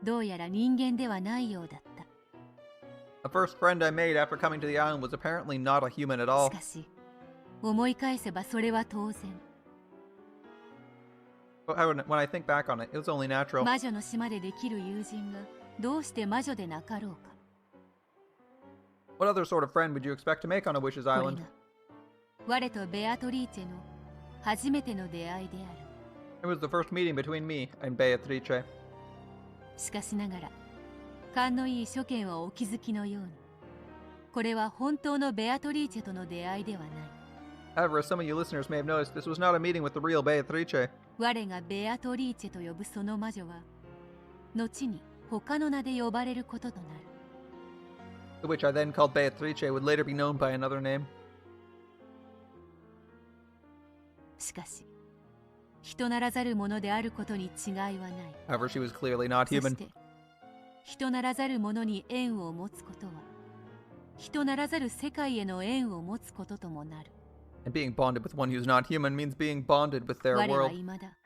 どうやら人間ではないようだった。 The first friend I made after coming to the island was apparently not a human at all. しかし思い返せばそれは当然。 When I think back on it, it was only natural. 魔女の島でできる友人がどうして魔女でなかろうか。 What other sort of friend would you expect to make on a witch's これ island? が我とベアトリーチェの初めての出会いである。 It was the first meeting between me and Beatrice. しかしながら勘のいい諸見はお気づきのようにこれは本当のベアトリーチェとの出会いではない。 However, as some of you listeners may have noticed, this was not a meeting with the real Beatrice. 我がベアトリーチェと呼ぶその魔女は後に他の名で呼ばれることとなる。 The witch I then called Beatrice would later be known by another name. しかし人ならざるものであることに違いはない。 However, she was clearly not そ human. して人ならざるものに縁を持つことは人ならざる世界への縁を持つことともなる。 And being bonded with one who's not human means being bonded with their 我は world. 未だ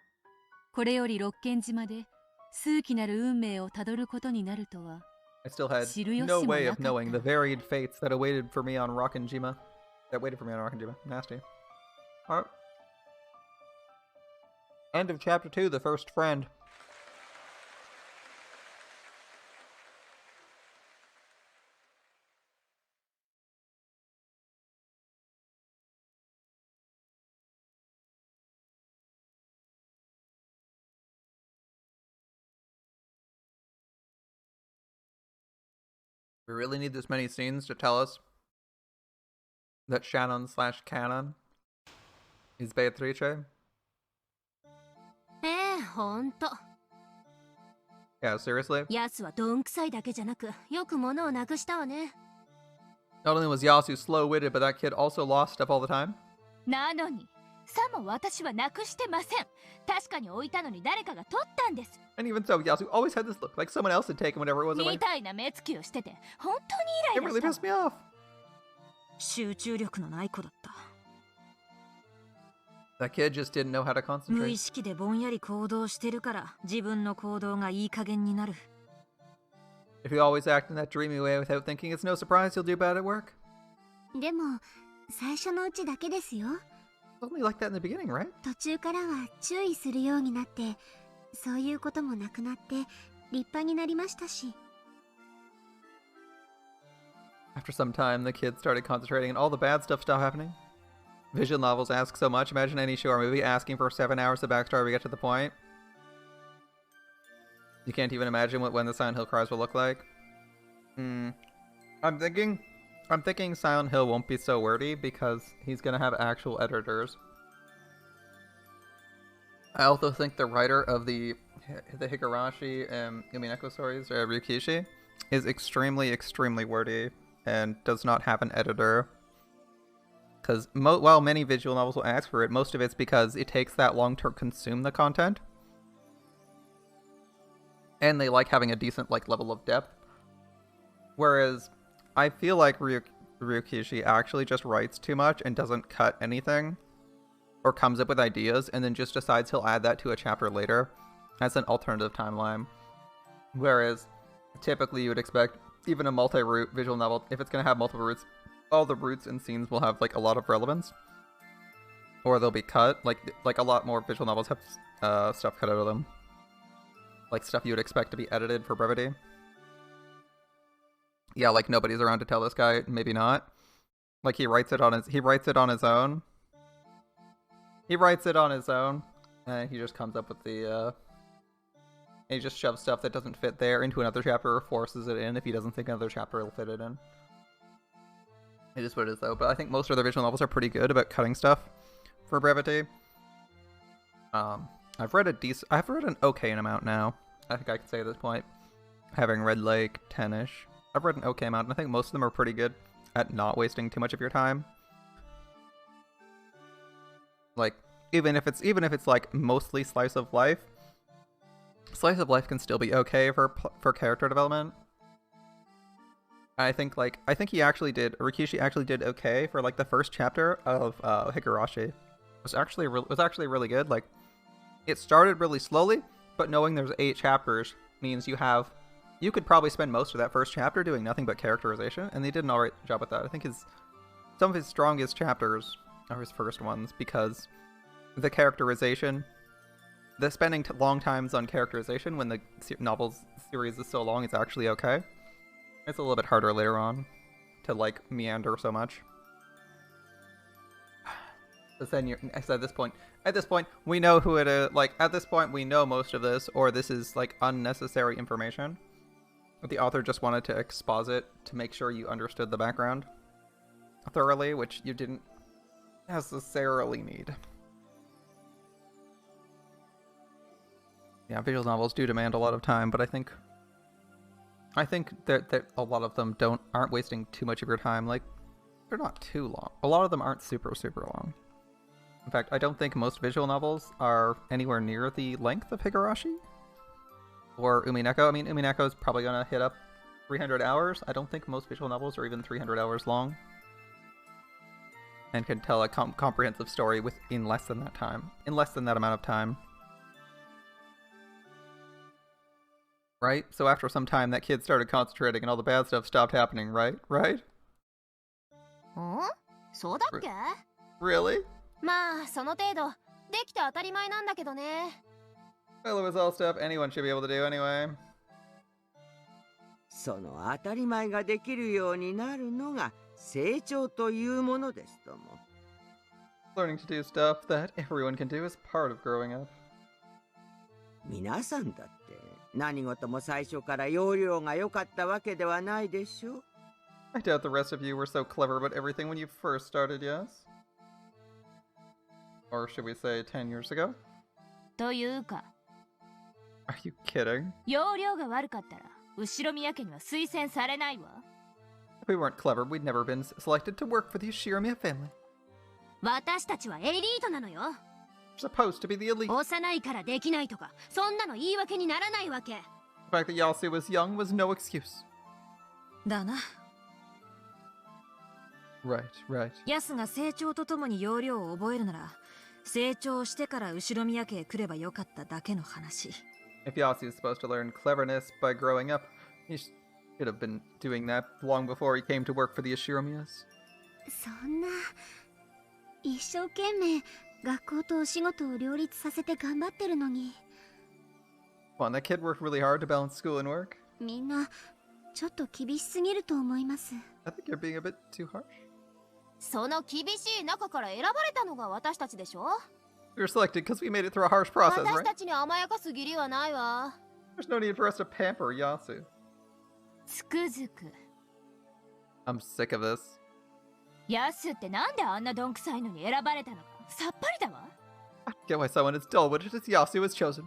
これより六軒島で数奇なる運命をたどることになるとは I still had 知る由 no も way な of かった。 knowing the varied fates that awaited for me on Rockinjima. That waited for me on Rockinjima. Nasty. Alright. End of chapter 2, The First Friend. We really need this many scenes to tell us that Shannon/Canon is Beatrice? ほんと。 Yeah, seriously? ヤスはどんくさいだけじゃなく、よく物をなくしたわね。 Not only was Yasu slow-witted, but that kid also lost stuff all the time. なのに、さも私はなくしてません。確かに置いたのに誰かが取ったんです。 And even so, Yasu always had this look, like someone else had taken whatever it was away. みたいな目つきをしてて、本当に It イライ really ラし pissed た me off. 集中力のない子だった。 That kid just didn't know how to 無意 concentrate. 識でぼんやり行動してるから自分の行動がいい加減になる。 If you always act in that dreamy way without thinking, it's no surprise you'll do bad at work. でも最初のうちだけですよ。 It's only like that in the beginning, right? 途中からは注意するようになってそういうこともなくなって立派になりましたし。 After some time, the kid started concentrating and all the bad stuff stopped happening. Vision novels ask so much. Imagine any show or movie asking for 7 hours of backstory to get to the point. You can't even imagine what When the Silent Hill Cries will look like. I'm thinking Silent Hill won't be so wordy because he's gonna have actual editors. I also think the writer of the Higurashi and Umineko stories, Ryukishi, is extremely wordy and does not have an editor. Because while many visual novels will ask for it, most of it's because it takes that long to consume the content. And they like having a decent level of depth. Whereas I feel like Ryukishi actually just writes too much and doesn't cut anything. Or comes up with ideas and then just decides he'll add that to a chapter later as an alternative timeline. Whereas typically you would expect even a multi-route visual novel, if it's going to have multiple routes, all the routes and scenes will have a lot of relevance. Or they'll be cut. Like a lot more visual novels have stuff cut out of them. Like stuff you would expect to be edited for brevity. Yeah, like nobody's around to tell this guy, maybe not. Like he writes it on his own. He writes it on his own, and he just comes up with and he just shoves stuff that doesn't fit there into another chapter or forces it in if he doesn't think another chapter will fit it in. It is what it is though, but I think most of their visual novels are pretty good about cutting stuff for brevity. I've read an okay amount now. I think I can say at this point, having read 10-ish. I've read an okay amount, and I think most of them are pretty good at not wasting too much of your time. Even if it's mostly slice of life can still be okay for character development. Rikishi actually did okay for the first chapter of Higurashi. It was actually really good. It started really slowly, but knowing there's 8 chapters means you could probably spend most of that first chapter doing nothing but characterization, and they did an alright job with that. I think some of his strongest chapters are his first ones because the characterization, the spending long times on characterization when the novel's series is so long is actually okay. It's a little bit harder later on to meander so much. But then at this point, we know who it is. At this point, we know most of this, or this is unnecessary information. But the author just wanted to exposit to make sure you understood the background thoroughly, which you didn't necessarily need. Yeah, visual novels do demand a lot of time, but I think that a lot of them aren't wasting too much of your time. They're not too long. A lot of them aren't super long. In fact, I don't think most visual novels are anywhere near the length of Higurashi or Umineko. I mean, Umineko is probably gonna hit up 300 hours. I don't think most visual novels are even 300 hours long and can tell a comprehensive story in less than that amount of time. Right? So after some time, that kid started concentrating and all the bad stuff stopped happening, right? Right? そうだっけ? Really? まあ、その程度、できて当たり前なんだけどね。Well, it was all stuff anyone should be able to do anyway. その当たり前ができるようになるのが成長というものですとも。Learning to do stuff that everyone can do is part of growing up. 皆さんだって何事も最初から要領が良かったわけではないでしょ。I doubt the rest of you were so clever about everything when you first started, yes? Or should we say 10 years ago? というか。Are you kidding? 要領が悪かったら、後ろ宮家には推薦されないわ。If we weren't clever, we'd never been selected to work for the Ushiramiya family. 私たちはエリートなのよ。Supposed to be the elite. 幼いからできないとか、そんなの言い訳にならないわけ。The fact that Yasu was young was no excuse. だな。Right. ヤスが成長とともに要領を覚えるなら、成長してから後ろ宮家へ来ればよかっただけの話。If Yasu is supposed to learn cleverness by growing up, he should have been doing that long before he came to work for the Ushiramiyas. そんな、一生懸命学校とお仕事を両立させて頑張ってるのに。Come on, that kid worked really hard to balance school and work. みんなちょっと厳しすぎると思います。I think you're being a bit too harsh. その厳しい中から選ばれたのが私たちでしょ。We were selected because we made it through a harsh process, 私 right? たちに甘やかす義理はないわ。There's no need for us to pamper Yasu. つくづく。I'm sick of this. ヤスってなんであんなどんくさいのに選ばれたのかさっぱりだわ。Get why someone is dull when it is Yasu is chosen.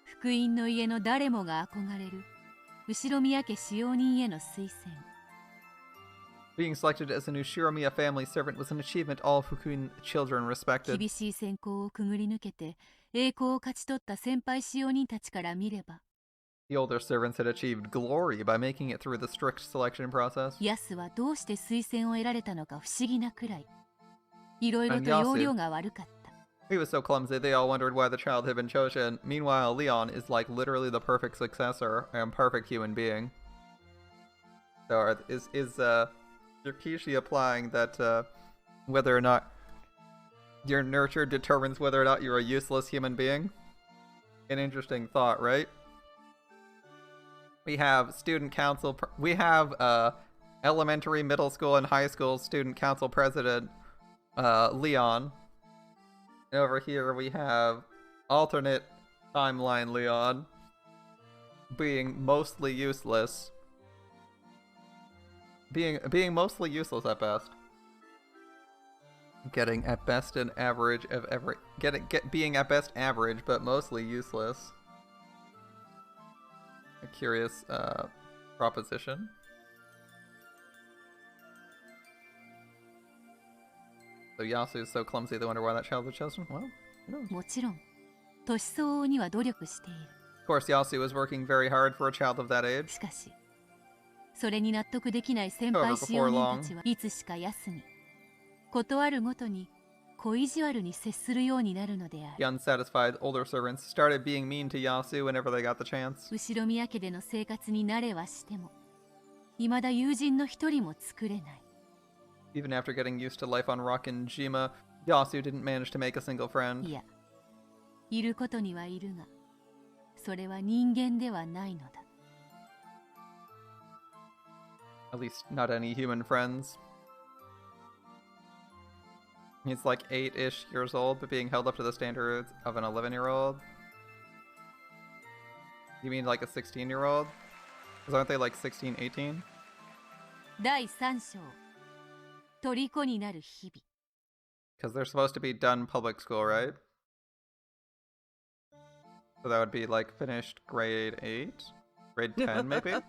福音の家の誰もが憧れる後宮家使用人への推薦。 Being selected as a new Shiromiya family servant was an achievement all Fukuin children respected. 厳しい選考をくぐり抜けて栄光を勝ち取った先輩使用人たちから見れば、 The older servants had achieved glory by making it through the strict selection process. ヤスはどうして推薦を得られたのか不思議なくらい、いろいろと要領が悪かった。 He was so clumsy, they all wondered why the child had been chosen. Meanwhile, Leon is like literally the perfect successor and perfect human being. So is Rikishi applying that whether or not your nurture determines whether or not you're a useless human being? An interesting thought, right? We have student council, we have elementary, middle school, and high school student council president Leon. And over here we have alternate timeline Leon being mostly useless. Being mostly useless at best. Getting at best an average of every being at best average but mostly useless. A curious proposition. So Yasu is so clumsy they wonder why that child was chosen? Well, who knows? もちろん、年相応には努力している。 Of course, Yasu was working very hard for a child of that age. しかし、それに納得できない先輩使用人たちはいつしかヤスに、ことあるごとに小意地悪に接するようになるのである。 The unsatisfied older servants started being mean to Yasu whenever they got the chance. 後宮家での生活に慣れはしても、未だ友人の一人も作れない。 Even after getting used to life on Rockinjima, Yasu didn't manage to make a single friend. いや、いることにはいるが、それは人間ではないのだ。 At least not any human friends. He's like 8-ish years old, but being held up to the standards of an 11-year-old? You mean like a 16-year-old? Because aren't they like 16, 18? 第3章、虜になる日々。 Because they're supposed to be done public school, right? So that would be like finished grade 8? Grade 10 maybe?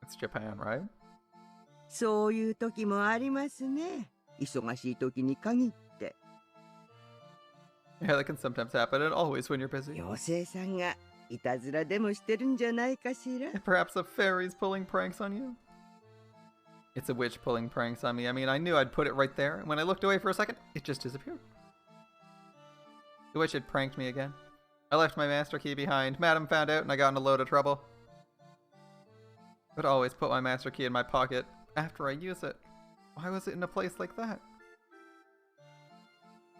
It's Japan, right? そういう時もありますね。忙しい時に限って。Yeah, that can sometimes happen, and always when you're busy. 妖精さんがいたずらでもしてるんじゃないかしら。Perhaps a fairy's pulling pranks on you? It's a witch pulling pranks on me. I mean, I knew I'd put it right there, and when I looked away for a second, it just disappeared. The witch had pranked me again. I left my master key behind. Madam found out, and I got in a load of trouble. I would always put my master key in my pocket after I use it. Why was it in a place like that?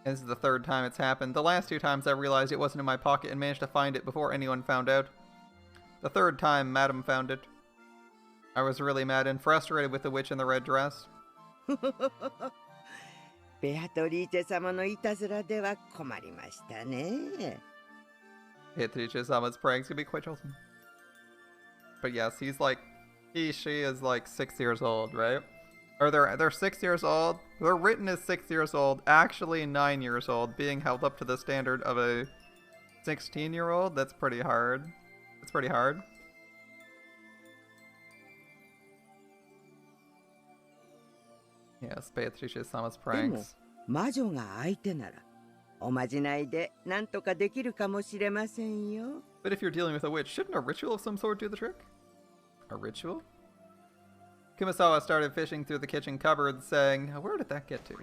This is the third time it's happened. The last 2 times I realized it wasn't in my pocket and managed to find it before anyone found out. The third time, Madam found it. I was really mad and frustrated with the witch in the red dress. ベアトリーチェ様のいたずらでは困りましたね。 Beatrice-sama's pranks can be quite troublesome. But yes, she is like 6 years old, right? Or they're 6 years old. They're written as 6 years old, actually 9 years old, being held up to the standard of a 16-year-old. That's pretty hard. That's pretty hard. Yes, Beatrice-sama's pranks. 魔女が相手ならおまじないでなんとかできるかもしれませんよ。 But if you're dealing with a witch, shouldn't a ritual of some sort do the trick? A ritual? Kumasawa started fishing through the kitchen cupboard, saying, where did that get to?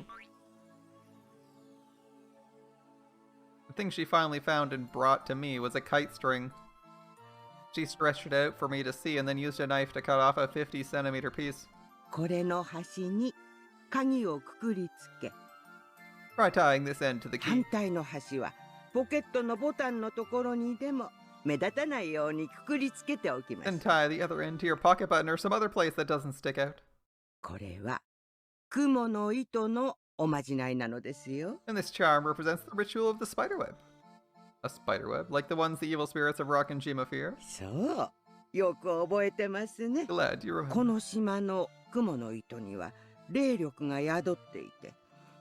The thing she finally found and brought to me was a kite string. She stretched it out for me to see and then used a knife to cut off a 50-centimeter piece. これの端に鍵をくくりつけ。 Try tying this end to the key. 反対の端はポケットのボタンのところにでも目立たないようにくくりつけておきます。 And tie the other end to your pocket button or some other place that doesn't stick out. これは雲の糸のおまじないなのですよ。 And this charm represents the ritual of the spiderweb. A spiderweb, like the ones the evil spirits of Rockinjima fear. そう、よく覚えてますね。 Glad you remember. この島の雲の糸には霊力が宿っていて、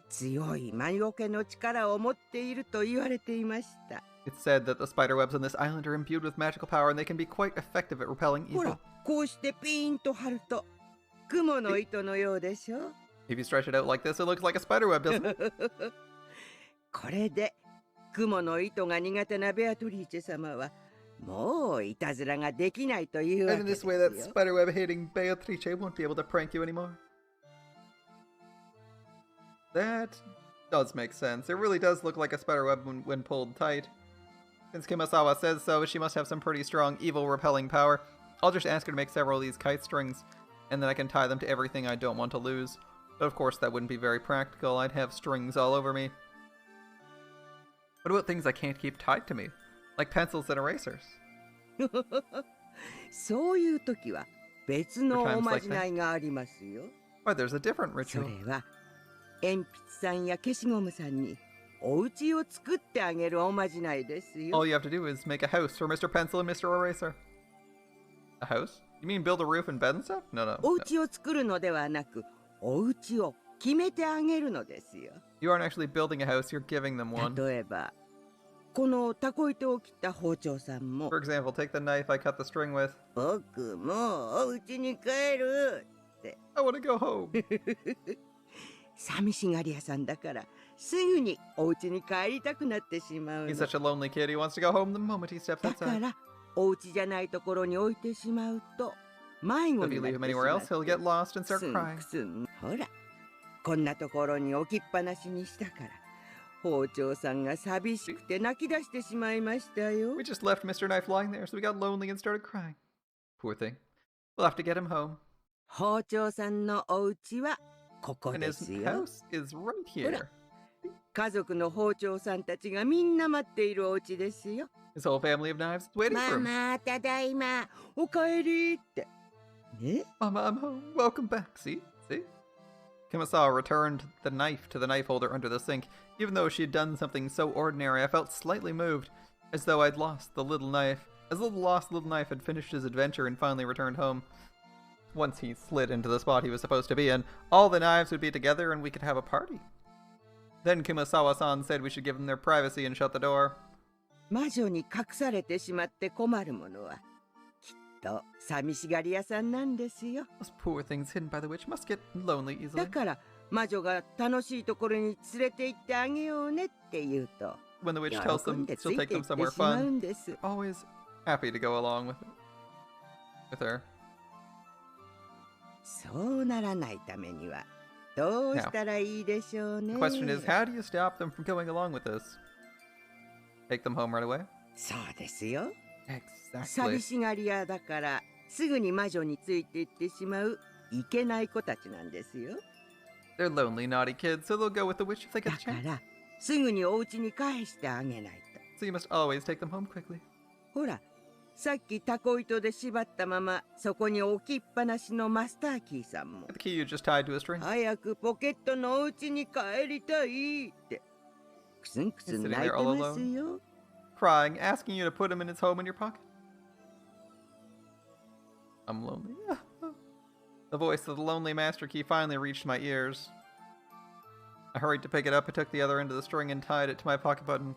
強い魔除けの力を持っていると言われていました。It's said that the spider webs on this island are imbued with magical power and they can be quite effective at repelling ほ evil. ら、こうしてピーンと張ると雲の糸のようでしょ。If you stretch it out like this, it looks like a spider web, doesn't it? これで雲の糸が苦手なベアトリーチェ様はもういたずらができないというわ And け in で this す way, よ。 that spiderweb hating Beatrice won't be able to prank you anymore. That does make sense. It really does look like a spiderweb when pulled tight. Since Kumasawa says so, she must have some pretty strong evil repelling power. I'll just ask her to make several of these kite strings, and then I can tie them to everything I don't want to lose. But of course, that wouldn't be very practical. I'd have strings all over me. What about things I can't keep tied to me? Like pencils and erasers? そういう時は別のおまじないがありますよ。Why, there's a different そ ritual. れは鉛筆さんや消しゴムさんにお家を作ってあげるおまじないですよ。 All you have to do is make a house for Mr. Pencil and Mr. Eraser. A house? You mean build a roof and bed and stuff? No, no. お家を作るのではなく、お家を決めてあげるのですよ。 You aren't actually building a house, you're giving them one. 例えば、このタコ糸を切った包丁さんも、 For example, take the knife I cut the string with. 僕もうお家に帰るって。I want to go home. 寂しがり屋さんだからすぐにお家に帰りたくなってしまうの。 He's such a lonely kid, he wants to go home the moment he steps だか outside. らお家じゃないところに置いてしまうと迷子 If に you なっ leave て him し anywhere ま else, って he'll get lost and ク start スン crying. クスン。ほら、こんなところに置きっぱなしにしたから包丁さんが寂しくて泣き出してしまいましたよ。 We just left Mr. Knife lying there, so we got lonely and started crying. Poor thing. We'll have to get him home. 包丁さんのお家はここ And で his すよ。 house is right ほら here. 家族の包丁さんたちがみんな待っているお家ですよ。 His whole family of knives is waiting マ for him. マ、ただいま、おかえりって。ね Mama, I'm home. Welcome back. See? See? Kumasawa returned the knife to the knife holder under the sink. Even though she had done something so ordinary, I felt slightly moved, as though I'd lost the little knife. As the lost little knife had finished his adventure and finally returned home. Once he slid into the spot he was supposed to be in, all the knives would be together and we could have a party. Then Kumasawa-san said we should give them their privacy and shut the door. 魔女に隠されてしまって困るものはきっと寂しがり屋さんなんですよ。 Those poor things hidden by the witch must get lonely だ easily. から魔女が楽しいところに連れて行ってあげようねって言うと When the witch 喜 tells ん them で she'll つい take て行 them って somewhere しまう fun, んです。 always happy to go along with her. そうならないためにはどうしたらいいでしょうね。 The question is, how do you stop them from going along with this? Take them home right away? そうですよ。 Exactly. 寂しがり屋だからすぐに魔女について行ってしまういけない子たちなんですよ。 They're lonely, naughty kids, so they'll go with the witch if they だ get a か chance. らすぐにお家に返してあげないと。 So you must always take them home quickly. ほら、さっきタコ糸で縛ったままそこに置きっぱなしのマスターキーさんも The key you just tied to a string. 早くポケットのお家に帰りたいってクスンクスン He's sitting 泣い there て all ますよ。 Crying, asking you to put him in his home in your pocket. I'm lonely. The voice of the lonely master key finally reached my ears. I hurried to pick it up, I took the other end of the string and tied it to my pocket button.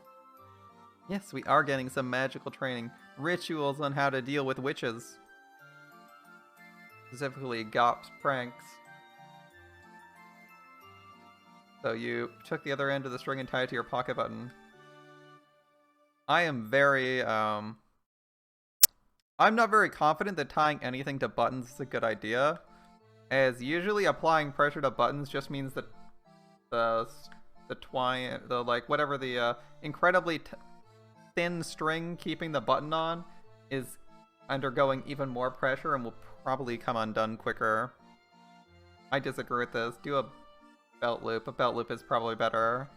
Yes, we are getting some magical training. Rituals on how to deal with witches. Specifically, Gop's pranks. So you took the other end of the string and tied it to your pocket button. I am very, I'm not very confident that tying anything to buttons is a good idea, as usually applying pressure to buttons just means that the incredibly thin string keeping the button on is undergoing even more pressure and will probably come undone quicker. I disagree with this. Do a belt loop. A belt loop is probably better.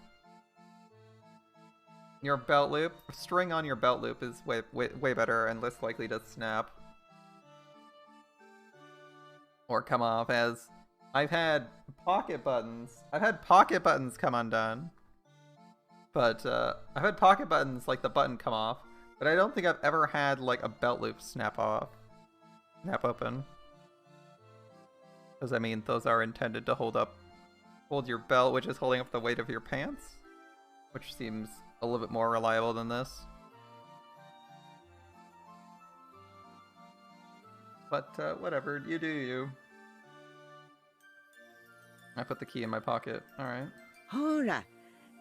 Your belt loop, string on your belt loop is way better and less likely to snap or come off, as I've had pocket buttons come undone, but I've had pocket buttons like the button come off, but I don't think I've ever had like a belt loop snap open, because I mean those are intended to hold Hold your belt, which is holding up the weight of your pants. Which seems a little bit more reliable than this. But, whatever. You do you. I put the key in my pocket. Alright. ほら、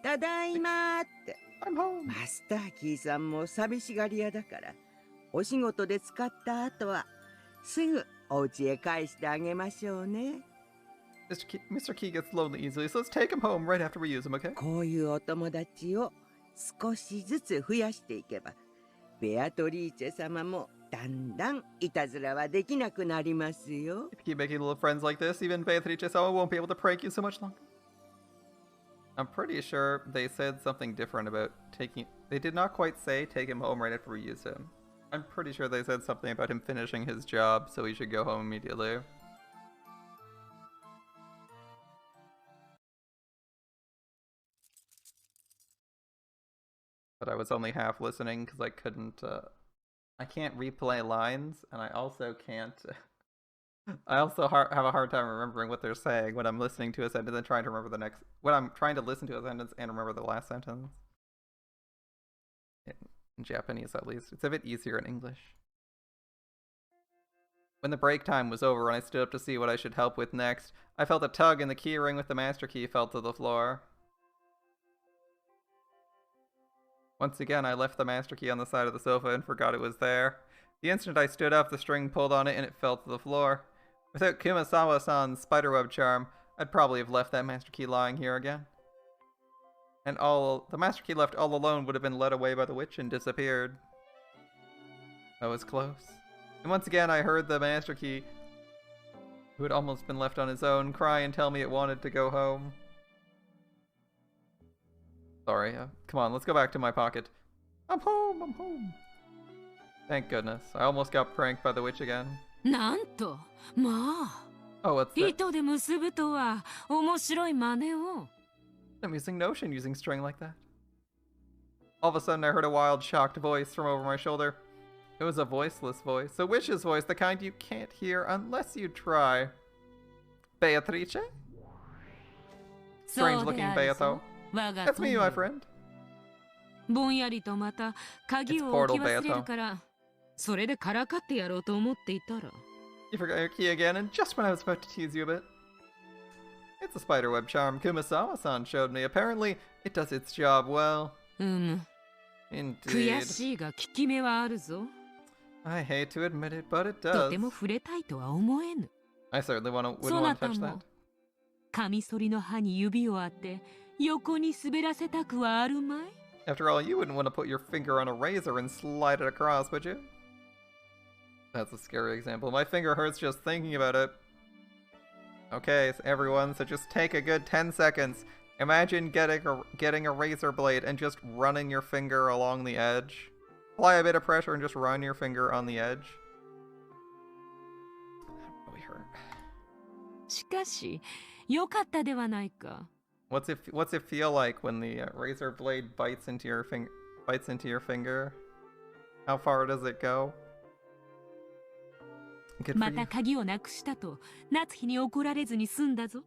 ただいまーって。I'm home. マスターキーさんも寂しがり屋だから、お仕事で使った後は、すぐお家へ返してあげましょうね。Mr. Key gets lonely easily, so let's take him home right after we use him, okay? こういうお友達を少しずつ増やしていけば、ベアトリーチェ様もだんだんいたずらはできなくなりますよ。If you keep making little friends like this, even Beatrice-sama won't be able to prank you so much longer. I'm pretty sure they said something different about taking... They did not quite say take him home right after we use him. I'm pretty sure they said something about him finishing his job, so he should go home immediately. But I was only half listening because I couldn't, I can't replay lines, and I also can't, I also have a hard time remembering what they're saying when I'm listening to a sentence and trying to remember the next, when I'm trying to listen to a sentence and remember the last sentence. In Japanese, at least. It's a bit easier in English. When the break time was over and I stood up to see what I should help with next, I felt a tug and the key ring with the master key fell to the floor. Once again, I left the master key on the side of the sofa and forgot it was there. The instant I stood up, the string pulled on it and it fell to the floor. Without Kumasawa-san's spiderweb charm, I'd probably have left that master key lying here again. And the master key left all alone would have been led away by the witch and disappeared. That was close. And once again, I heard the master key, who had almost been left on his own, cry and tell me it wanted to go home. Sorry, come on, let's go back to my pocket. I'm home, I'm home. Thank goodness. I almost got pranked by the witch again. なんと、まあ。 Oh, what's that? 糸で結ぶとは面白い真似を。 An amusing notion using string like that. All of a sudden I heard a wild, shocked voice from over my shoulder. It was a voiceless voice, a witch's voice, the kind you can't hear unless you try. Beatrice? Strange-looking Beato. That's me, my friend. ぼんやりとまた鍵を置き忘れるから、それでからかってやろうと思っていたら。You forgot your key again, and just when I was about to tease you a bit. It's a spiderweb charm Kumasawa-san showed me. Apparently, it does its job well. Indeed. 悔しいが効き目はあるぞ。 I hate to admit it, but it と does. ても触れたいとは思えぬ。 I certainly wouldn't want to touch that. カミソリの刃に指を当て、横に滑らせたくはあるまい？ After all, you wouldn't want to put your finger on a razor and slide it across, would you? That's a scary example. My finger hurts just thinking about it. Okay, so everyone, so just take a good 10 seconds. Imagine getting a razor blade and just running your finger along the edge. Apply a bit of pressure and just run your finger on the edge. That really hurt. しかし、良かったではないか。 What's it feel like when the razor blade bites into your finger? How far does it go? Good for また you. 鍵をなくしたと夏日に怒られずに済んだぞ。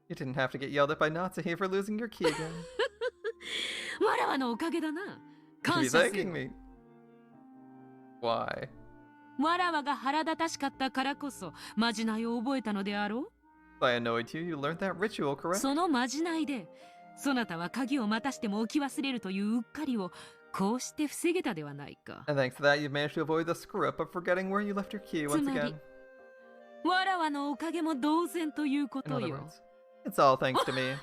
You didn't have to get yelled at by Natsuhi for losing your key again. わらわのおかげだな。 You should 感 be 謝せ thanking よ。 me. Why? わらわが腹立たしかったからこそまじないを覚えたのであろう。 I annoyed you. You learned that ritual, correct? そのまじないで、そなたは鍵をまたしても置き忘れるといううっかりをこうして防げたではないか。 And thanks to that, you've managed to avoid the screw up of forgetting where you left your key つ once まり again. わらわのおかげも同然というこ In と other よ。 words, it's all thanks to me.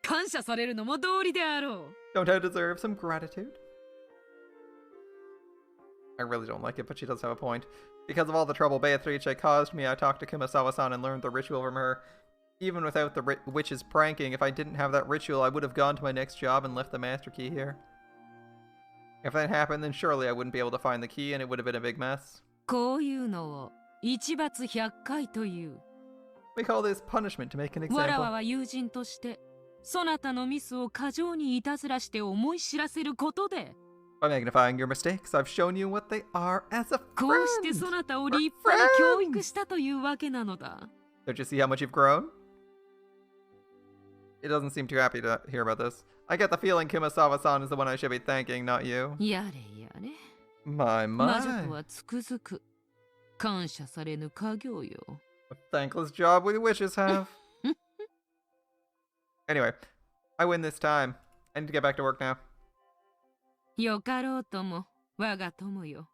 感謝されるのも道理であろう。 Don't I deserve some gratitude? I really don't like it, but she does have a point. Because of all the trouble Beatrice caused me, I talked to Kumasawa-san and learned the ritual from her. Even without the witch's pranking, if I didn't have that ritual, I would have gone to my next job and left the master key here. If that happened, then surely I wouldn't be able to find the key and it would have been a big mess. こういうのを一罰百回という。 We call this punishment to make an わらわ example. は友人として、そなたのミスを過剰にいたずらして思い知らせることで、 By magnifying your mistakes, I've shown you what they are as a こうしてそ friend. なたを立派に教育したというわけなのだ。 Don't you see how much you've grown? It doesn't seem too happy to hear about this. I get the feeling Kumasawa-san is the one I should be thanking, not you. やれやれ。 My, 魔女 my. とはつくづく感謝されぬ家業よ。 A thankless job we witches have. Anyway, I win this time. I need to get back to work now. よかろうとも我が友よ。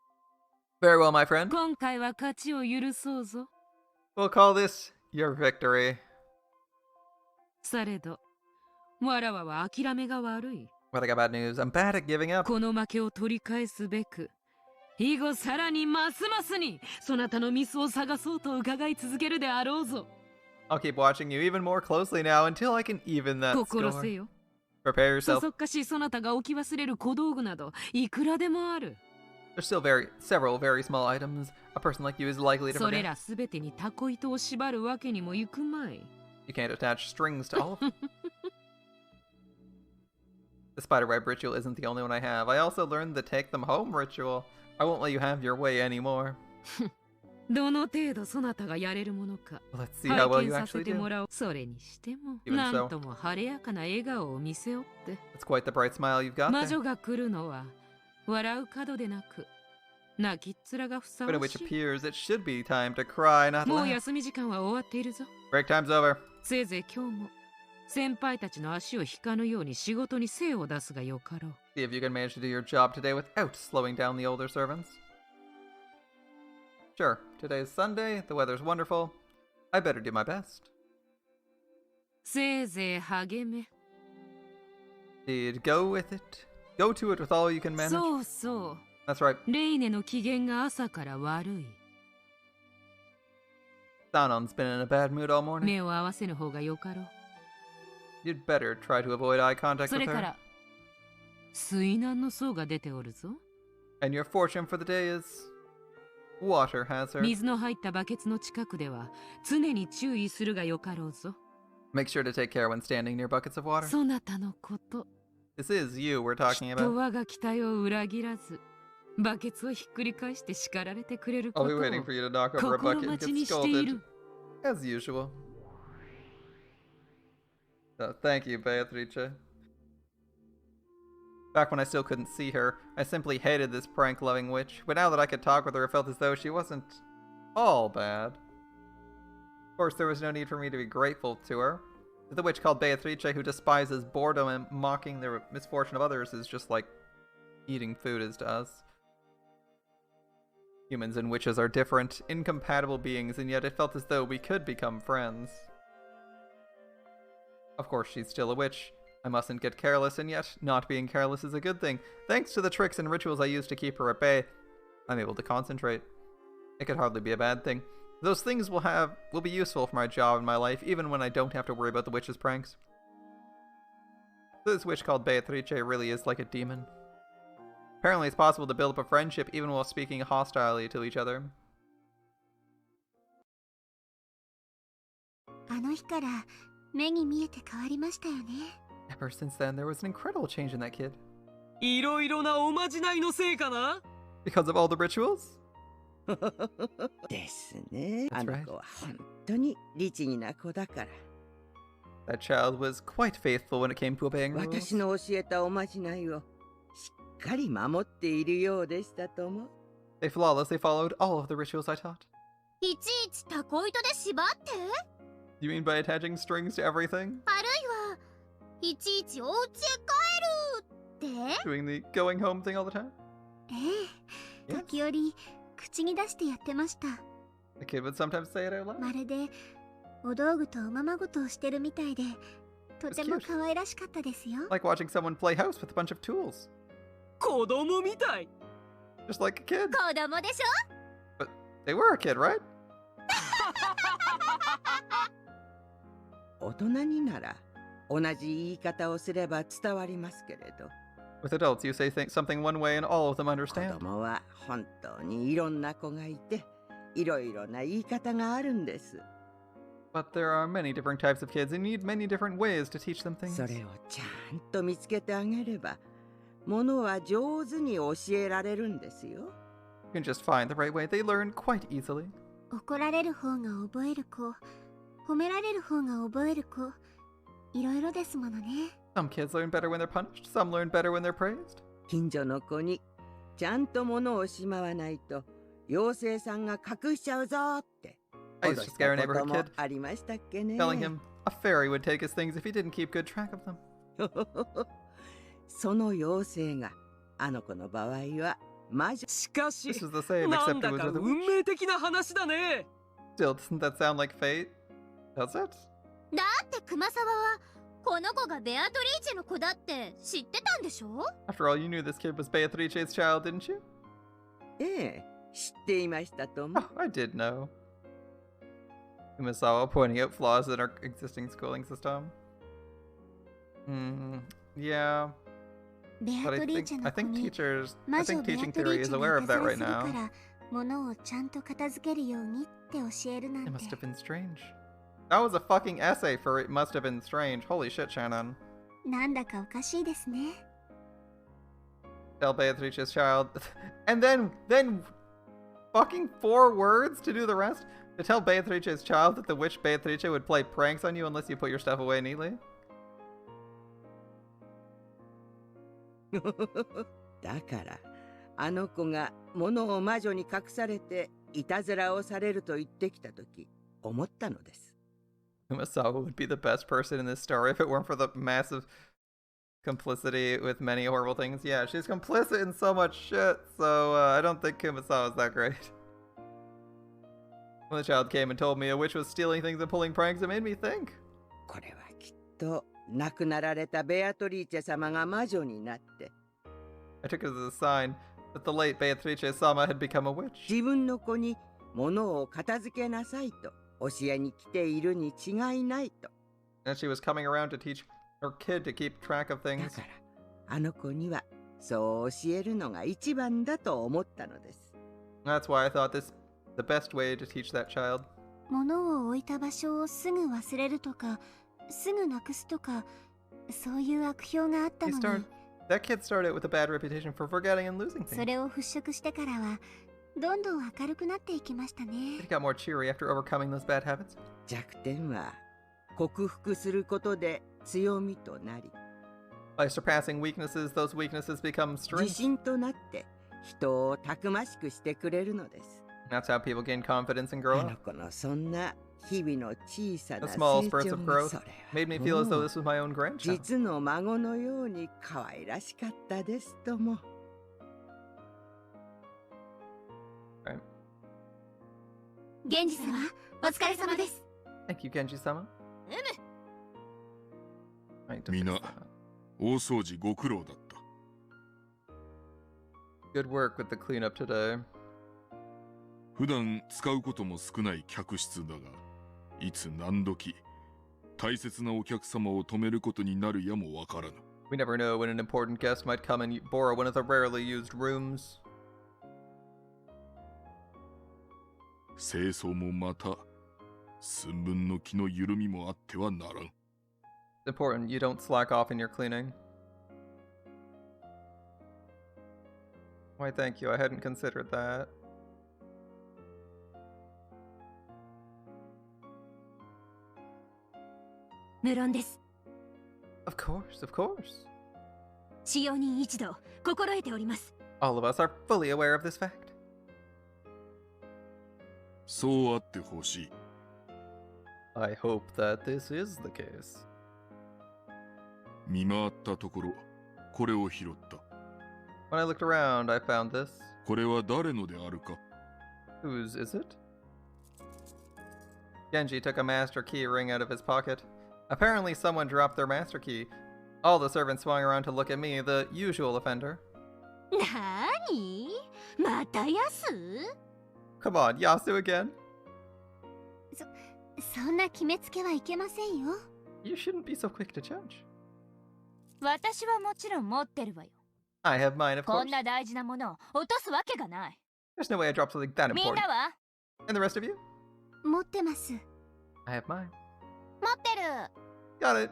Very well, my friend. 今回は勝ちを許そうぞ。 We'll call this your victory. されど、わらわは諦めが悪い。 Well, I got bad news. I'm bad at giving up. この負けを取り返すべく、以後さらにますますにそなたのミスを探そうと伺い続けるであろうぞ。 I'll keep watching you even more closely now until I can even that 心 score. せよ。 Prepare そ yourself. そっかしいそなたが置き忘れる小道具などいくらでもある。 There's still several very small items a person like you is likely to それ forget. らすべてにタコ糸を縛るわけにもいくまい。 You can't attach strings to all of them. The spiderweb ritual isn't the only one I have. I also learned the take them home ritual. I won't let you have your way anymore. どの程度そなたがやれるものか Let's see how well 拝 you 見させ actually て do. もらおう。それにしても Even な so. んとも晴れやかな笑顔を見せおって。 It's quite the bright smile you've got 魔 there. 女が来るのは笑う角でなく泣きっ面がふさ When a わ witch しい。 appears, it should be time to cry, not もう laugh. 休み時間は終わっているぞ。 Break time's over. せいぜい今日も先輩たちの足を引かぬように仕事に精を出すがよかろう。 See if you can manage to do your job today without slowing down the older servants. Sure, today's Sunday, the weather's wonderful. I better do my best. せいぜい励め。 Indeed, go with it. Go to it with all you can manage. そうそう。 That's right. レイネの機嫌が朝から悪い。 Sanon's been in a bad mood all morning. 目を合わせぬ方がよかろう。 You'd better try to avoid eye contact そ with れか her. ら水難の層が出ておるぞ。 And your fortune for the day is water hazard. 水の入ったバケツの近くでは常に注意するがよかろうぞ。 Make sure to take care when standing near buckets of water. そなたのこと。 This is you we're talking きっと about. 我が期待を裏切らず、バケツをひっくり返して叱られてくれるこ I'll と be を waiting for you to knock over a 心 bucket and 待ち get にしてい scolded. る。 As usual. Thank you, Beatrice. Back when I still couldn't see her, I simply hated this prank-loving witch, but now that I could talk with her, it felt as though she wasn't all bad. Of course, there was no need for me to be grateful to her. The witch called Beatrice, who despises boredom and mocking the misfortune of others, is just like eating food is to us. Humans and witches are different, incompatible beings, and yet it felt as though we could become friends. Of course, she's still a witch. I mustn't get careless, and yet not being careless is a good thing. Thanks to the tricks and rituals I use to keep her at bay, I'm able to concentrate. It could hardly be a bad thing. Those things will be useful for my job and my life, even when I don't have to worry about the witch's pranks. This witch called Beatrice really is like a demon. Apparently it's possible to build up a friendship even while speaking hostilely to each other. あの日から目に見えて変わりましたよね。 Ever since then, there was an incredible change in that kid. いろいろなおまじないのせいかな Because of all the rituals? ですね。 That's あの right. 子は本当に律儀な子だから。 That child was quite faithful when it came to obeying 私 rules. の教えたおまじないをしっかり守っているようでしたとも。 They flawlessly followed all of the rituals I taught. いちいちタコ糸で縛って You mean by attaching strings to everything? あるいはいちいちお家へ帰るって Doing the going home thing all the time? ええ、時折口に出してやってました。 The kid would sometimes say it out loud. まるでお道具とおままごとをしてるみたいで、とても可愛らしかったですよ。 Like watching someone play house with a bunch of tools. 子供みたい Just like a kid. 子供でしょ But they were a kid, right? 大人になら同じ言い方をすれば伝わりますけれど、 With adults, you say something one way and all of them 子 understand. 供は本当にいろんな子がいて、いろいろな言い方があるんです。 But there are many different types of kids and you need many different ways to teach them things. それをちゃんと見つけてあげれば、ものは上手に教えられるんですよ。 You can just find the right way. They learn quite easily. 怒られる方が覚える子、褒められる方が覚える子、いろいろですものね。Some kids learn better when they're punished, some learn better when they're praised. 近所の子にちゃんと物をしまわないと妖精さんが隠しちゃうぞって I used to scare a 脅したこと neighborhood も kid, ありましたっけね。 telling him a fairy would take his things if he didn't keep good track of them. その妖精があの子の場合は魔女。しかし This was the same な except ん it だ was か with a 運 witch. 命的な話だね。 Still, doesn't that sound like fate? Does it? だって熊沢はこの子がベアトリーチェの子だって知ってたんでしょ？ After all, you knew this kid was Beatrice's child, didn't you? ええ、知っていましたとも。 Oh, I did know. Umisawa pointing out flaws in our existing schooling system. Yeah. ベ But ア I トリー think チェ I の子 think に teachers, 魔 I 女 think ベア teaching トリ theory ー is チェ aware が of い that たずら right する now. から物をちゃんと片付けるようにって教えるなん It て must have been strange. That was a fucking essay for it must have been strange. Holy shit, Shannon. なんだかおかしいですね。 Tell Beatrice's child. And then fucking 4 words to do the rest? To tell Beatrice's child that the witch Beatrice would play pranks on you unless you put your stuff away neatly? だからあの子が物を魔女に隠されていたずらをされると言ってきたとき思ったのです。 Umisawa would be the best person in this story if it weren't for the massive complicity with many horrible things. Yeah, she's complicit in so much shit, so I don't think Kumasawa is that great. When the child came and told me a witch was stealing things and pulling pranks, it made me think. これはきっと亡くなられたベアトリーチェ様が魔女になって I took it as a sign that the late Beatrice-sama had become a witch. 自分の子に物を片付けなさいと教えに来ているに違いないと。 And she was coming around to teach her kid to keep track of だ things. からあの子にはそう教えるのが一番だと思ったのです。 That's why I thought this the best way to teach that child. 物を置いた場所をすぐ忘れるとか、すぐなくすとか、そういう悪評があったのに。 That kid started with a bad reputation for forgetting and losing そ things. れを払拭してからはどんどん明るくなっていきましたね。 It got more cheery after overcoming those bad habits. 弱点は克服することで強みとなり、 By surpassing weaknesses, those weaknesses become 自 strength. 信となって人をたくましくしてくれるのです。 That's how people gain confidence and あ grow の up. 子のそんな日々の小さ The な small 成 spurts 長 of が growth それ made me feel as though this was my own grandchild. 実の孫のように可愛らしかったですとも。 Right. 源氏様、お疲れ様です。 Thank you, Genji-sama. I took み it な as that. 大掃除ご苦労だった。 Good work with the cleanup today. 普段使うことも少ない客室だが、いつ何時大切なお客様を止めることになるやもわからぬ。 We never know when an important guest might come and borrow one of the rarely used rooms. 清掃もまた寸分の気の緩みもあってはならん。 It's important you don't slack off in your cleaning. Why, thank you. I hadn't considered that. 無論です。 Of course, of course. 使用人一同、心得ております。 All of us are fully aware of this fact. そうあってほしい。 I hope that this is the case. 見回ったところ、これを拾った。 When I looked around, I found this. これは誰のであるか？ Whose is it? Genji took a master key ring out of his pocket. Apparently someone dropped their master key. All the servants swung around to look at me, the usual offender. なーに？またやす？ Come on, Yasu again? そんな決めつけはいけませんよ。 You shouldn't be so quick to judge. 私はもちろん持ってるわよ。 I have mine, of こ course. んな大事なものを落とすわけがない。 There's no way I dropped something that みん important. なは And the rest of you? 持ってます。 I have mine. 持ってる。 Got it.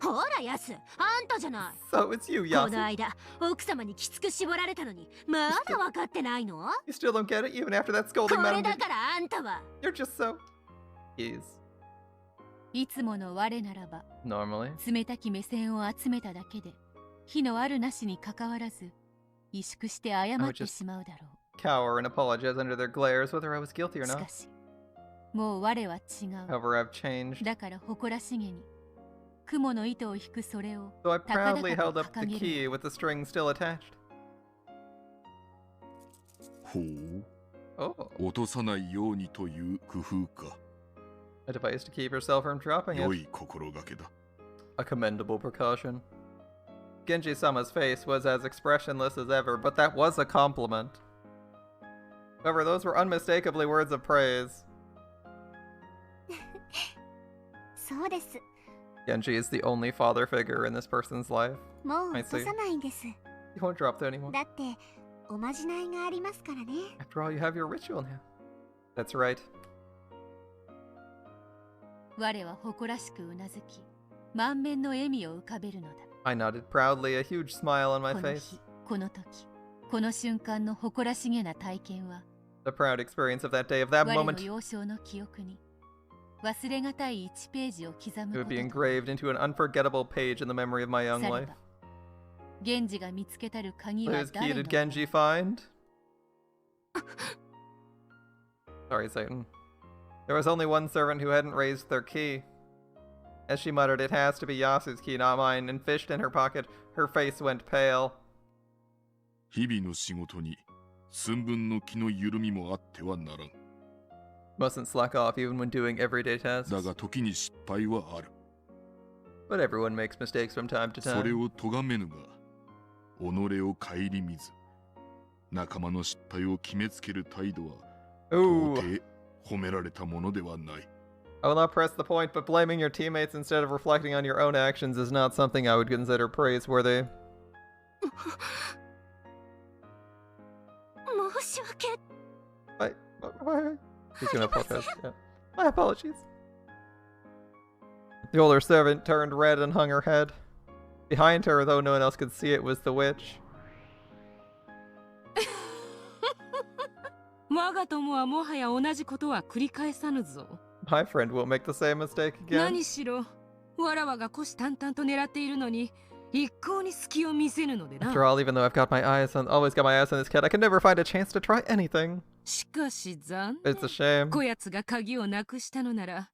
ほらやす、あんたじゃない。 So it's you, この Yasu. 間、奥様にきつく絞られたのに、まだ分かってないの？ You still don't get it, even after that こ scolding れ Madam だ did. からあんたは。 You're just so... Yes. いつもの我ならば Normally. 冷たき目線を集めただけで非のあるなしにかかわらず萎縮して謝ってしまうだろう。 Cower and apologize under their glares whether I was guilty or し not. かしもう我は違う。 However, I've changed. だから誇らしげに雲の糸を引くそれを So I 高々 proudly と held up 掲 the げ key る。 with the string still attached. ほう Oh, 落とさないようにという工夫か a device to keep herself from dropping 良 it. い心がけだ A commendable precaution. Genji-sama's face was as expressionless as ever, but that was a compliment. However, those were unmistakably words of praise. そうです。 Genji is the only father figure in this person's life. もう I 落と see. さないんです。 You won't drop that anymore. だっておまじないがありますからね。 After all, you have your ritual now. That's right. 我は誇らしくうなずき満面の笑みを浮かべるのだ。 I nodded proudly, a huge smile on my この face. 日この時この瞬間の誇らしげな体験は The proud experience of that day, of that 我の moment, 幼少の記憶に忘れがたい1ページを刻 it む would こ be とと engraved into an unforgettable page in the memory of my young され life. ば源氏が見つけたる鍵 Whose は key 誰の did Genji find? Sorry, Satan. There was only one servant who hadn't raised their key. As she muttered, "It has to be Yasu's key, not mine," and fished in her pocket, her face went pale. 日々の仕事に寸分の気の緩みもあってはならん Mustn't slack off even when doing everyday だ tasks. が時に失敗はある But everyone makes mistakes from time to それ time. を咎めぬが己を顧みず仲間の失敗を決めつける態度は到 Ooh. 底褒められたものではない I will not press the point, but blaming your teammates instead of reflecting on your own actions is not something I would consider praiseworthy. 申し訳 He's gonna protest. Yeah. My apologies. The older servant turned red and hung her head. Behind her, though no one else could see it, was the witch. 我が友はもはや同じことは繰り返さぬぞ。 My friend won't make the same mistake again. 何しろ、わらわが虎視眈々と狙っているのに、一向に隙を見せぬのでな。 After all, even though I've got my eyes on, always got my eyes on this kid, I can never find a chance to try anything. しかし残 It's a shame. こやつが鍵をなくしたのなら、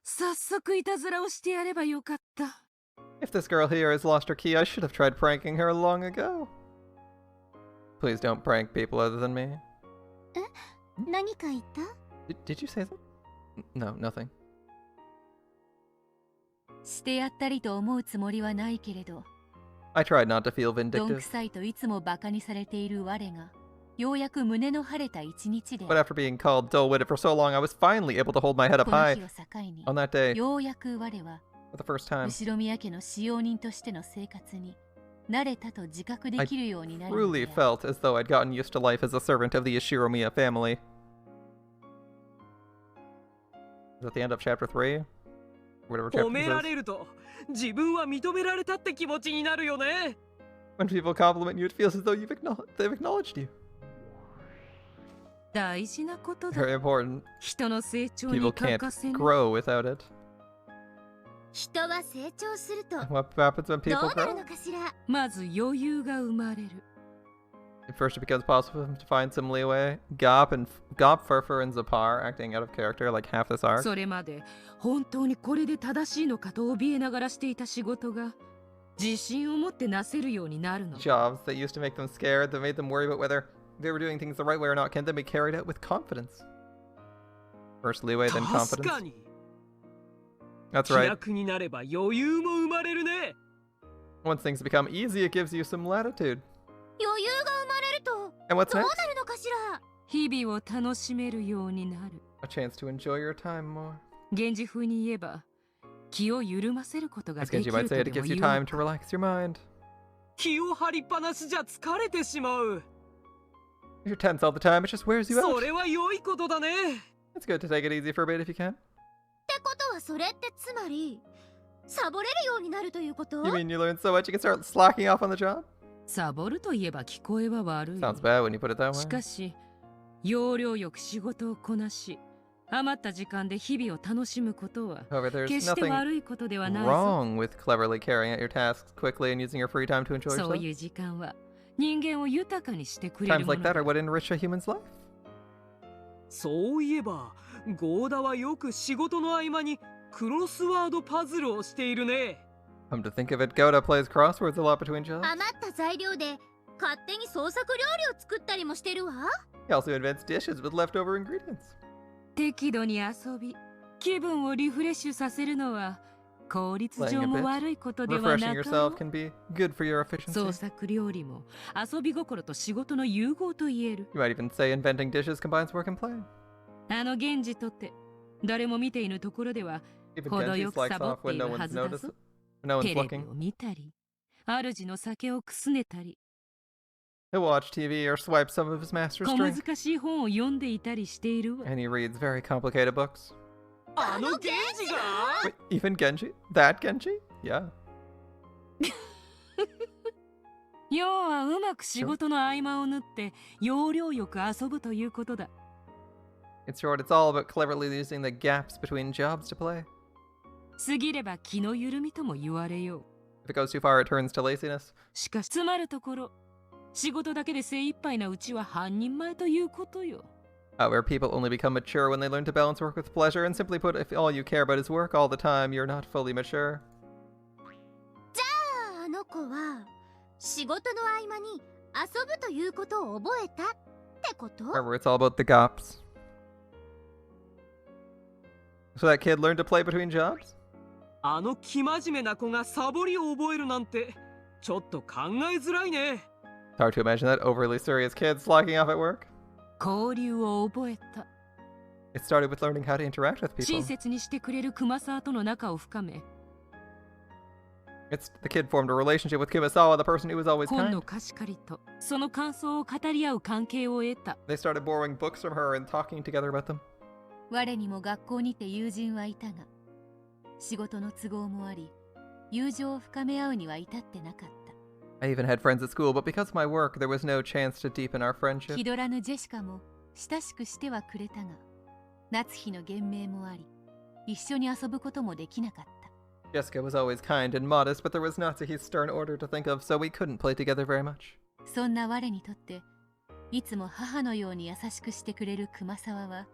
早速いたずらをしてやればよかった。 If this girl here has lost her key, I should have tried pranking her long ago. Please don't prank people other than me. 何か言った？ Did you say that? No, nothing. してやったりと思うつもりはないけれど I tried not to feel どん vindictive, くさいといつもバカにされている我がようやく胸の晴れた一日で but after being called dull-witted for so long, I was finally able to hold my head up この high 日を境に on that day ようやく我は for the first time. 後宮家の使用人としての生活に慣れたと自覚できるようになるの Truly である felt as though I'd gotten used to life as a servant of the Ishiromiya family. Is that the end of chapter 3? Whatever 褒 chapter め this ら is. れると自分は認められたって気持ちになるよね。 When people compliment you, it feels as though they've acknowledged you. 大事なことだ。 Very important. 人の成長 People に can't 欠かせぬ。 grow without it. 人は成長すると What happens when ど people うなる grow? のかしら。まず余裕が生まれる。 At first, it becomes possible for him to find some leeway. Gop, Furfur, and Zapar acting out of character like half this arc. それまで本当にこれで正しいのかと怯えながらしていた仕事が自信を持ってなせるようになるの。 Jobs that used to make them scared, that made them worry about whether they were doing things the right way or not, can then be carried out with confidence. First leeway, then 確か confidence. に That's 気 right. 楽になれば余裕も生まれるね。 Once things become easy, it gives you some latitude. 余裕が生まれると And what's どう next? なるのかしら。日々を楽しめるようになる。 A chance to enjoy your time more. 源氏風に言えば気を緩ませることが As でき Genji る might と say, で it も gives you 言おう time to relax your mind. 気を張りっぱなしじゃ疲れてしまう。 If you're tense all the time, it just wears you そ out. れは良いことだね。 It's good to take it easy for a bit if you can. ってことはそれってつまりサボれるようになるということ？ You mean you learn so much you can start slacking off on the job? サボるといえば聞こえは悪い。 Sounds bad when you put it that し way. かし要領よく仕事をこなし余った時間で日々を楽しむことは However, there's 決して nothing 悪いことではないぞ。 wrong with cleverly carrying out your tasks quickly and using your free time to enjoy そう yourself. いう時間は人間を豊かにしてくれる Times も like の that だ。 are what enrich a human's life. そういえばゴーダはよく仕事の合間にクロスワードパズルをしているね。 Come to think of it, Goda plays crosswords a lot between jobs. 余った材料で勝手に創作料理を作ったりもしてるわ。 He also invents dishes with leftover ingredients. 適度に遊び、気分をリフレッシュさせるのは効率上も悪いことでは Refreshing なかろ yourself う。 can be good for your 創 efficiency. 作料理も遊び心と仕事の融合と言える。 You might even say inventing dishes combines work and play. あの源氏とって誰も見ているところでは Even 程 Genji よく slides サボっ off て when い no るは one's ずだ noticed. ぞ。 No テ one's レビ looking. を見たり、主の酒をくすねたり、 He'll watch TV or swipe some of his master's 小 drink. 難しい本を読んでいたりしているわ。 And he reads very complicated books. あのゲンジが Wait, even Genji? That Genji? Yeah. 要はうまく仕事の合間を縫って要領よく遊ぶということだ。 In short, it's all about cleverly using the gaps between jobs to play. 過ぎれば気の緩みとも言われよう。 If it goes too far, it turns to laziness. しかしつまるところ、仕事だけで精一杯なうちは半人前ということよ。 Where people only become mature when they learn to balance work with pleasure, and simply put, if all you care about is work all the time, you're not fully mature. じゃああの子は仕事の合間に遊ぶということを覚えたってこと？ Remember, it's all about the gaps. So that kid learned to play between jobs? あの生真面目な子がサボりを覚えるなんてちょっと考えづらいね。 It's hard to imagine that overly serious kid slacking off at work. 交流を覚えた。 It started with learning how to interact with 親 people. 切にしてくれる熊沢との仲を深め、 The kid formed a relationship with Kumasawa, the person who was always 本 kind. の貸し借りとその感想を語り合う関係を得た。 They started borrowing books from her and talking together about them. 我にも学校にて友人はいたが、仕事の都合もあり、友情を深め合うには至ってなかった。 I even had friends at school, but because of my work, there was no chance to deepen our friendship. 気取らぬジェシカも親しくしてはくれたが、夏日の厳命もあり、一緒に遊ぶこともできなかった。 Jessica was always kind and modest, but there was Natsuhi's stern order to think of, so we couldn't play together very much. そんな我にとって、いつも母のように優しくしてくれる熊沢は、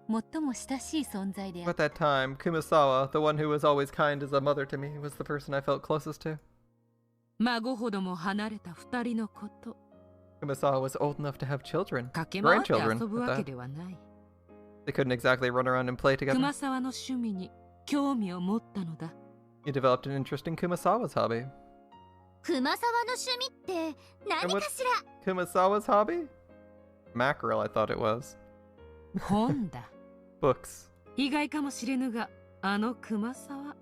最も親しい存在であっ At た。 that time, Kumasawa, the one who was always kind as a mother to me, was the person I felt closest to. 孫ほども離れた二人のこと。 Kumasawa was old enough to have children, 駆け回って grandchildren. 遊ぶ at わけ that. ではない。 They couldn't exactly run around and play together. 熊沢の趣味に興味を持ったのだ。 You developed an interest in Kumasawa's hobby. 熊沢の趣味って何かしら？ Kumasawa's hobby? Mackerel, I thought it was. 本だ。Books. 意外かもしれぬが、あの熊沢、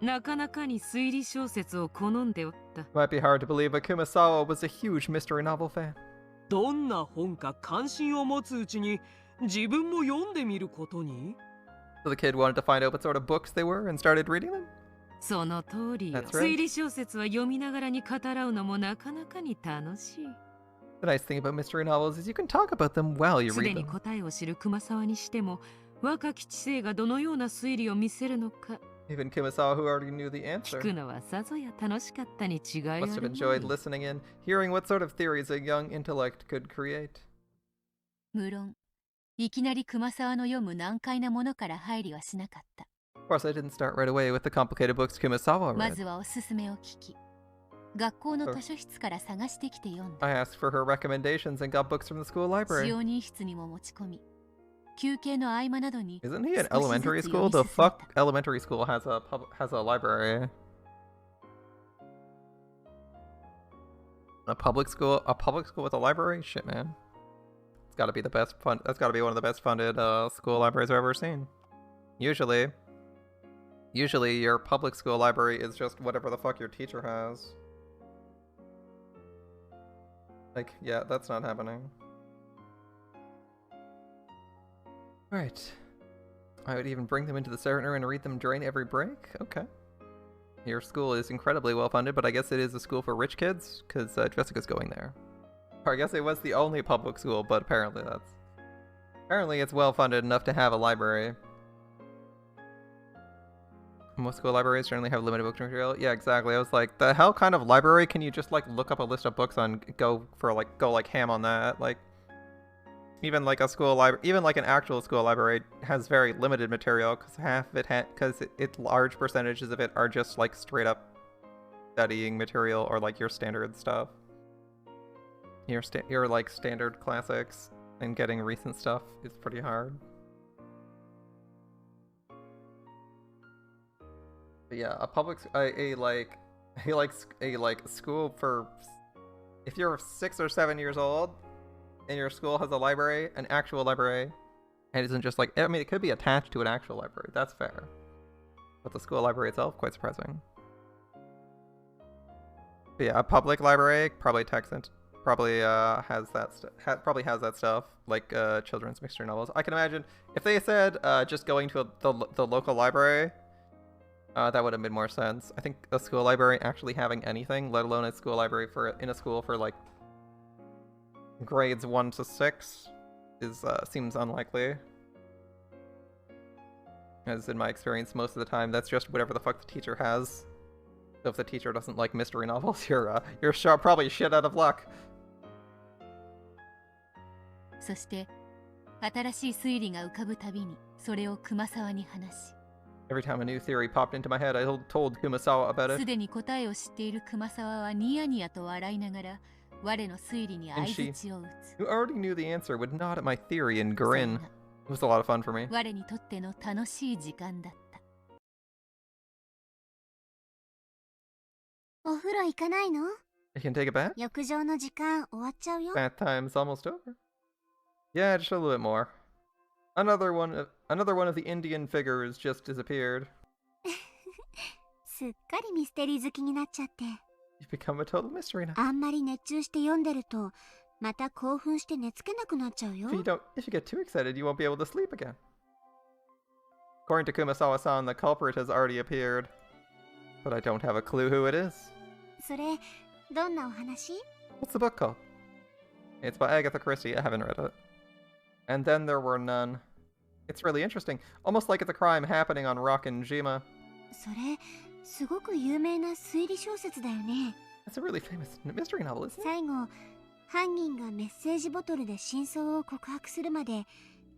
なかなかに推理小説を好んでおった。 Might be hard to believe, but Kumasawa was a huge mystery novel fan. どんな本か関心を持つうちに自分も読んでみることに。 So the kid wanted to find out what sort of books they were and started reading them? その通りよ。 That's right. 推理小説は読みながらに語らうのもなかなかに楽しい。 The nice thing about mystery novels is you can talk about them while you す read でに them. 答えを知る熊沢にしても、若き知性がどのような推理を見せるのか、 Even Kumasawa, who already knew the 聞 answer, くのはさぞや楽しかったに違いあ must have るま enjoyed い。 listening in, hearing what sort of theories a young intellect could create. 無論、いきなり熊沢の読む難解なものから入りはしなかった。 Of course, I didn't start right away with the complicated books Kumasawa ま read. ずはおすすめを聞き、学校の図書室から探してきて読んだ。 I asked for her recommendations and got books from the school 使 library. 用人室にも持ち込み、休憩の合間などに Isn't he an 少しず elementary つ school? 読 The み進め fuck た。 elementary school has a library. A public school with a library? Shit, man. It's got to be the best fun. That's got to be one of the best funded school libraries I've ever seen. Usually your public school library is just whatever the fuck your teacher has. Like, yeah, that's not happening. Alright. I would even bring them into the center and read them during every break? Okay. Your school is incredibly well funded, but I guess it is a school for rich kids, because Jessica's going there. Or I guess it was the only public school, but apparently that's... Apparently it's well funded enough to have a library. Most school libraries generally have limited book material. Yeah, exactly. I was like, the hell kind of library can you just like look up a list of books on go ham on that? Like, even like a school library, even like an actual school library has very limited material because half of it large percentages of it are just like straight up studying material or like your standard stuff. Your like standard classics, and getting recent stuff is pretty hard. But yeah, a school for if you're 6 or 7 years old and your school has a library, an actual library, and it isn't just like, I mean, it could be attached to an actual library. That's fair. But the school library itself, quite surprising. But yeah, a public library probably has that stuff, like children's mystery novels. I can imagine if they said just going to the local library. That would have made more sense. I think a school library actually having anything, let alone a school library in a school for like grades 1 to 6, seems unlikely. As in my experience, most of the time that's just whatever the fuck the teacher has. So if the teacher doesn't like mystery novels, you're probably shit out of luck. そして新しい推理が浮かぶたびにそれを熊沢に話し。Every time a new theory popped into my head, I told Kumasawa about it. すでに答えを知っている熊沢はニヤニヤと笑いながら我の推理に相槌を打つ。Who already knew the answer would nod at my theory and grin. It was a lot of fun for me. 我にとっての楽しい時間だった。お風呂行かないの？ You can take a bath? 浴場の時間終わっちゃうよ。 Bath time's almost over. Yeah, just a little bit more. Another one of the Indian figures just disappeared. すっかりミステリー好きになっちゃって。You've become a total mystery now. あんまり熱中して読んでると、また興奮して寝つけなくなっちゃうよ。If you get too excited, you won't be able to sleep again. According to Kumasawa-san, the culprit has already appeared, but I don't have a clue who it is. それ、どんなお話？ What's the book called? It's by Agatha Christie. I haven't read it. And then there were none. It's really interesting. Almost like it's a crime happening on Rockinjima. それ、すごく有名な推理小説だよね。It's a really famous mystery novel, isn't it? 最後、犯人がメッセージボトルで真相を告白するまで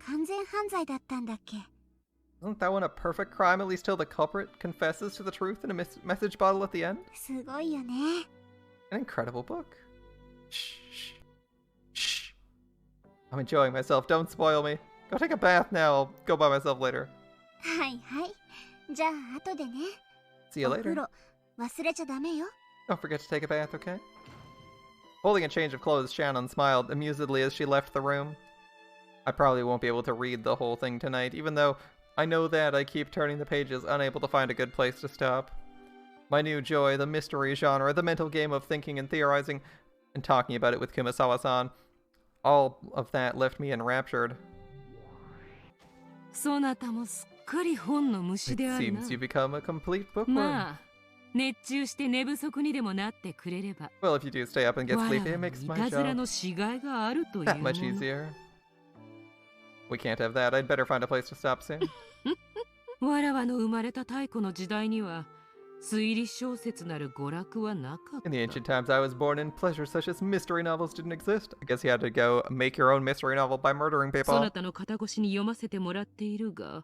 完全犯罪だったんだっけ？ Isn't that one a perfect crime, at least till the culprit confesses to the truth in a message bottle at the end? すごいよね。An incredible book. Shh, shh, shh. I'm enjoying myself. Don't spoil me. Go take a bath now. I'll go by myself later. はいはい。じゃあ後でね。See you お風 later. 呂忘れちゃダメよ。 Don't forget to take a bath, okay? Holding a change of clothes, Shannon smiled amusedly as she left the room. I probably won't be able to read the whole thing tonight, even though I know that I keep turning the pages, unable to find a good place to stop. My new joy, the mystery genre, the mental game of thinking and theorizing, and talking about it with Kumasawa-san, all of that left me enraptured. そなたもすっかり本の虫 It であるな。 seems you become a complete bookworm. まあ、熱中して寝不足にでもなってくれれば。 Well, if you do stay up and get わら sleepy, わ it に makes い my たずら job のしがいがあるという that も much の。 easier. We can't have that. I'd better find a place to stop soon. わらわの生まれた太古の時代には推理小説なる娯楽はなかっ In the た。 ancient times I was born in, pleasures such as mystery novels didn't exist. I guess you had to go make your own mystery novel by murdering そ people. なたの肩越しに読ませてもらっているが、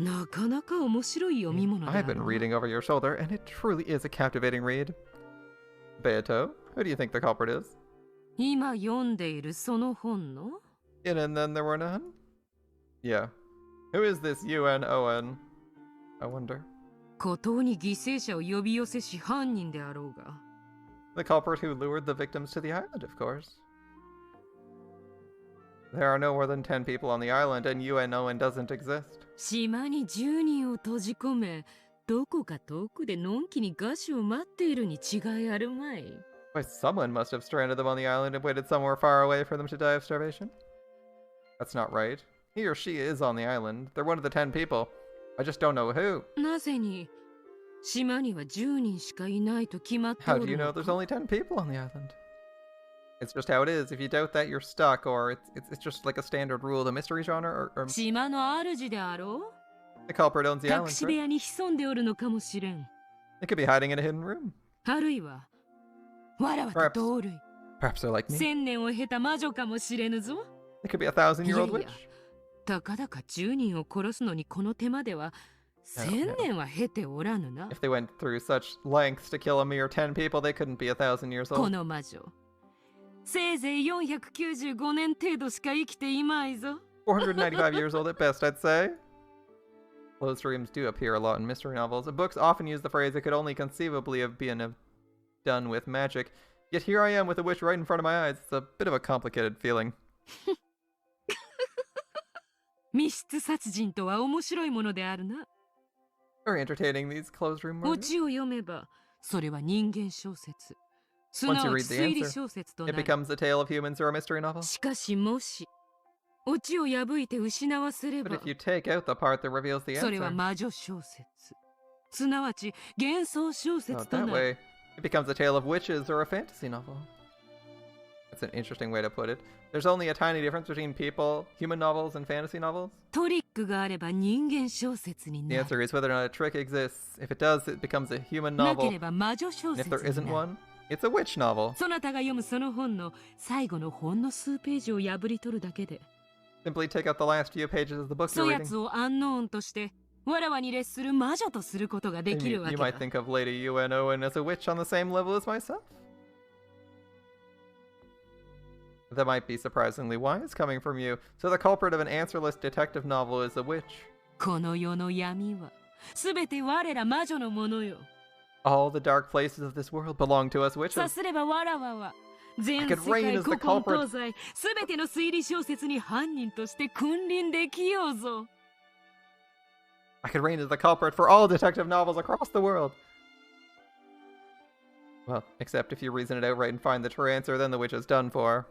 なかなか面白い読み物だ I've ろ been う。 reading over your shoulder, and it truly is a captivating read. Beato, who do you think the culprit is? 今読んでいるその本の In and then there were none? Yeah. Who is this UNON? I wonder. 孤島に犠牲者を呼び寄せし犯人であろうが。 The culprit who lured the victims to the island, of course. There are no more than 10 people on the island, and UNON doesn't exist. 島に10人を閉じ込め、どこか遠くでのんきに餓死を待っているに違いあるまい。 Why, someone must have stranded them on the island and waited somewhere far away for them to die of starvation. That's not right. He or she is on the island. They're one of the 10 people. I just don't know who. なぜに島には10人しかいないと決まって How お do る you know の there's か only 10 people on the island? It's just how it is. If you doubt that, you're stuck, or it's just like a standard rule of the mystery genre, or 島の主であろ the culprit owns the う隠 island, し部 right? 屋に潜んでおるのかもしれん。 It could be hiding in a hidden room. あるいは、わらわと同類。 Perhaps they're like me. 1000年を経た魔女かもしれぬぞ。 It could be a 1,000-year-old いやい witch. や、たかだか10人を殺すのにこの手間では、1000年は経ておらぬな。 If they went through such lengths to kill a mere 10 people, they couldn't be 1,000 years こ old. の魔女、せいぜい495年程度しか生きていまいぞ。 495 years old at best, I'd say. Closed dreams do appear a lot in mystery novels. Books often use the phrase it could only conceivably have been done with magic. Yet here I am with a witch right in front of my eyes. It's a bit of a complicated feeling. 密室殺人とは面白いものであるな。 Very entertaining, these closed room オ murders. チを読めば、それは人間小説。す Once な you わ read ち the 推理 answer, 小説と it なる。 becomes a tale of humans or a mystery novel. しかしもし、オチを破いて失わせれ But ば if、you take out the part that reveals the それは answer, 魔女小説。すなわち幻想小 oh, 説と that な way, る。 it becomes a tale of witches or a fantasy novel. That's an interesting way to put it. There's only a tiny difference between human novels and fantasy novels. トリックがあれば人間小説に The なる。 answer is whether or not a trick exists. If it does, it becomes a human なけ novel. れば魔女小 And if 説 there に isn't なる。 one, it's a witch novel. そなたが読むその本の最後のほんの数ページを破り取るだけで、 Simply take out the last few pages of the book そ you're や reading. つをアンノーンとしてわらわに列する魔女とすることがで And きる you, わ you けだ。 might think of Lady Umineko as a witch on the same level as myself. That might be surprisingly wise coming from you. So the culprit of an answerless detective novel is a witch. この世の闇はすべて我ら魔女のものよ。 All the dark places of this world belong to us さ witches. すればわらわは全 I 世 could reign 界 as the 古今 culprit. 東西すべての推理小説に犯人として君臨できようぞ。 I could reign as the culprit for all detective novels across the world. Well, except if you reason it outright and find the true answer, then the witch is done for.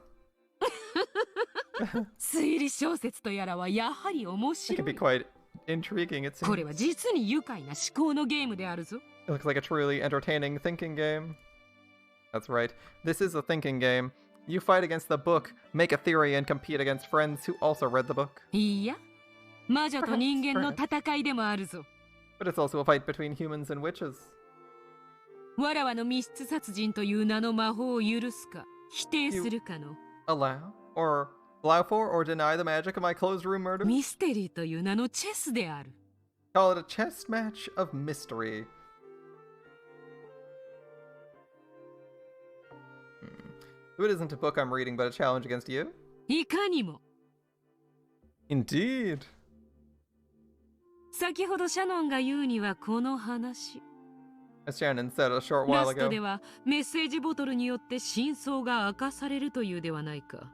推理小説とやらはやはり面 It 白 can be い。 quite intriguing, it こ seems. れは実に愉快な思考のゲームであるぞ。 It looks like a truly entertaining thinking game. That's right. This is a thinking game. You fight against the book, make a theory, and compete against friends who also read the book. いいや、魔女と人間の戦いでもあるぞ。 But it's also a fight between humans and witches. わらわの密室殺人という名の魔法を許すか否定するかの Allow for or deny the magic of my closed room murder? ミステリーという名のチェスである。 Call it a chess match of mystery. It isn't a book I'm reading, but a challenge against you? いかにも。 Indeed. 先ほどシャノンが言うにはこの話。 As Shannon said a short ラ while ストで ago, はメッセージボトルによって真相が明かされるというではないか。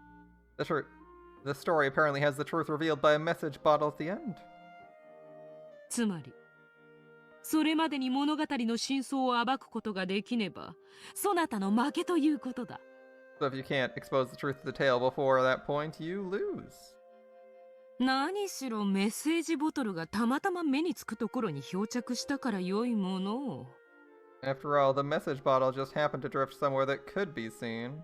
the story apparently has the truth revealed by a message bottle at the end. つまり、それまでに物語の真相を暴くことができねば、そなたの負けということだ。 So if you can't expose the truth of the tale before that point, you lose. 何しろメッセージボトルがたまたま目につくところに漂着したから良いものを。 After all, the message bottle just happened to drift somewhere that could be seen.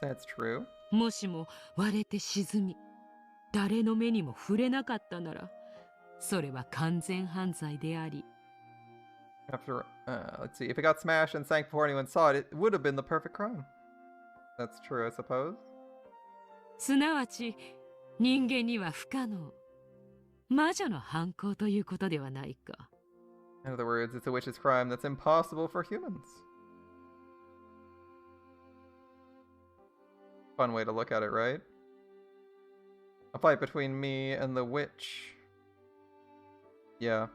That's true. もしも割れて沈み、誰の目にも触れなかったなら、それは完全犯罪であり。 Let's see. If it got smashed and sank before anyone saw it, it would have been the perfect crime. That's true, I suppose. すなわち、人間には不可能。魔女の犯行ということではないか。 In other words, it's a witch's crime that's impossible for humans. Fun way to look at it, right? A fight between me and the witch. Yeah.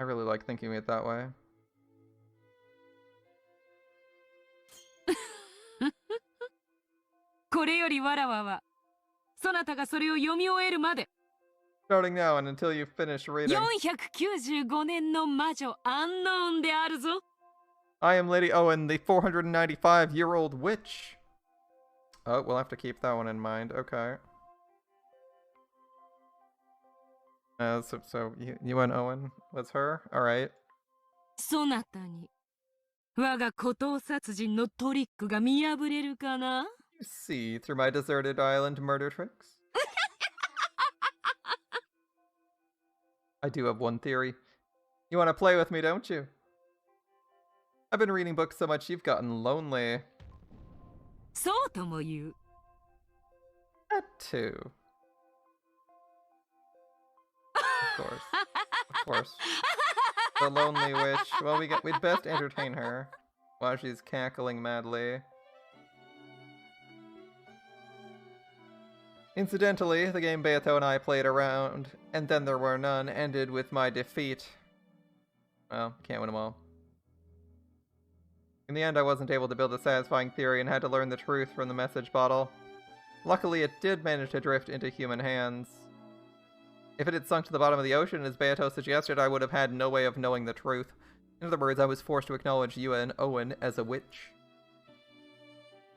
I really like thinking of it that way. これよりわらわは、そなたがそれを読み終えるまで、 Starting now and until you finish reading. 495年の魔女アンノーンであるぞ。 I am Lady Owen, the 495-year-old witch. Oh, we'll have to keep that one in mind. Okay. So you and Owen was her? Alright. そなたに我が孤島殺人のトリックが見破れるかな? You see through my deserted island murder tricks? I do have one theory. You want to play with me, don't you? I've been reading books so much you've gotten lonely. そうとも言う。That too. Of course. Of course. The lonely witch. Well, we'd best entertain her while she's cackling madly. Incidentally, the game Beato and I played around, and then there were none, ended with my defeat. Well, can't win them all. In the end, I wasn't able to build a satisfying theory and had to learn the truth from the message bottle. Luckily, it did manage to drift into human hands. If it had sunk to the bottom of the ocean, as Beato suggested, I would have had no way of knowing the truth. In other words, I was forced to acknowledge Yua and Owen as a witch.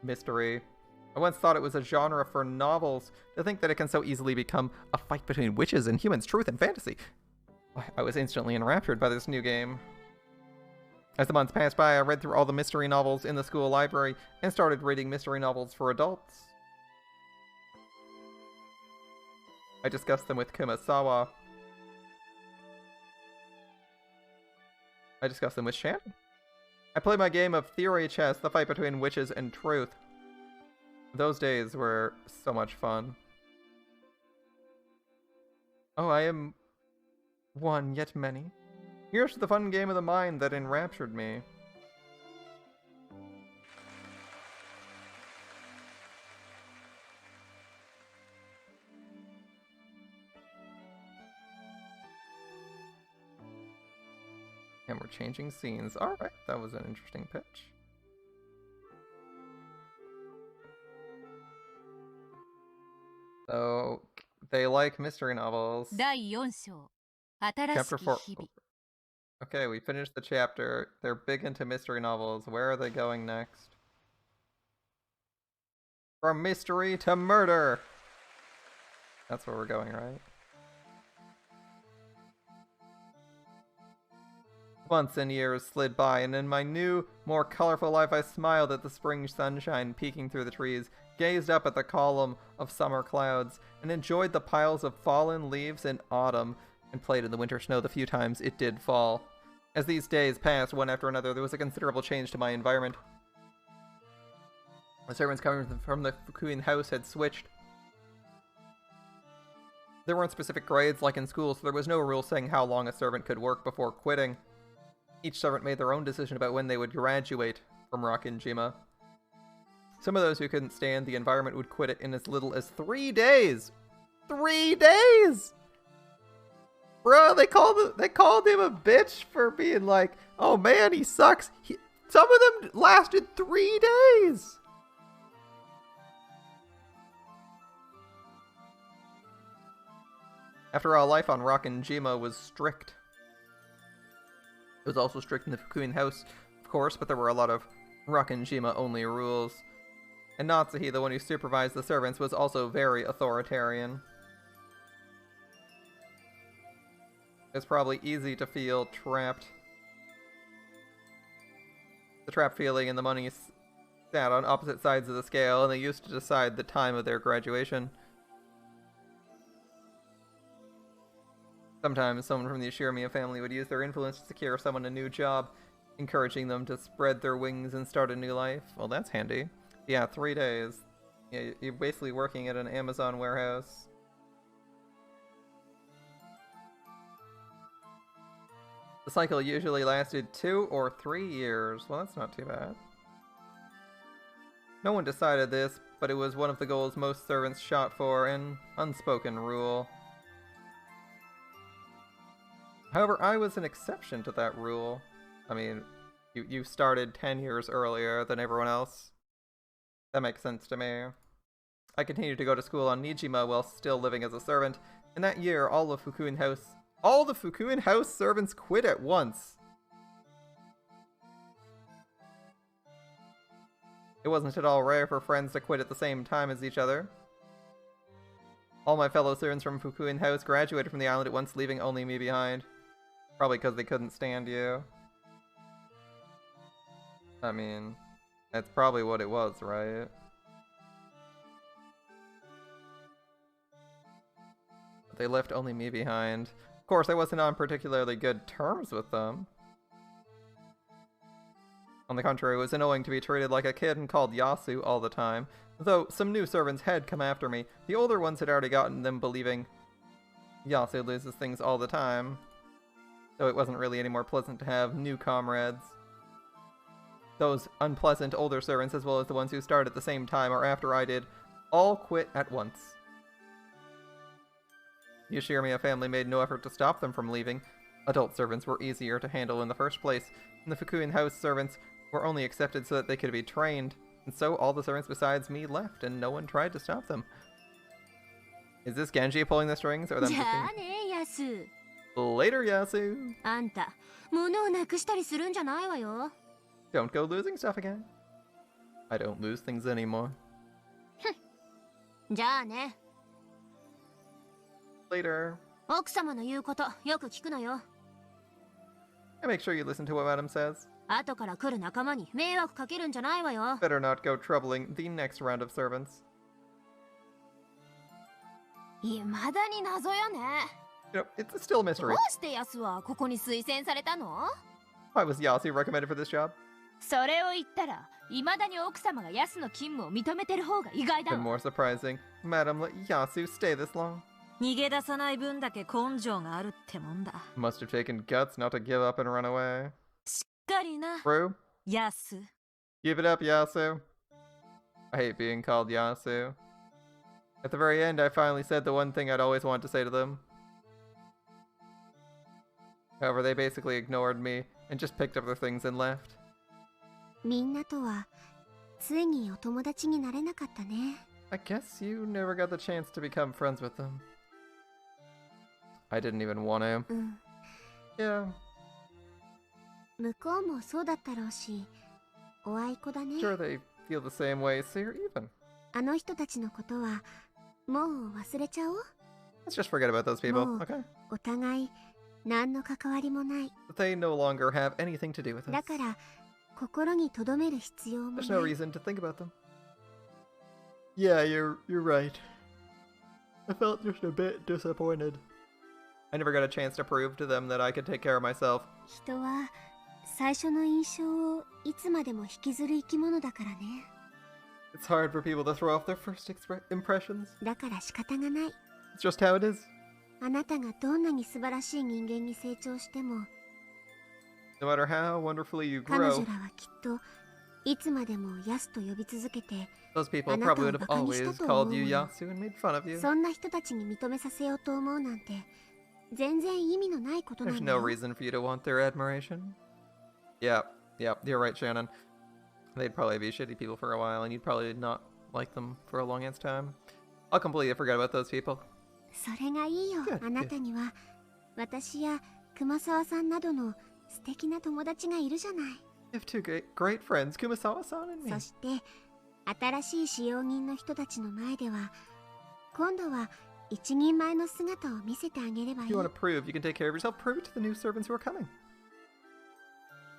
Mystery. I once thought it was a genre for novels. To think that it can so easily become a fight between witches and humans, truth and fantasy. I was instantly enraptured by this new game. As the months passed by, I read through all the mystery novels in the school library and started reading mystery novels for adults. I discussed them with Kumasawa. I discussed them with Shannon. I played my game of theory chess, the fight between witches and truth. Those days were so much fun. Oh, I am one yet many. Here's to the fun game of the mind that enraptured me. And we're changing scenes. Alright, that was an interesting pitch. So, they like mystery novels. Chapter 4. Okay, we finished the chapter. They're big into mystery novels. Where are they going next? From mystery to murder! That's where we're going, right? Months and years slid by, and in my new, more colorful life I smiled at the spring sunshine peeking through the trees, gazed up at the column of summer clouds, and enjoyed the piles of fallen leaves in autumn, and played in the winter snow the few times it did fall. As these days passed, one after another, there was a considerable change to my environment. The servants coming from the Fukuin house had switched. There weren't specific grades like in school, so there was no rule saying how long a servant could work before quitting. Each servant made their own decision about when they would graduate from Rakinjima. Some of those who couldn't stand the environment would quit it in as little as 3 days! 3 days! Bro, they called him a bitch for being like, oh man, he sucks. Some of them lasted 3 days! After all, life on Rakinjima was strict. It was also strict in the Fukuin house, of course, but there were a lot of Rakinjima-only rules. And Natsuhi, the one who supervised the servants, was also very authoritarian. It's probably easy to feel trapped. The trapped feeling and the money sat on opposite sides of the scale, and they used to decide the time of their graduation. Sometimes someone from the Ishiramiya family would use their influence to secure someone a new job, encouraging them to spread their wings and start a new life. Well, that's handy. Yeah, 3 days. Yeah, you're basically working at an Amazon warehouse. The cycle usually lasted 2 or 3 years. Well, that's not too bad. No one decided this, but it was one of the goals most servants shot for, an unspoken rule. However, I was an exception to that rule. I mean, you started 10 years earlier than everyone else. That makes sense to me. I continued to go to school on Nijima while still living as a servant, and that year all the Fukuin house servants quit at once. It wasn't at all rare for friends to quit at the same time as each other. All my fellow servants from Fukuin house graduated from the island at once, leaving only me behind. Probably because they couldn't stand you. I mean, that's probably what it was, right? But they left only me behind. Of course, I wasn't on particularly good terms with them. On the contrary, it was annoying to be treated like a kid and called Yasu all the time. Though some new servants had come after me, the older ones had already gotten them believing Yasu loses things all the time. So it wasn't really any more pleasant to have new comrades. Those unpleasant older servants, as well as the ones who started at the same time or after I did, all quit at once. The Yoshirimiya family made no effort to stop them from leaving. Adult servants were easier to handle in the first place, and the Fukuen house servants were only accepted so that they could be trained, and so all the servants besides me left, and no one tried to stop them. Is this Genji pulling the strings, or them just being... Later, Yasu! あんた、物をなくしたりするんじゃないわよ。Don't go losing stuff again. I don't lose things anymore. じゃあね。Later. 奥様の言うことよく聞くのよ。I make sure you listen to what Madam says. 後から来る仲間に迷惑かけるんじゃないわよ。Better not go troubling the next round of servants. 未だに謎よね。You know, it's still a ど mystery. うしてヤスはここに推薦されたの？ Why was Yasu recommended for this job? それを言ったら、未だに奥様がヤスの勤務を認めてる方が意外だ Been わ。 more surprising. Madam let Yasu stay this long. 逃げ出さない分だけ根性があるってもんだ。 Must have taken guts not to give up and run away. しっかりな。 True. ヤス。 Give it up, Yasu. I hate being called Yasu. At the very end, I finally said the one thing I'd always wanted to say to them. However, they basically ignored me and just picked up their things and left. みんなとはついにお友達になれなかったね。 I guess you never got the chance to become friends with them. I didn't even want to. うん。 Yeah. 向こうもそうだったろうし、おあいこだね。 Sure, they feel the same way, so you're even. あの人たちのことはもう忘れちゃおう。 Let's just forget about those people, もう okay? お互い何の関わりもない。 But they no longer have anything to do with だ us. から心に留める必要もない。 There's no reason to think about them. Yeah, you're right. I felt just a bit disappointed. I never got a chance to prove to them that I could take care of myself. 人は最初の印象をいつまでも引きずる生き物だからね。 It's hard for people to throw off their first impressions. だから仕方がない。 It's just how it is. あなたがどんなに素晴らしい人間に成長しても、 No matter how wonderfully you 彼女 grow, らはきっといつまでもヤスと呼び続けて、 those people あなた probably を would バ have カにした always と思 called う you わよ。 Yasu and made fun of you. そんな人たちに認めさせようと思うなんて全然意味のないことな There's ん no だよ。 reason for you to want their admiration. Yeah, you're right, Shannon. They'd probably be shitty people for a while, and you'd probably not like them for a long ass time. I'll completely forget about those people. それがいいよ。 Good, あなたには私や熊沢さんなどの素敵な友達がいるじゃない。 You have two great friends, Kumasawa-san and me. そして新しい使用人の人たちの前では今度は一人前の姿を見せてあげればい If い。 you want to prove you can take care of yourself, prove it to the new servants who are coming.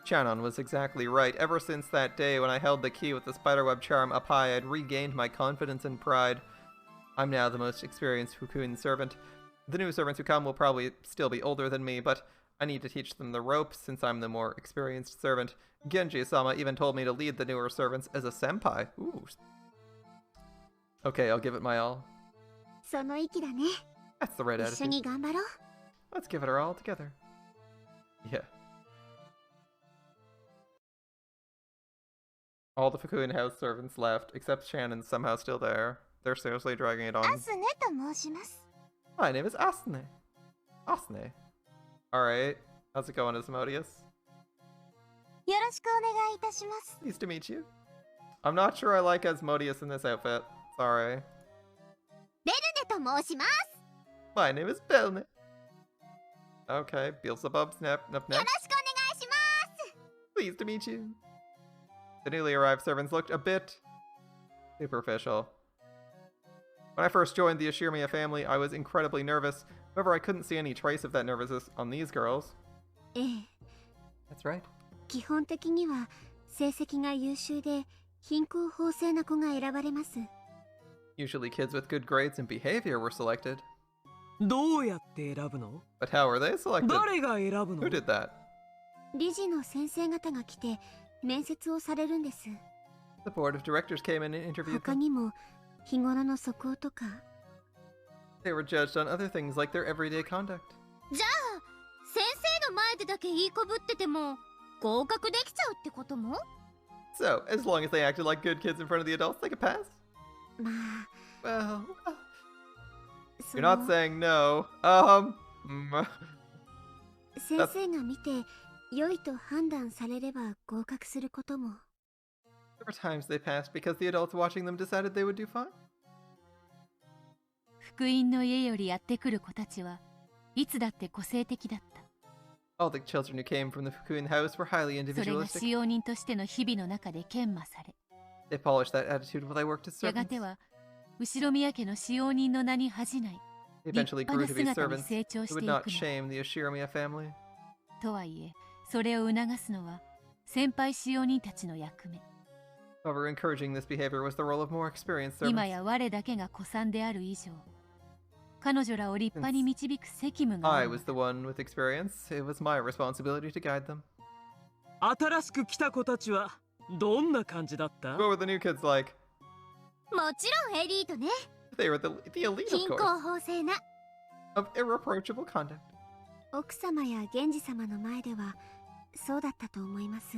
Shannon was exactly right. Ever since that day when I held the key with the spiderweb charm up high, I'd regained my confidence and pride. I'm now the most experienced Fukuen servant. The new servants who come will probably still be older than me, but I need to teach them the ropes since I'm the more experienced servant. Genji-sama even told me to lead the newer servants as a senpai. Ooh. Okay, I'll give it my all. その息だね。 That's the right 一緒 attitude. に頑張ろう。 Let's give it our all together. Yeah. All the Fukuen house servants left, except Shannon's somehow still there. They're seriously dragging it on. アスネと申します。 My name is Asune. Asune. Alright. How's it going, Asmodeus? よろしくお願いいたします。 Pleased to meet you. I'm not sure I like Asmodeus in this outfit. Sorry. ベルネと申します。 My name is Belne. Okay, Beelzebub, snap, nap, よろ nap. しくお願いします。 Pleased to meet you. The newly arrived servants looked a bit superficial. When I first joined the Yoshirimiya family, I was incredibly nervous. However, I couldn't see any trace of that nervousness on these girls. ええ、 That's right. 基本的には成績が優秀で貧困法制な子が選ばれます。Usually kids with good grades and behavior were selected. どうやって選ぶの？ But how were they selected? 誰が選ぶの？ Who did that? 理事の先生方が来て面接をされるんです。The board of directors came in and interviewed 他 them. にも日頃の素行とか。They were judged on other things like their everyday conduct. じゃあ先生の前でだけいい子ぶってても合格できちゃうってことも？ So, as long as they acted like good kids in front of the adults, they could pass. まあ、 Well, そ you're の not saying no. 先生が見て良いと判断されれば合格することも。There were times they passed because the adults watching them decided they would do fine. 福音の家よりやってくる子たちはいつだって個性的だった。 All the children who came from the Fukun house were highly それが individualistic. 使用人としての日々の中で研磨され、 They polished that attitude while they worked as やが servants. ては後宮家の使用人の名に恥じない They 立 eventually 派 grew な to be 姿に servants 成長し who て would い not くの。 shame the Ashiramiya family. とはいえ、それを促すのは先輩使用人たちの役目。 However, encouraging this behavior was the role of more experienced 今 servants. や我だけが古参である以上、彼女らを立派に導く責務があ I るの was the one with experience. It was my responsibility to guide them. 新しく来た子たちはどんな感じだった？ What were the new kids like? もちろんエリートね。 They were the elite, 貧 of 困 course, 法制な。 of irreproachable conduct. 奥様や源氏様の前ではそうだったと思います。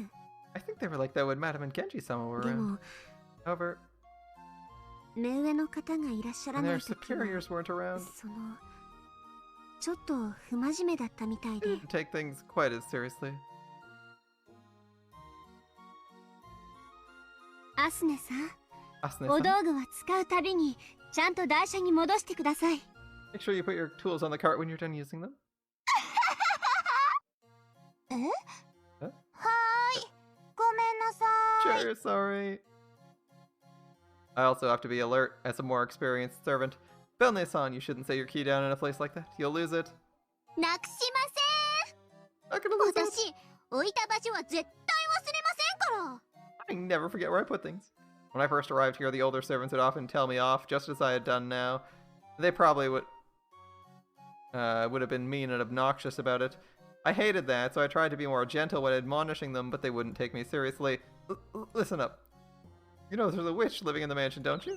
I think they were like that when Madame and Genji-sama were で around. も However, 目上の方がいらっしゃら when な their い時は superiors weren't around, そのちょっと不真面目だったみたい they で。 didn't take things quite as seriously. アスネさん、 Asune-san, お道具は使うたびにちゃんと台車に戻してください。 make sure you put your tools on the cart when you're done using them. え？え？はーい。ごめんなさい。 Sure, sorry. I also have to be alert as a more experienced servant. Belne-san, you shouldn't say your key down in a place like that. You'll lose it. なくしま Not gonna せ lose ん。 it. 私、置いた場所は絶対忘れませんから。 I never forget where I put things. When I first arrived here, the older servants would often tell me off, just as I had done now. They probably would have been mean and obnoxious about it. I hated that, so I tried to be more gentle when admonishing them, but they wouldn't take me seriously. Listen up. You know there's a witch living in the mansion, don't you?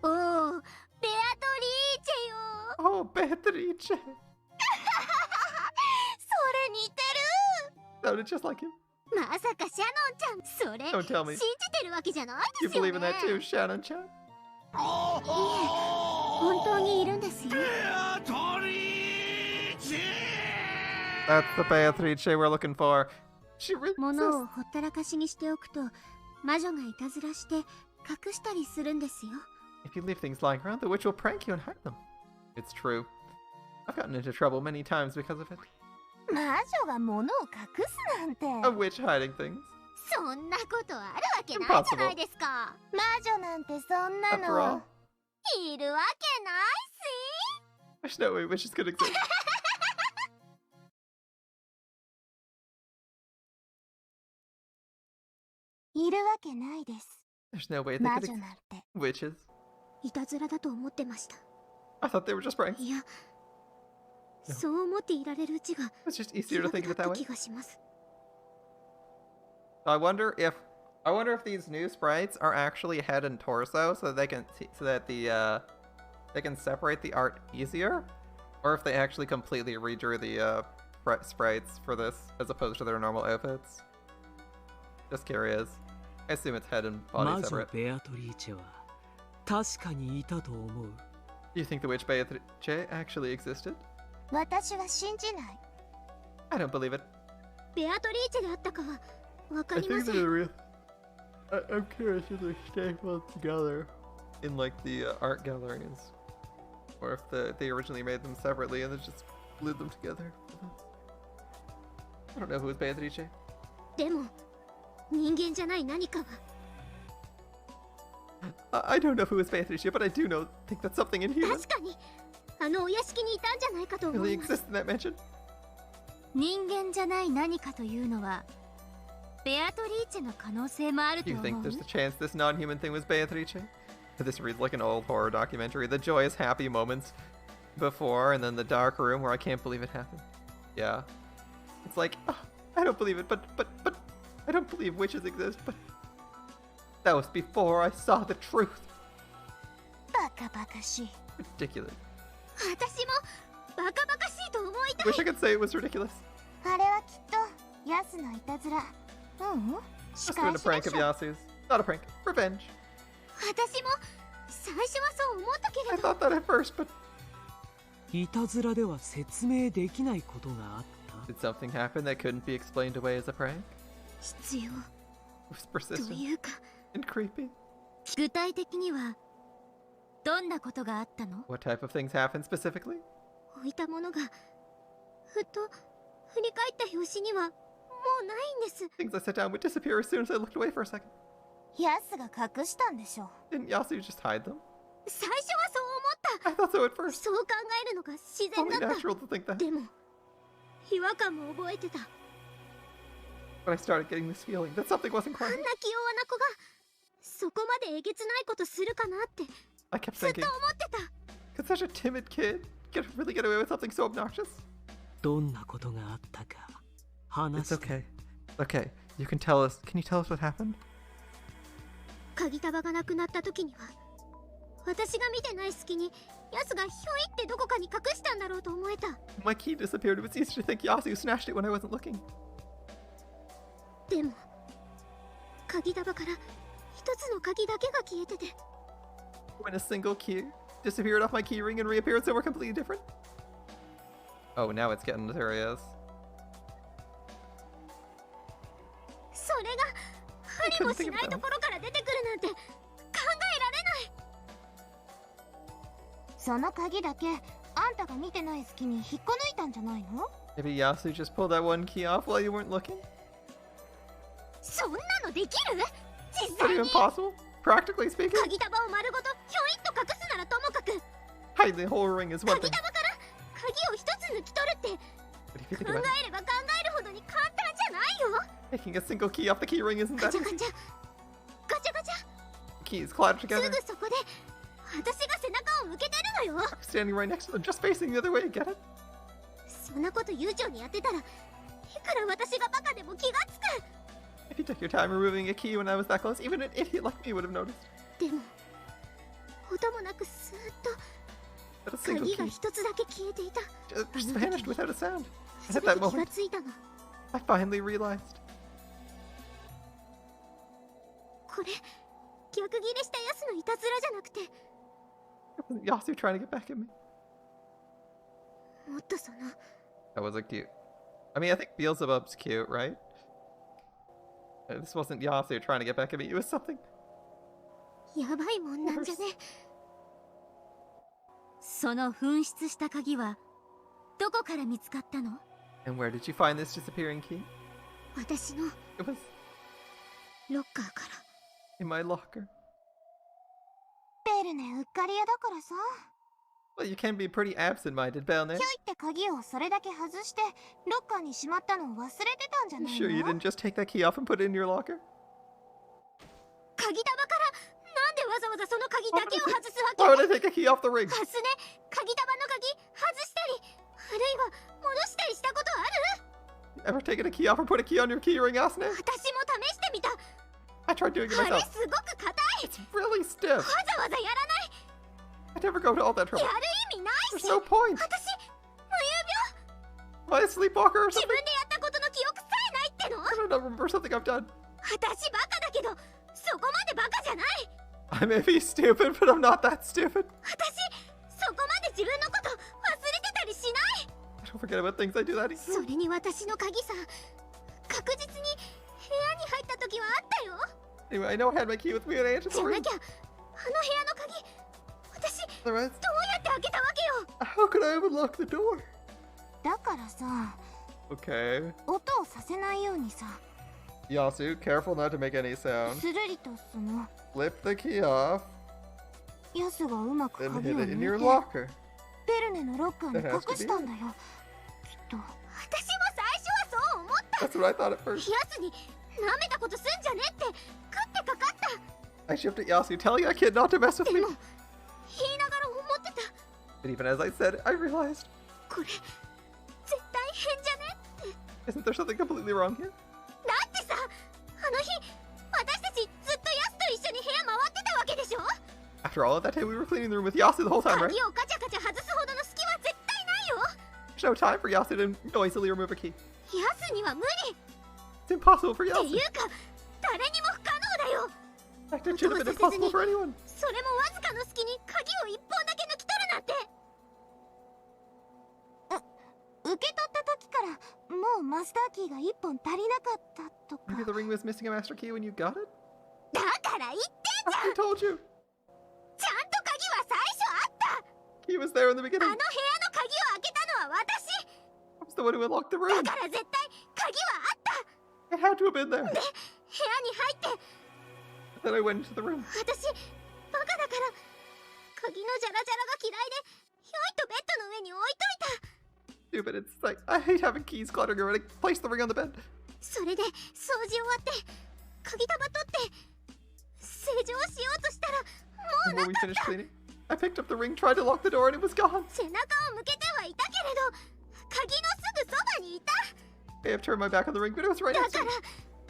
おお、ベアトリーチェよ。 Oh, Beatrice. それ似て Sounded just like him. る。まさかシャノンちゃん、それ Don't tell me. 信じてるわけじゃない You ですよね。 believe in that too, Shannon-chan? いえ、本当にいるんですよ。 That's the Beatrice we're looking for. She really 物 exists. をほったらかしにしておくと魔女がいたずらして隠したりするんですよ。 If you leave things lying around, the witch will prank you and hide them. It's true. I've gotten into trouble many times because of it. 魔女が物を隠すなんて。 A witch hiding things. そんなことあるわけないじゃないですか。魔女なんてそんな After all, のいるわけないし。 there's no way witches could exist. いるわけないです。 There's no way they 魔 could 女 exist. なんて。 Witches. いたずらだと思ってました。 I thought they were just pranks. いや、 No. そう思っていられるうちが It's just 気 easier to 楽 think だ of it っ that た way. 気がします。 I wonder if these new sprites are actually head and torso, so that they can they can separate the art easier, or if they actually completely redrew the sprites for this as opposed to their normal outfits. Just curious. I assume it's head and 魔 body 女 separate. ベアトリーチェは確かにいたと思う。 Do you think the witch Beatrice actually existed? 私は信じない。 I don't believe it. ベアトリーチェであったかはわか I りま think せ they're ん。 real. I'm curious if they stay well together in like the art galleries, or if they originally made them separately and they just glued them together. I don't know who is Beatrice. でも人間じゃない何かは I don't know who is Beatrice, but I do think that's something inhuman 確かにあのお屋敷にいたんじゃないかと思 really います。 exists in that mansion. 人間じゃない何かというのはベアトリーチェの可能性もあると Do you 思 think う there's a chance this non-human thing was Beatrice? This reads like an old horror documentary. The joyous, happy moments before, and then the dark room where I can't believe it happened. Yeah. It's like, oh, I don't believe it, but I don't believe witches exist, but that was before I saw the truth. バカバカしい Ridiculous. 私もバカバカしいと思いたい Wish I could say it was ridiculous. あれはきっとヤスのいたずら仕 Just 返 doing a し prank で of しょ Yasu's. Not a prank. Revenge. 私も最初はそう思ったけ I れど thought that at first, but いたずらでは説明できないことがあった did something happen that couldn't be explained away as a prank? 必要 It was と persistent いうか and creepy. 具体的にはどんなことがあったの What type of things happened specifically? 置いたものがふっと振り返った拍子にはもうないんです Things I set down would disappear as soon as I looked away for a second. ヤスが隠したんでしょ Didn't Yasu just hide them? 最初はそう思った I thought so at first. そう考えるのが自 It's 然 only だった natural to think that. でも違和感も覚えてた But I started getting this feeling that something wasn't あんな quite. 器用な子がそこまでえげつないことするかなって I kept ずっと thinking, 思ってた could such a timid kid really get away with something so obnoxious? どんなことがあったか話 It's して okay. Okay, you can tell us. Can you tell us what happened? 鍵束がなくなった時には私が見てない隙にヤスがひょいってどこかに隠したんだろうと思えた My key disappeared. It was easy to think Yasu snatched it when I wasn't looking. でも鍵束から一つの鍵だけが消えてて When a single key disappeared off my key ring and reappeared somewhere completely different. Oh, now it's getting serious. それがありもしないところから出てくるなんて考えられないその鍵だけあんたが見てない隙に引っこ抜いたんじゃないの Maybe Yasu just pulled that one key off while you weren't looking? そんなのできる実 Is 際 that に even possible? Practically speaking? 鍵束を丸ごとひょいっと隠すならともかく Hiding the whole ring is one 鍵 thing. 束から鍵を一つ抜き取るって But if you 考 think about it, えれば考えるほどに簡単じゃないよ making a single key off the key ring isn't ガ that チャガ easy. チャガチャガチャ Keys clattered す together. ぐそこで私が背中を向けてるのよ I'm standing right next to them, just facing the other way. Get it? そんなこと悠長にやってたらいくら私がバカでも気がつく If you took your time removing a key when I was that close, even an idiot like me would have noticed. でも音もなくスーッ But a と single 鍵が key 一つだけ消えていた just vanished without a sound. And 初 at め that て気が moment, ついたの I finally realized. これ逆ギレしたヤスのいたずらじゃなくて It wasn't Yasu trying to get back at me. もっとその That wasn't cute. I mean, I think Beelzebub's cute, right? This wasn't Yasu trying to get back at me. It was something. やばいもんなんじゃねその紛失した鍵はどこから見つかったの And where did you find this disappearing key? 私の It was ロッカーから in my locker. ベルネうっかり屋だからさ Well, you can be pretty absent-minded, Belne. ひょいって鍵をそれだけ外してロッカーにしまったのを忘れてたんじゃ You ない sure you の didn't just take that key off and put it in your locker? 鍵束からなんでわざわざその鍵だけを外すわけ Why would I take a key off the ring? カスね鍵束の鍵外したりあるいは戻したりしたことある Ever taken a key off or put a key on your key ring, Asne? 私も試してみた I tried doing it あれ myself. すごく硬い It's really stiff. わざわざやらない I'd never go to all that や trouble. る意味ないし There's no point. 私無 Am I a sleepwalker or 自 something? 分でやったことの記憶さえないっての I don't remember something I've done. 私バカだけどそこまでバカじゃない I may be stupid, but I'm not that stupid. 私そこまで自分のこと忘れてたりしない I don't forget about things I do that そ easily. れに私の鍵さ確実に部屋に入った時はあったよ Anyway, I know I had my key with me when I entered じ the ゃな room. きゃあの部屋の鍵私どう Otherwise, やって開けたわけよ how could I even lock the door? だからさ Okay. 音をさせないようにさ Yasu, careful not to make any sound. するりとその Flip the key off, ヤスがうまく then 鍵 hid を it in 抜 your いて locker. ベルネのロッカーに That has to 隠したんだよきっと私も最初はそう思った That's what I thought at first. ヤスに舐めたことすんじゃねって食ってかかった。 I shipped at Yasu, telling that kid not to mess with で me. も言いながら思ってた。 But even as I said it, I realized, これ絶対変じゃねって。 isn't there something completely wrong here? だってさ、あの日私たちずっとヤスと一緒に部屋回ってたわけでしょ。 After all of that day, we were cleaning the room with Yasu the whole time, right? 鍵をカチャカチャ外すほどの隙は絶対ないよ。 There's no time for Yasu to noisily remove a key. ヤスには無理。 It's impossible for って Yasu. いうか誰にも不可能だよ。 In fact, it should have been impossible for anyone. それもわずかの隙に鍵を一本だけ抜き取るなんて。受け取った時からもうマスターキーが一本足りなかったとか。 Maybe the ring was missing a master key when you got it? だから言ってんじゃん。 I told you. ちゃんと鍵は最初あった。 He was there in the あの beginning. 部屋の鍵を開けたのは私。 I was the one who unlocked the room. だから絶対鍵はあった。 It had to have been there. で、部屋に入って。 Then I went into the room. 私バカだから鍵のジャラジャラが嫌いでひょいとベッドの上に置いといた。 Stupid. It's like, I hate having keys cluttering around. I placed the ring on the bed. それで掃除終わって鍵束取って施錠しようとしたらも And う when な we かっ finished た。 cleaning, I picked up the ring, tried to lock the door, and it was gone. 背中を向けてはいたけれど鍵のすぐそばにいた。 I have turned my back on the ring, but it was right だ next か to ら me.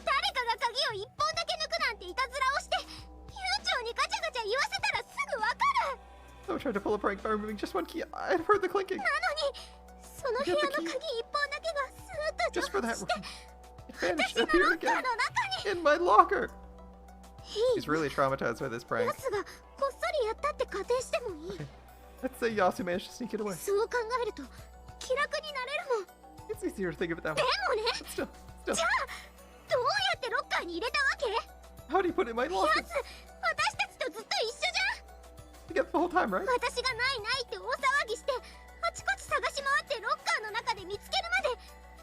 誰かが鍵を一本だけ抜くなんていたずらをして悠長にガチャガチャ言わせたらすぐわかる。 So I tried to pull a prank by removing just one key. I'd heard the clinking. なのにその部屋の鍵一本だけがスーッと Just for 蒸 that 発し room. て It vanished 私 and のロ appeared ッカー again の中に。 in my locker. いい He's really traumatized by this ヤ prank. スがこっそりやったって仮定してもいい。 Let's say Yasu managed to sneak it away. そう考えると気楽になれるもん。 It's easier to think of it that で way. もね、 But still, じゃあどうやってロッカーに入れたわけ？ how do you put it in my ヤ locker? ス、私たちとずっと一緒じゃん。 Together the whole time, right? 私がないないって大騒ぎしてあちこち探し回ってロッカーの中で見つけるまで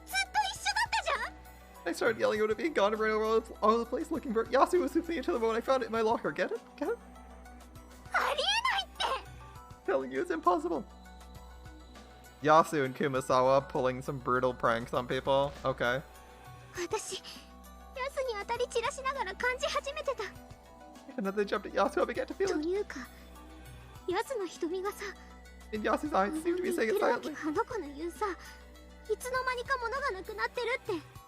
ずっと一緒だったじゃん。 I started yelling out it being gone and ran over all over the place looking for it. Yasu was with me until the moment I found it in my locker. Get it? Get it? ありえないって。 Telling you it's impossible. Yasu and Kumasawa pulling some brutal pranks on people. Okay. 私、ヤスに当たり散らしながら感じ始めてた。 And then they jumped at Yasu, I began to feel と it. いうか、ヤスの瞳がさ、 In Yasu's eyes, it seemed to be saying it 言ってるわけ。 silently. あの子の言うさ、いつの間にか物がなくなってるって。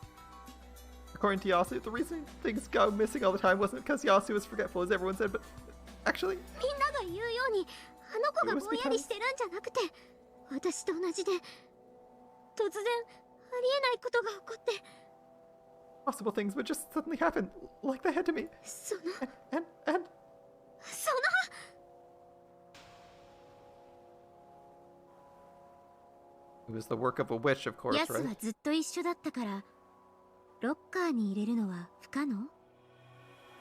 According to Yasu, the reason things go missing all the time wasn't because Yasu was forgetful, as everyone said, but actually, みんなが言うようにあの子がぼんやりしてるんじゃなくて私と同じで突然ありえないことが起こって possible things would just suddenly happen, like they had to me. その And その it was the work of a witch, of course, ヤスは right? ずっと一緒だったからロッカーに入れるのは不可能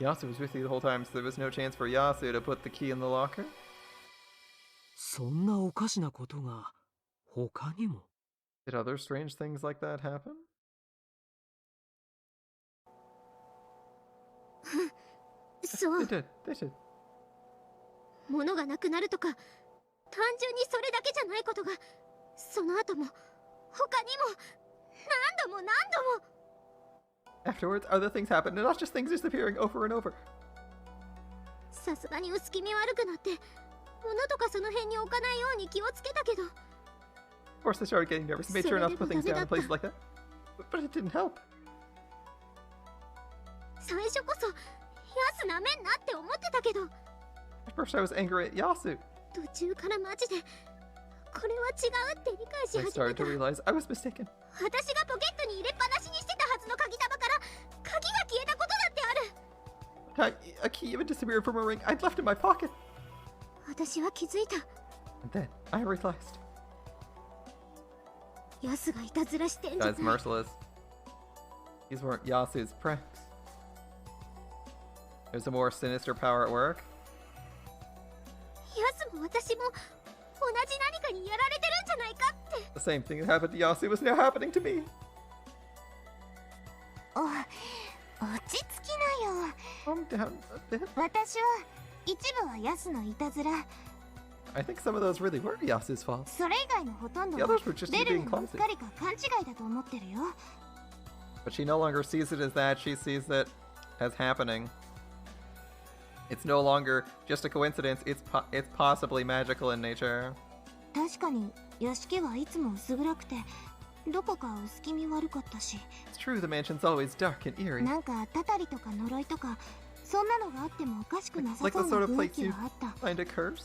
Yasu was with you the whole time, so there was no chance for Yasu to put the key in the locker. そんなおかしなことが他にも。 Did other strange things like that happen? そう They did. They did. 物がなくなるとか単純にそれだけじゃないことがその後も他にも何度も何度も Afterwards, other things happened, and not just things disappearing over and over. さすがに薄気味悪くなって物とかその辺に置かないように気をつけたけど Of course, I started getting nervous, made sure not to put things down in places like that. But it didn't help. 最初こそヤスなめんなって思ってたけど At first, I was angry at Yasu. 途中からマジでこれは違うって理解し I 始め started た to realize I was mistaken. 私がポケットに入れっぱなしにしてたはずの鍵束から鍵が消えたことだってある A key even disappeared from a ring I'd left in my pocket. 私は気づいた And then I realized. ヤスがいたずらしてんじゃ Guy's ない merciless. These weren't Yasu's pranks. There's a more sinister power at work. ヤスも私も同じ何かにやられてるんじゃないかって The same thing that happened to Yasu was now happening to me. 落ち着きなよ Calm down a bit. 私は一部はヤスのいたずら I think some of those really were Yasu's fault. それ以外のほとんど The は others were just ベル being のうっ clumsy. かりか勘違いだと思ってるよ But But she no longer sees it as that, she sees it as happening. It's no longer just a coincidence, it's possibly magical in nature. 確かに屋敷はいつも薄暗くてどこか薄気味悪かったし。 It's true, the mansion's always dark and eerie. なんかたたりとか呪いとかそんなのがあってもおかしくなさ Like そ the うな sort of 雰囲 place 気 you はあった。 find a curse?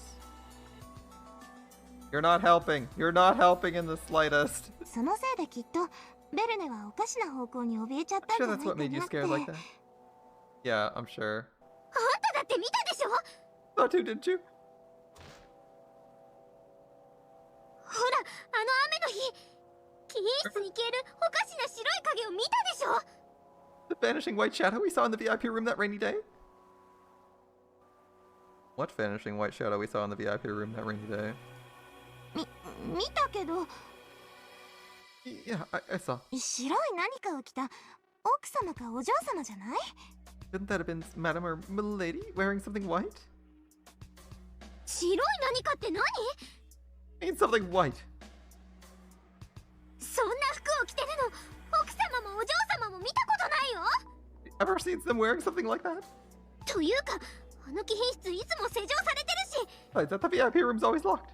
You're not helping. You're not helping in the slightest. そのせいできっとベルネはおかしな方向に怯えちゃったんじ Sure, ゃない that's か what made you なって。 scared like that. Yeah, I'm sure. あんただって見たでしょ。 Thought to, didn't you? ほら、あの雨の日、記念室に消えるおかしな白い影を見たでしょ。 The vanishing white shadow we saw in the VIP room that rainy day? What vanishing white shadow we saw in the VIP room that rainy day? 見たけど。 Yeah, I saw. 白い何かを着た奥様かお嬢様じゃない？ Couldn't that have been Madam or Milady wearing something white? 白い何かって何？ I mean something white. そんな服を着てるの奥様もお嬢様も見たことないよ。 Ever seen them wearing something like that? というか、あの貴賓室いつも施錠されてるし。 Besides that, the VIP room's always locked.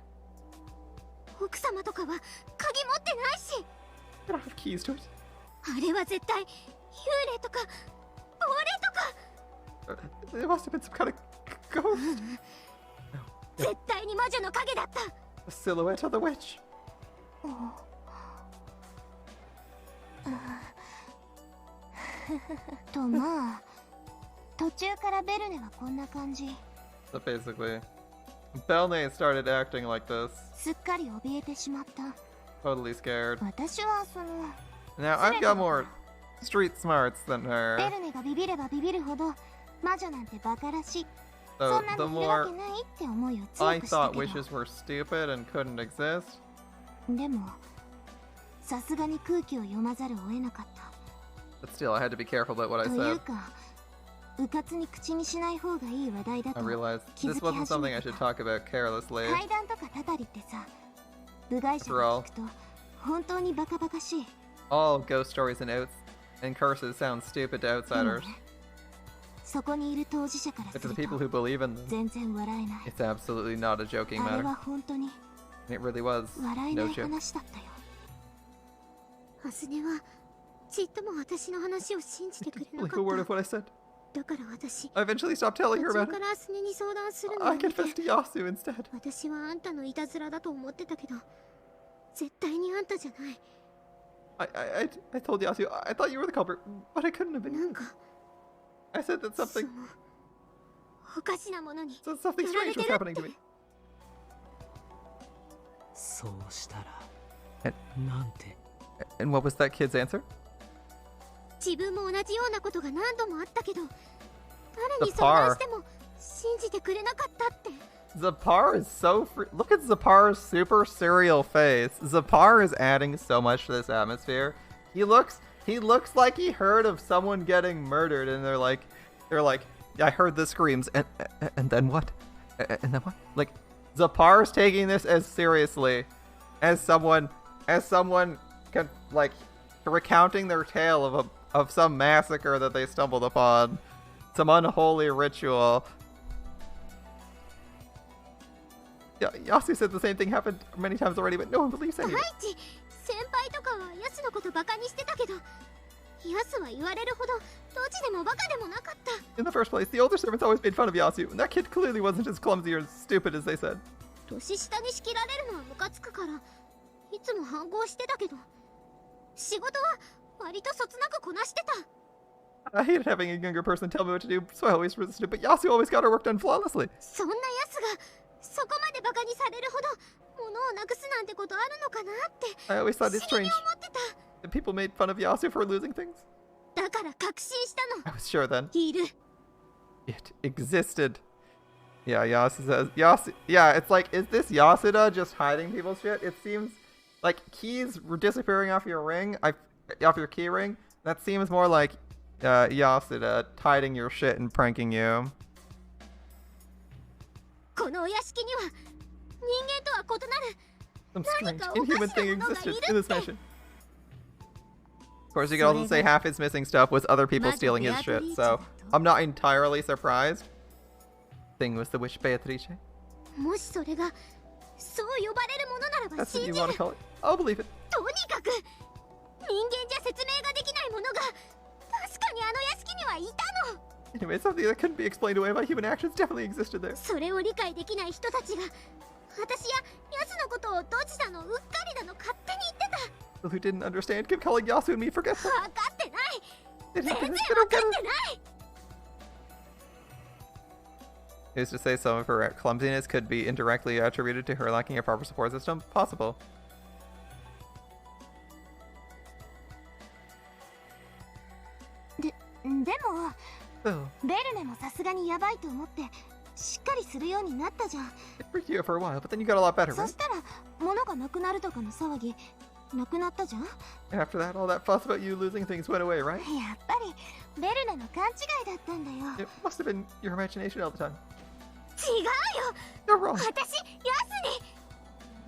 奥様とかは鍵持ってないし。 You don't have keys to it. あれは絶対幽霊とか亡霊とか。 It must have been some kind of ghost. 絶対に魔女の影だった。 The silhouette of the witch. とまあ、途中からベルネはこんな感じ。 So basically, Belne started acting like this. すっかり怯えてしまった。 Totally scared. 私はその Now I've got more street smarts than ベ her. ルネがビビればビビるほど魔女なんてバカらしい。 So そんな the のいるわ more けないって思いを強 I くした thought けど。 wishes were stupid and couldn't exist. でもさすがに空気を読まざるを得なかった。 But still, I had to be careful about what I という said. か、うかつに口にしない方がいい話題だ I と realized 気づ this き wasn't 始 something め I た。 should talk about carelessly. 階段とかたたりってさ、部外者が聞くと本当にバカバカしい。 All ghost stories and curses sound stupid to でも outsiders. ね、そこにいる当事者から But す to る the people と who believe in them, 全然笑えない。 it's absolutely not a joking あれ matter. は本当に It really was 笑え no ない joke. 話だったよ。ハスネはちっとも私の話を信じてくれな Believe か a word っ of what I said. た。だから私、 I eventually stopped telling her 途中 about か it. らハスネに相談するの I をやめて。 confessed to Yasu instead. 私はあんたのいたずらだと思ってたけど、絶対にあんたじゃない。 I told Yasu, I thought you were the culprit, but I couldn't have な been. んか I said that そ something, のおかしなものに so something やられ strange て was る happening って to me. そうしたら And, なんて。 and what was that kid's answer? 自分も同じようなことが何度もあったけど、誰に The 相談 par. しても信じてくれなかったって。 Zapar is so free. Look at Zapar's super serial face. Zapar is adding so much to this atmosphere. He looks like he heard of someone getting murdered, and they're like, I heard the screams, and then what? And then what? Like, Zapar's taking this as seriously as someone can, like, recounting their tale of some massacre that they stumbled upon, some unholy ritual. Yasu said the same thing happened many times already, but no one believes 第 any of it. 一、先輩とかはヤスのことバカにしてたけど、ヤスは言われるほどドジでもバカでもなかった。 In the first place, the older servants always made fun of Yasu, and that kid clearly wasn't as clumsy or as stupid as they said. 年下に仕切られるのはムカつくから、いつも反抗してたけど、仕事は割とそつなくこなしてた。 I hated having a younger person tell me what to do, so I always resisted, but Yasu always got her work done flawlessly. そんなヤスがそこまでバカにされるほど物をなくすなんてことあるのかなって I always 不 thought 思 it's 議に strange 思ってた。 that people made fun of Yasu for losing things. だから確信したの。 I was sure then. いる。 It existed. Yeah, Yasu says. Yeah, it's like, is this Yasuda just hiding people's shit? It seems like keys were disappearing off your ring, off your key ring. That seems more like Yasuda hiding your shit and pranking you. このお屋敷には人間とは異なる Some 何 strange かお inhuman かしな thing ものがい existed る in っ this て。 mansion. Of course, you could also say half his missing stuff was other people stealing his shit, so I'm not entirely surprised. Thing was the witch Beatrice. もしそれがそう呼ばれるものならば That's what 信 you じ want る to call it. I'll believe it. とにかく人間じゃ説明ができないものが確かにあの屋敷にはいたの Anyway, something that couldn't be explained away by human actions definitely existed there. それを理解できない人たちが私やヤスのことをドジだのうっかりだの勝手に言ってた People who didn't understand kept calling Yasu and me forgetful. 分かってない They 全然 didn't 分 get か it. ってない Who's to say some of her clumsiness could be indirectly attributed to her lacking a proper support system? Possible. でも Oh, ベルネもさすがにヤバいと思ってしっかりするようになったじゃん it freaked you out for a while, but then you got a lot better, そ right? したら物がなくなるとかの騒ぎなくなったじゃん After that, all that fuss about you losing things went away, right? やっぱりベルネの勘違いだったんだよ It must have been your imagination all the time. 違うよ You're wrong. 私ヤスに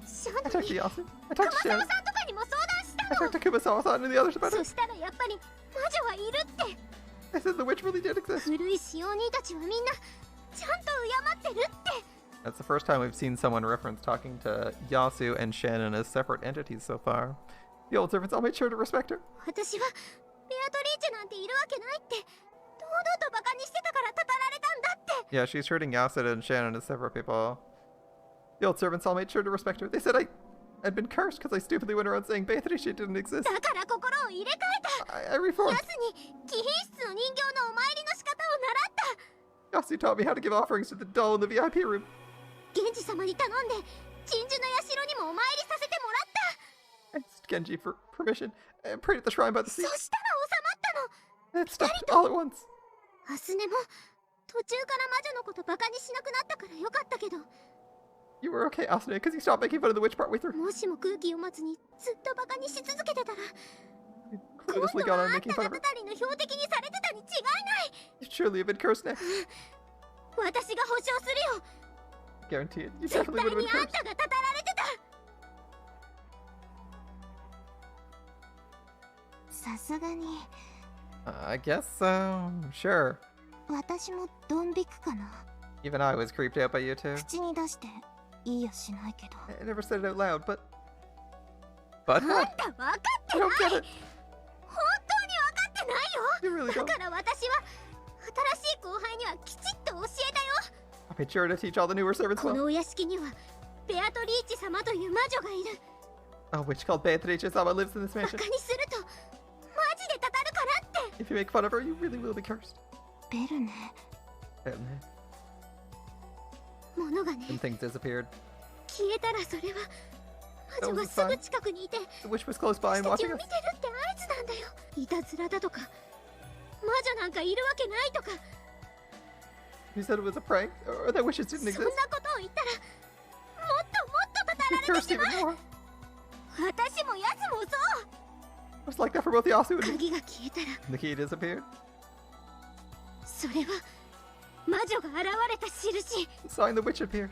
シャ I ン talked に to Yasu. I 熊 talked to 沢 Shannon. さんとかにも相談した I の talked to Kumasawa-san and the others about そ it. したらやっぱり魔女はいるって I said the witch really did exist. 古い使用人たちはみんなちゃんと敬ってるって That's the first time we've seen someone reference talking to Yasu and Shannon as separate entities so far. The old servants all made sure to respect her. 私はベアトリーチェなんているわけないって堂々とバカにしてたからたたられたんだって Yeah, she's treating Yasuda and Shannon as separate people. The old servants all made sure to respect her. They said I'd been cursed because I stupidly went around saying Beatrice didn't exist. だから心を入れ替えた I reformed. ヤスに貴賓室の人形のお参りの仕方を習った Yasu taught me how to give offerings to the doll in the VIP room. 源氏様に頼んで鎮守の社にもお参りさせてもらった I asked Genji for permission and prayed at the shrine by the そ sea. したら収まったの And it stopped all at once. アスネも途中から魔女のことバカにしなくなったからよかったけど You were okay, Asune, because you stopped making fun of the witch partway through. もしも空気読まずにずっとバカにし続けてたら You 今 cluelessly 度 gone は on あん making た fun が of her. たたりの標的にされてたに違いない You surely have been cursed next. 私が保証するよ Guarantee it. You 絶 definitely 対 would have に been あん cursed. たがたたられてたさすがに I guess so. Sure. 私もドン引くかな Even I was creeped out by you too. 口に出していいやしないけど I never said it out loud, but あ what? んた分かってない I don't 本当 get に分 it. かってない You really よ don't. だから私は新しい後輩にはきちっと教えたよ I made sure to teach all the newer servants こ well. のお屋敷にはベアトリーチ様という魔女がいる A witch called Beatrice-sama lives in this バ mansion. カにするとマジでたたるからって If you make fun of her, you really will be cursed. ベルネ And 物がね things disappeared. 消えたらそれは魔女がすぐ近くにいて The witch was close by and 私たち watching を us. 見てるって合図なんだよいたずらだとか魔女なんかいるわけないとか You said it was a prank, or that witches そ didn't んな exist. ことを言ったらもっともっとたた You're られて cursed しま even う more. 私もヤスもそう It was like that for both Yasu and me. 鍵が消えたら The key disappeared. それは魔女が現れた印 The sign the witch appeared.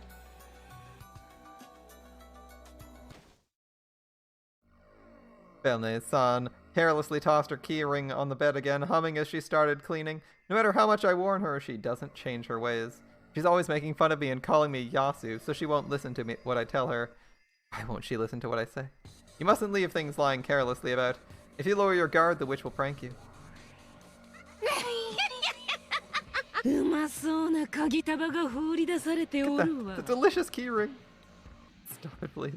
Belne-san carelessly tossed her key ring on the bed again, humming as she started cleaning. No matter how much I warn her, she doesn't change her ways. She's always making fun of me and calling me Yasu, so she won't listen to me what I tell her. Why won't she listen to what I say? You mustn't leave things lying carelessly about. If you lower your guard, the witch will prank you. うまそうな鍵束が放り出されておるわ The delicious key ring. Stop it, please.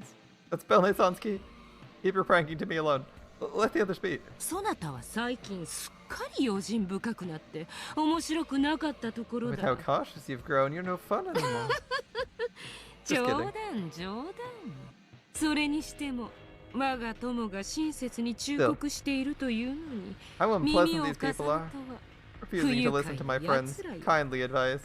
That's Belne-san's key. Keep your pranking to me alone. Let the others be. そなたは最近すっかり用心深くなって面白くなかったところ With だ how cautious you've grown, you're no fun anymore. Just 冗 kidding. 談冗談それにしても我が友が親切に忠告しているというのに How 耳 unpleasant を these 貸 people さ are. ぬとは Refusing to listen to my friends' kindly advice.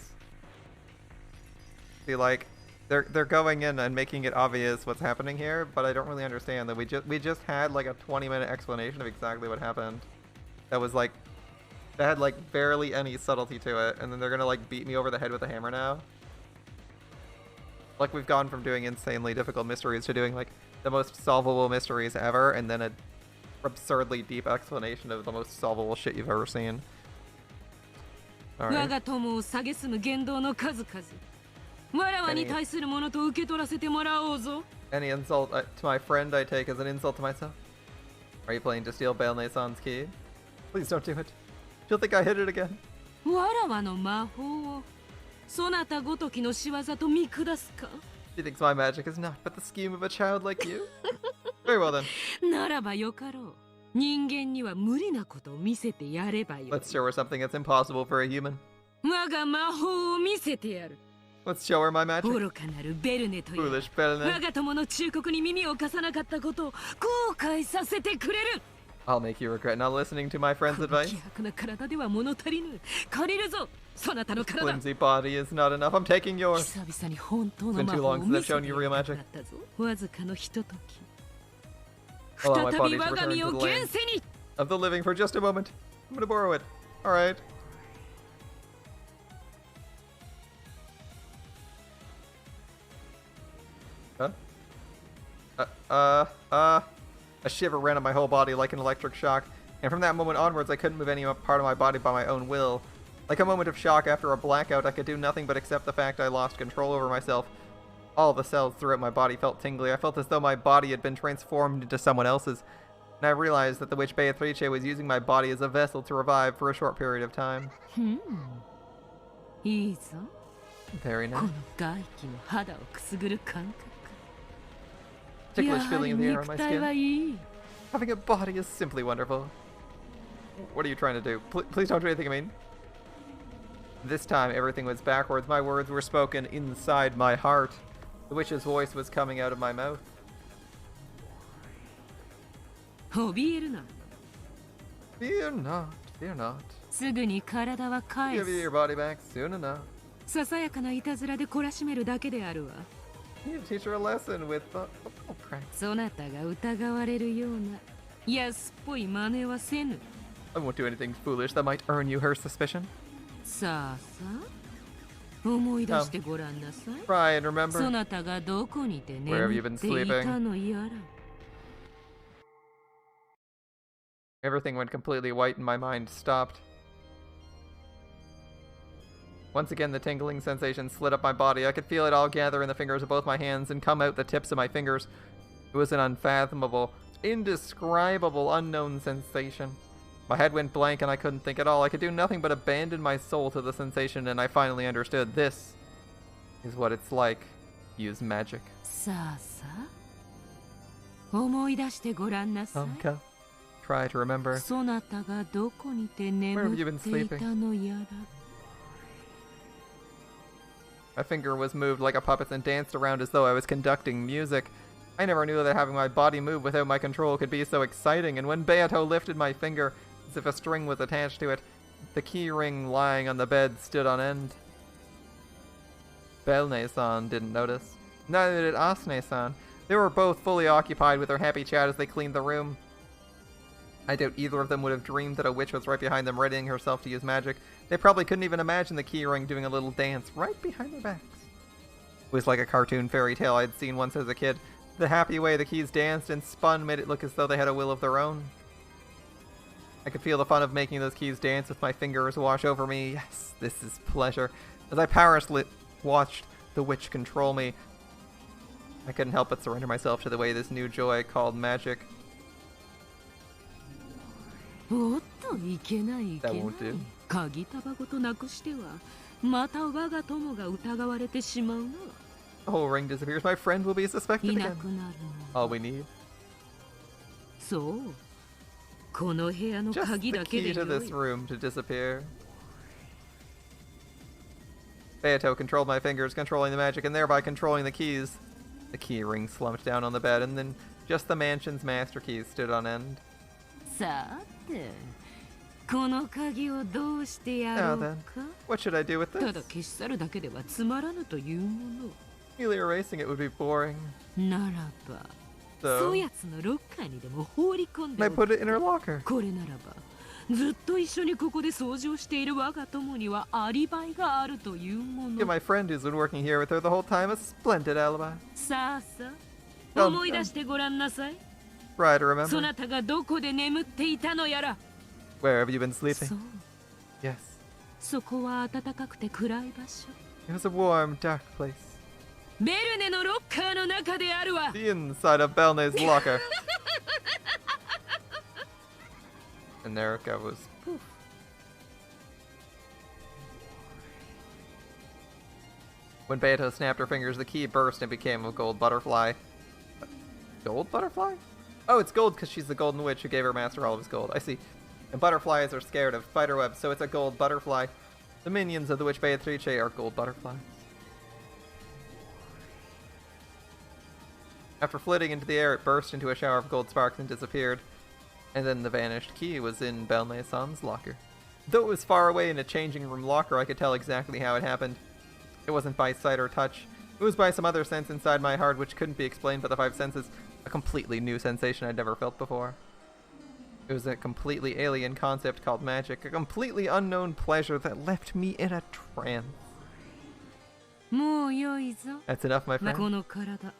See, like, they're going in and making it obvious what's happening here, but I don't really understand that we just had like a 20-minute explanation of exactly what happened. That was like, that had like barely any subtlety to it, and then they're gonna like beat me over the head with a hammer now. Like, we've gone from doing insanely difficult mysteries to doing like the most solvable mysteries ever, and then a absurdly deep explanation of the most solvable shit you've ever seen. 我が友を蔑む言動の数々。わらわに対するものと受け取らせてもらおうぞ。Any insult to my friend I take as an insult to myself? Are you planning to steal Belne-san's key? Please don't do it. She'll think I hit it again. わらわの魔法をそなたごときの仕業と見下すか She thinks my magic is not but the scheme of a child like you? Very well then. ならばよかろう。人間には無理なことを見せてやればよ。 Let's show her something that's impossible for a human. 我が魔法を見せてやる。 Let's show her my magic. 愚かなるベルネという Foolish Belne. 我が友の忠告に耳を貸さなかったことを後悔させてくれる。 I'll make you regret not listening to my friend's この advice. 希薄な体では物足りぬ。借りるぞ、そなたの体。 Flimsy body is not enough. I'm taking yours. 久々に本当の It's been 魔 too 法を long 見 since せ I've て shown you や real りた magic. かったぞ。わずかのひととき。 Allow my 再 body び to 我が return 身 to を the 現 land 世に。 of the living for just a moment. I'm gonna borrow it. Alright. Huh? A shiver ran up my whole body like an electric shock, and from that moment onwards I couldn't move any part of my body by my own will. Like a moment of shock after a blackout, I could do nothing but accept the fact I lost control over myself. All the cells throughout my body felt tingly. I felt as though my body had been transformed into someone else's, and I realized that the witch Beatrice was using my body as a vessel to revive for a short period of time. いいぞ。 Very こ nice. の外気の肌をくすぐる感覚。 Ticklish やは feeling り in the air on 肉 my 体は skin. いい。 Having a body is simply wonderful. What are you trying to do? Please don't do anything mean. This time, everything was backwards. My words were spoken inside my heart. The witch's voice was coming out of my mouth. 怯えるな。 Fear not, fear not. すぐに体は返 Give you す。 your body back soon enough. ささやかないたずらで懲らしめるだけであるわ。 You teach her a lesson with a prank. そなたが疑われるような安っぽい真似はせぬ。 I won't do anything foolish that might earn you her suspicion. さあさあ、思い出してごらんなさい。 Try and remember. そなたがどこにて Where have 眠 you っ been ていた sleeping? のやら。 Everything went completely white and my mind stopped. Once again, the tingling sensation slid up my body. I could feel it all gather in the fingers of both my hands and come out the tips of my fingers. It was an unfathomable, indescribable, unknown sensation. My head went blank and I couldn't think at all. I could do nothing but abandon my soul to the sensation, and I finally understood this is what it's like to use magic. さあさあ、思い出してごらんなさい。 Okay. Try to remember. そなたがどこにて Where have you 眠 been っていたのやら。 My finger was moved like a puppet's and danced around as though I was conducting music. I never knew that having my body move without my control could be so exciting, and when Beato lifted my finger, as if a string was attached to it, the key ring lying on the bed stood on end. Belne-san didn't notice. Neither did Asne-san. They were both fully occupied with their happy chat as they cleaned the room. I doubt either of them would have dreamed that a witch was right behind them readying herself to use magic. They probably couldn't even imagine the key ring doing a little dance right behind their backs. It was like a cartoon fairy tale I'd seen once as a kid. The happy way the keys danced and spun made it look as though they had a will of their own. I could feel the fun of making those keys dance with my fingers wash over me. Yes, this is pleasure. As I powerlessly watched the witch control me, I couldn't help but surrender myself to the way this new joy called magic. おっといけないいけ That ない won't do. 鍵タバごとなくしてはまた我が友が疑われてしまうな The whole ring disappears. My friend will be suspected いな again. くなる All we need. そうこの部屋の Just 鍵 the だけ key で to よ this い room to disappear. Beato controlled my fingers, controlling the magic, and thereby controlling the keys. The key ring slumped down on the bed, and then just the mansion's master keys stood on end. さてこの鍵をどうしてやろ Now う then, か what should I do with た this? だ消し去るだけではつまらぬというも Merely erasing it would be boring. のならば So, そやつのロッカーにでも放り込んで I お put く it in her locker. これならばずっと一緒にここで掃除をしている我が友にはアリバイがあるというも Give の my friend who's been working here with her the whole time a splendid alibi. さあさあ Dum 思い出してごらんなさい Try to そ remember. なたがどこで眠っていたのやら。 Where have you been sleeping? そう、 Yes. そこは暖かくて暗い場所。 It was a warm, dark place. ベルネのロッカーの中であるわ。 The inside of Belne's locker. And there it goes. Poof. When Beato snapped her fingers, the key burst and became a gold butterfly. Gold butterfly? Oh, it's gold because she's the golden witch who gave her master all of his gold. I see. And butterflies are scared of spiderwebs, so it's a gold butterfly. The minions of the witch Beatrice are gold butterflies. After flitting into the air, it burst into a shower of gold sparks and disappeared. And then the vanished key was in Belne-san's locker. Though it was far away in a changing room locker, I could tell exactly how it happened. It wasn't by sight or touch. It was by some other sense inside my heart which couldn't be explained by the five senses. A completely new sensation I'd never felt before. It was a completely alien concept called magic, a completely unknown pleasure that left me in a trance. もう良いぞ。 That's enough, my friend. この体、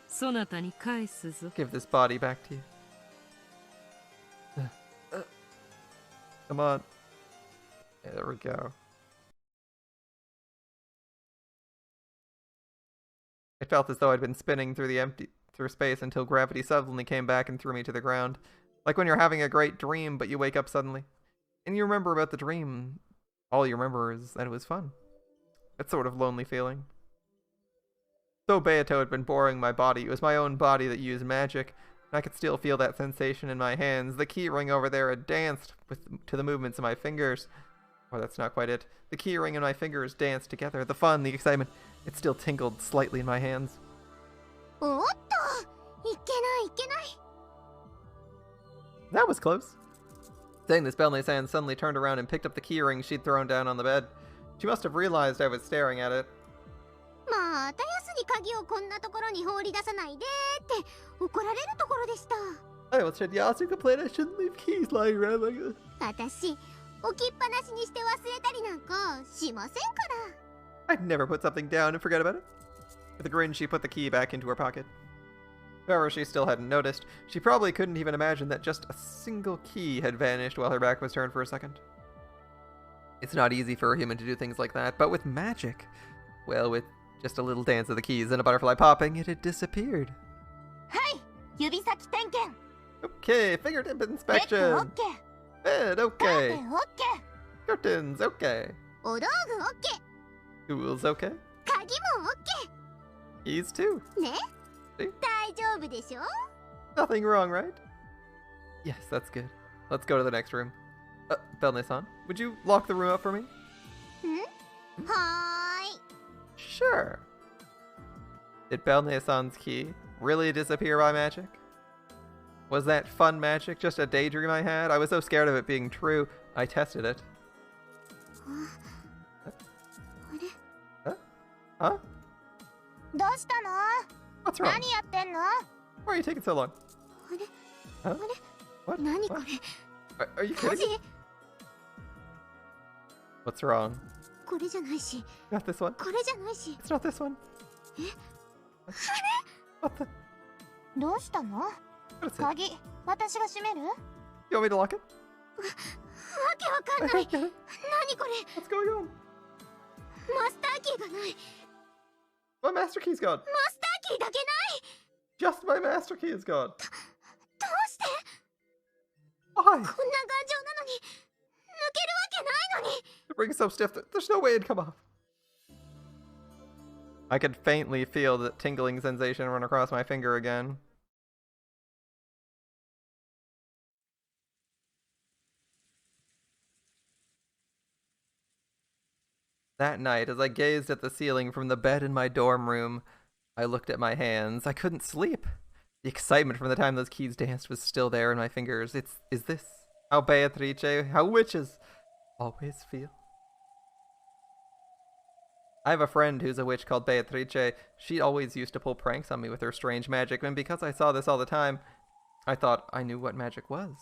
そなたに返すぞ。 Give this body back to you. Come on. Yeah, there we go. It felt as though I'd been spinning through space until gravity suddenly came back and threw me to the ground. Like when you're having a great dream, but you wake up suddenly. And you remember about the dream. All you remember is that it was fun. That sort of lonely feeling. Though Beato had been boring my body, it was my own body that used magic. And I could still feel that sensation in my hands. The key ring over there had danced to the movements of my fingers. Or that's not quite it. The key ring and my fingers danced together. The fun, the excitement. It still tingled slightly in my hands. That was close. Saying this, Belne-san suddenly turned around and picked up the key ring she'd thrown down on the bed. She must have realized I was staring at it. またやすに鍵をこんなところに放り出さないでって怒られるところでした。 I almost heard Yasu complain I shouldn't leave keys lying around like this. 私、置きっぱなしにして忘れたりなんかしませんから。 I'd never put something down and forget about it. With a grin, she put the key back into her pocket. However, she still hadn't noticed. She probably couldn't even imagine that just a single key had vanished while her back was turned for a second. It's not easy for a human to do things like that, but with magic, well, with just a little dance of the keys and a butterfly popping, it had disappeared. はい、指先点検。 Okay, fingertip inspection. Bed, okay. Curtains, okay. お道具 OK。 Tools, okay. 鍵も OK。 Keys too. ね？ See? 大丈夫でしょ？ Nothing wrong, right? Yes, that's good. Let's go to the next room. Belne-san, would you lock the room up for me? ん？はーい。 Sure. Did Belne-san's key really disappear by magic? Was that fun magic just a daydream I had? I was so scared of it being true, I tested it. Huh? どうしたの？ What's wrong? 何やってんの？ Why are you taking so long? あれ？ Huh? あれ？ What? 何こ What? れ？ Are you 火 kidding 事？ me? What's wrong? これじゃないし。 Not this one. これじゃないし。 It's not this one. え？ What the? どうしたの？ What is it? 鍵、私が閉める？ You want me to lock it? わけわかんない。 I don't get it. 何これ？ What's going on? マスターキーがない。 My master key's gone. マスターキーだけない。 Just my master key is gone. どうして？ Why? こんな頑丈なのに抜けるわけないのに。 The ring's so stiff that there's no way it'd come off. I could faintly feel the tingling sensation run across my finger again. That night, as I gazed at the ceiling from the bed in my dorm room, I looked at my hands. I couldn't sleep. The excitement from the time those keys danced was still there in my fingers. Is this how Beatrice, how witches always feel? I have a friend who's a witch called Beatrice. She always used to pull pranks on me with her strange magic, and because I saw this all the time, I thought I knew what magic was.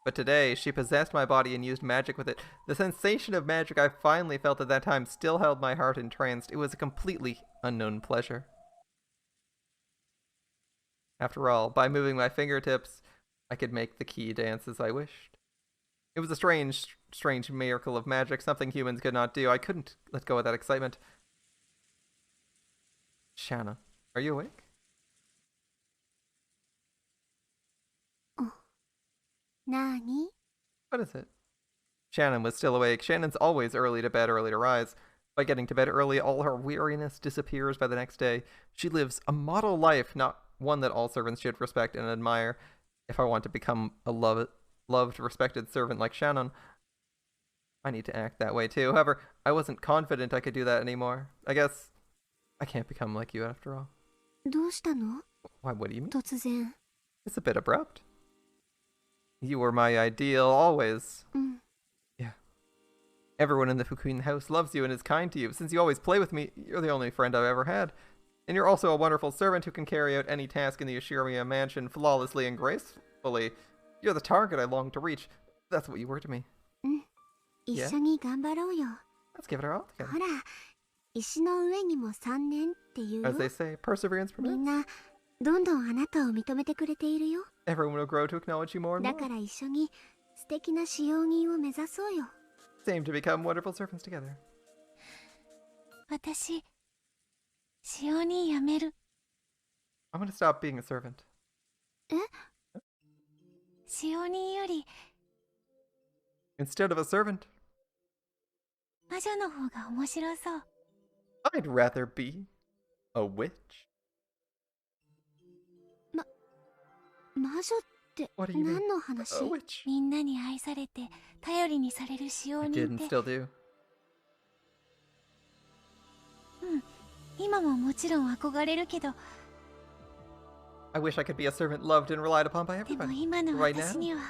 But today, she possessed my body and used magic with it. The sensation of magic I finally felt at that time still held my heart entranced. It was a completely unknown pleasure. After all, by moving my fingertips, I could make the key dance as I wished. It was a strange miracle of magic, something humans could not do. I couldn't let go of that excitement. Shanna, are you awake? Oh. Nani? What is it? Shannon was still awake. Shannon's always early to bed, early to rise. By getting to bed early, all her weariness disappears by the next day. She lives a model life, not one that all servants should respect and admire. If I want to become a loved, respected servant like Shannon, I need to act that way too. However, I wasn't confident I could do that anymore. I guess I can't become like you after all. どうしたの? Why, what do you mean? 突然. It's a bit abrupt. You were my ideal, always. Yeah. Everyone in the Fukuin house loves you and is kind to you. Since you always play with me, you're the only friend I've ever had. And you're also a wonderful servant who can carry out any task in the Yoshiromiya mansion flawlessly and gracefully. You're the target I long to reach. That's what you were to me. 一緒に頑張ろうよ。 Let's give it our all together. ほら、石の上にも3年っていうよ。 As they say, perseverance み permits. んな、どんどんあなたを認めてくれているよ。 Everyone will grow to acknowledge you more and だ more. から一緒に素敵な使用人を目指そうよ。 Same to become wonderful servants together. 私、使用人辞める。 I'm gonna stop being a servant. え? 使用人より Instead of a servant, 魔女の方が面白そう。 I'd rather be a witch. 魔女って何の話? A witch. みんなに愛されて頼りにされる使用 I 人 did っ and て。 still do. 今ももちろん憧れるけど、 I wish I could be a servant loved and relied upon by でも everybody. 今の Right 私 now, には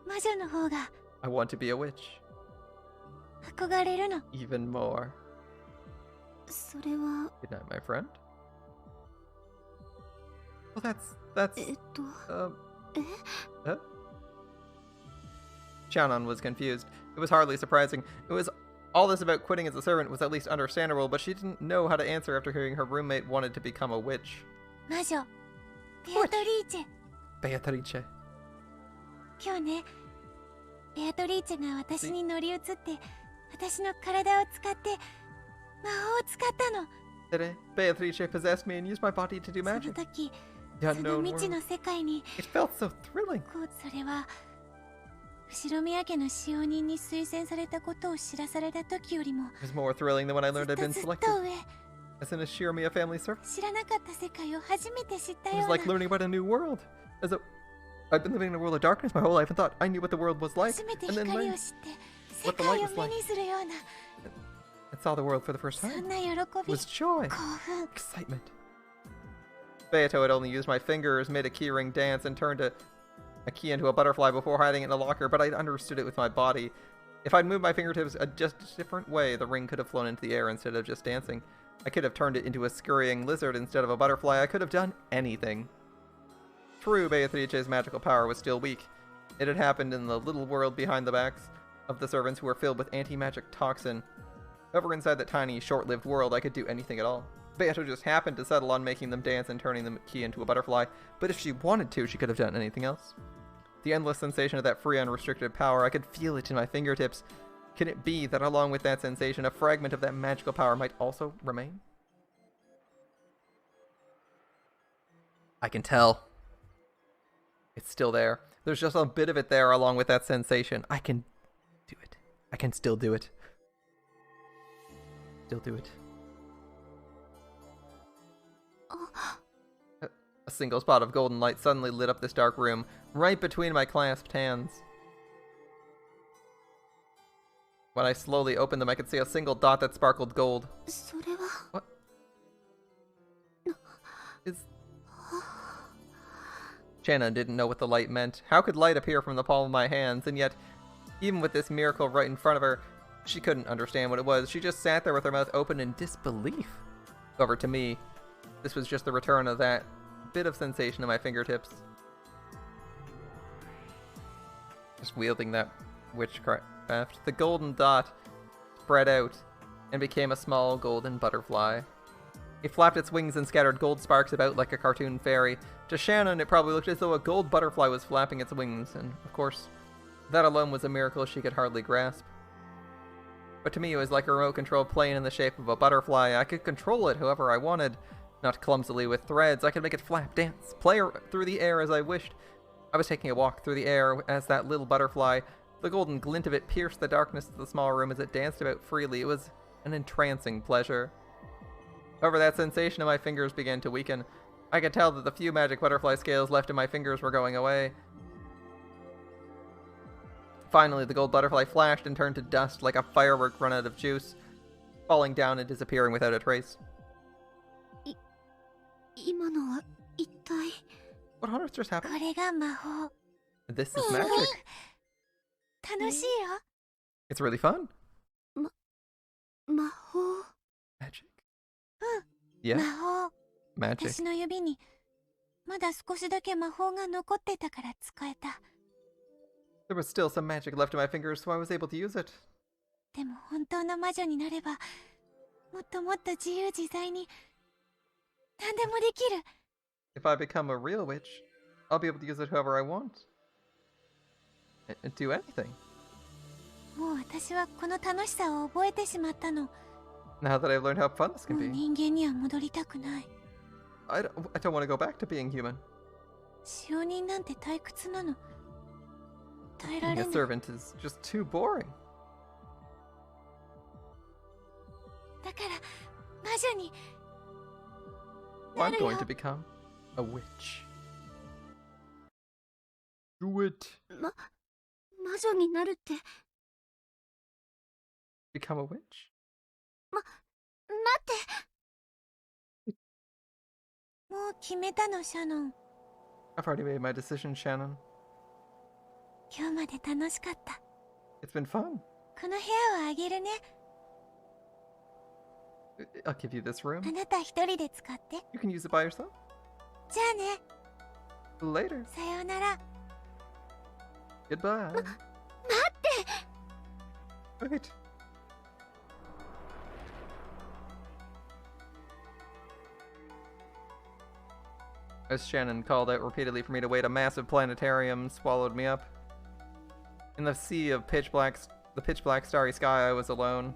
魔女の方が I want to be a witch. 憧れるの。 Even more. それは Good night, my friend. Well, that's. え? Shannon was confused. It was hardly surprising. It was all this about quitting as a servant was at least understandable, but she didn't know how to answer after hearing her roommate wanted to become a witch. 魔女、ベアトリーチェ。 Beatrice. 今日ね、ベアトリーチェが私に乗り移って、私の体を使って魔法を使ったの。 Today, Beatrice possessed me and used my body to do その magic. 時、 The その unknown 未知の world. 世界に It felt so thrilling. それは後ろ宮家の使用人に推薦されたことを知らされた時よりも It was more thrilling than when I ず learned っ I'd と been ずっ selected と上。 as an Ashiramiya family servant. 知らなかった世界を初めて知った It よ was う like な。 learning about a new world. As though I'd been living in a world of darkness my whole life and thought I knew what the world was like, 初めて and then 光を learned 知って世 what the 界 light を was 目 like. にするような I saw the world for the first そ time. んな喜 It び、 was joy, 興奮。 excitement. Beato had only used my fingers, made a keyring dance, and turned a key into a butterfly before hiding it in a locker, but I'd understood it with my body. If I'd moved my fingertips just a different way, the ring could have flown into the air instead of just dancing. I could have turned it into a scurrying lizard instead of a butterfly. I could have done anything. True, Beatrice's magical power was still weak. It had happened in the little world behind the backs of the servants who were filled with anti-magic toxin. However, inside that tiny, short-lived world, I could do anything at all. Beato just happened to settle on making them dance and turning the key into a butterfly, but if she wanted to, she could have done anything else. The endless sensation of that free, unrestricted power, I could feel it in my fingertips. Can it be that along with that sensation, a fragment of that magical power might also remain? I can tell. It's still there. There's just a bit of it there along with that sensation. I can do it. I can still do it. Still do it. A single spot of golden light suddenly lit up this dark room, right between my clasped hands. When I slowly opened them, I could see a single dot that sparkled gold. それは What? Is... Shanna didn't know what the light meant. How could light appear from the palm of my hands? And yet, even with this miracle right in front of her, she couldn't understand what it was. She just sat there with her mouth open in disbelief. However, to me, this was just the return of that bit of sensation in my fingertips. Just wielding that witchcraft. The golden dot spread out and became a small golden butterfly. It flapped its wings and scattered gold sparks about like a cartoon fairy. To Shannon, it probably looked as though a gold butterfly was flapping its wings, and of course, that alone was a miracle she could hardly grasp. But to me, it was like a remote-controlled plane in the shape of a butterfly. I could control it however I wanted, not clumsily with threads. I could make it flap, dance, play through the air as I wished. I was taking a walk through the air as that little butterfly. The golden glint of it pierced the darkness of the small room as it danced about freely. It was an entrancing pleasure. However, that sensation in my fingers began to weaken. I could tell that the few magic butterfly scales left in my fingers were going away. Finally, the gold butterfly flashed and turned to dust like a firework run out of juice, falling down and disappearing without a trace. What on earth just happened? This is magic. It's really fun. Magic. Yeah. Magic. 私の指にまだ少しだけ魔法が残ってたから使えた。 There was still some magic left in my fingers, so I was able to use it. でも本当の魔女になれば、もっともっと自由自在に何でもできる。 If I become a real witch, I'll be able to use it however I want. And do anything. もう私はこの楽しさを覚えてしまったの。 Now that I've learned how fun this can もう be. 人間には戻りたくない。 I don't want to go back to being human. 使用人なんて退屈なの。耐えられ Being な a い。 servant is just too boring. だから魔女に Well, I'm going to become a witch. Do it. 魔女になるって。 Become a witch? 待って。もう決めたの、シャノン。 I've already made my decision, Shannon. 今日まで楽しかった。 It's been fun. この部屋をあげるね。 I'll give you this room. あなた一人で使って。 You can use it by yourself. じゃあね。 Later. さようなら。 Goodbye. 待って。 Wait. As Shannon called out repeatedly for me to wait, a massive planetarium swallowed me up. In the sea of the pitch black starry sky, I was alone.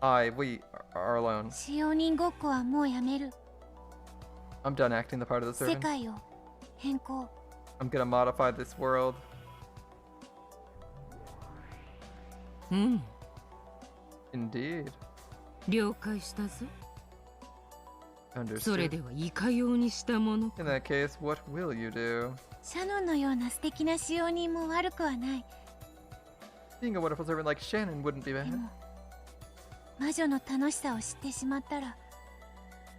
We are alone. 使用人ごっこはもうやめる。 I'm done acting the part of the 世 servant. 界を変更。 I'm gonna modify this world. うん。 Indeed. 了解したぞ。 Understood. それではいかようにしたものか。 In that case, what will you do? シャノンのような素敵な使用人も悪くはない。 Being a wonderful servant like Shannon wouldn't be で bad. も魔女の楽しさを知ってしまったら、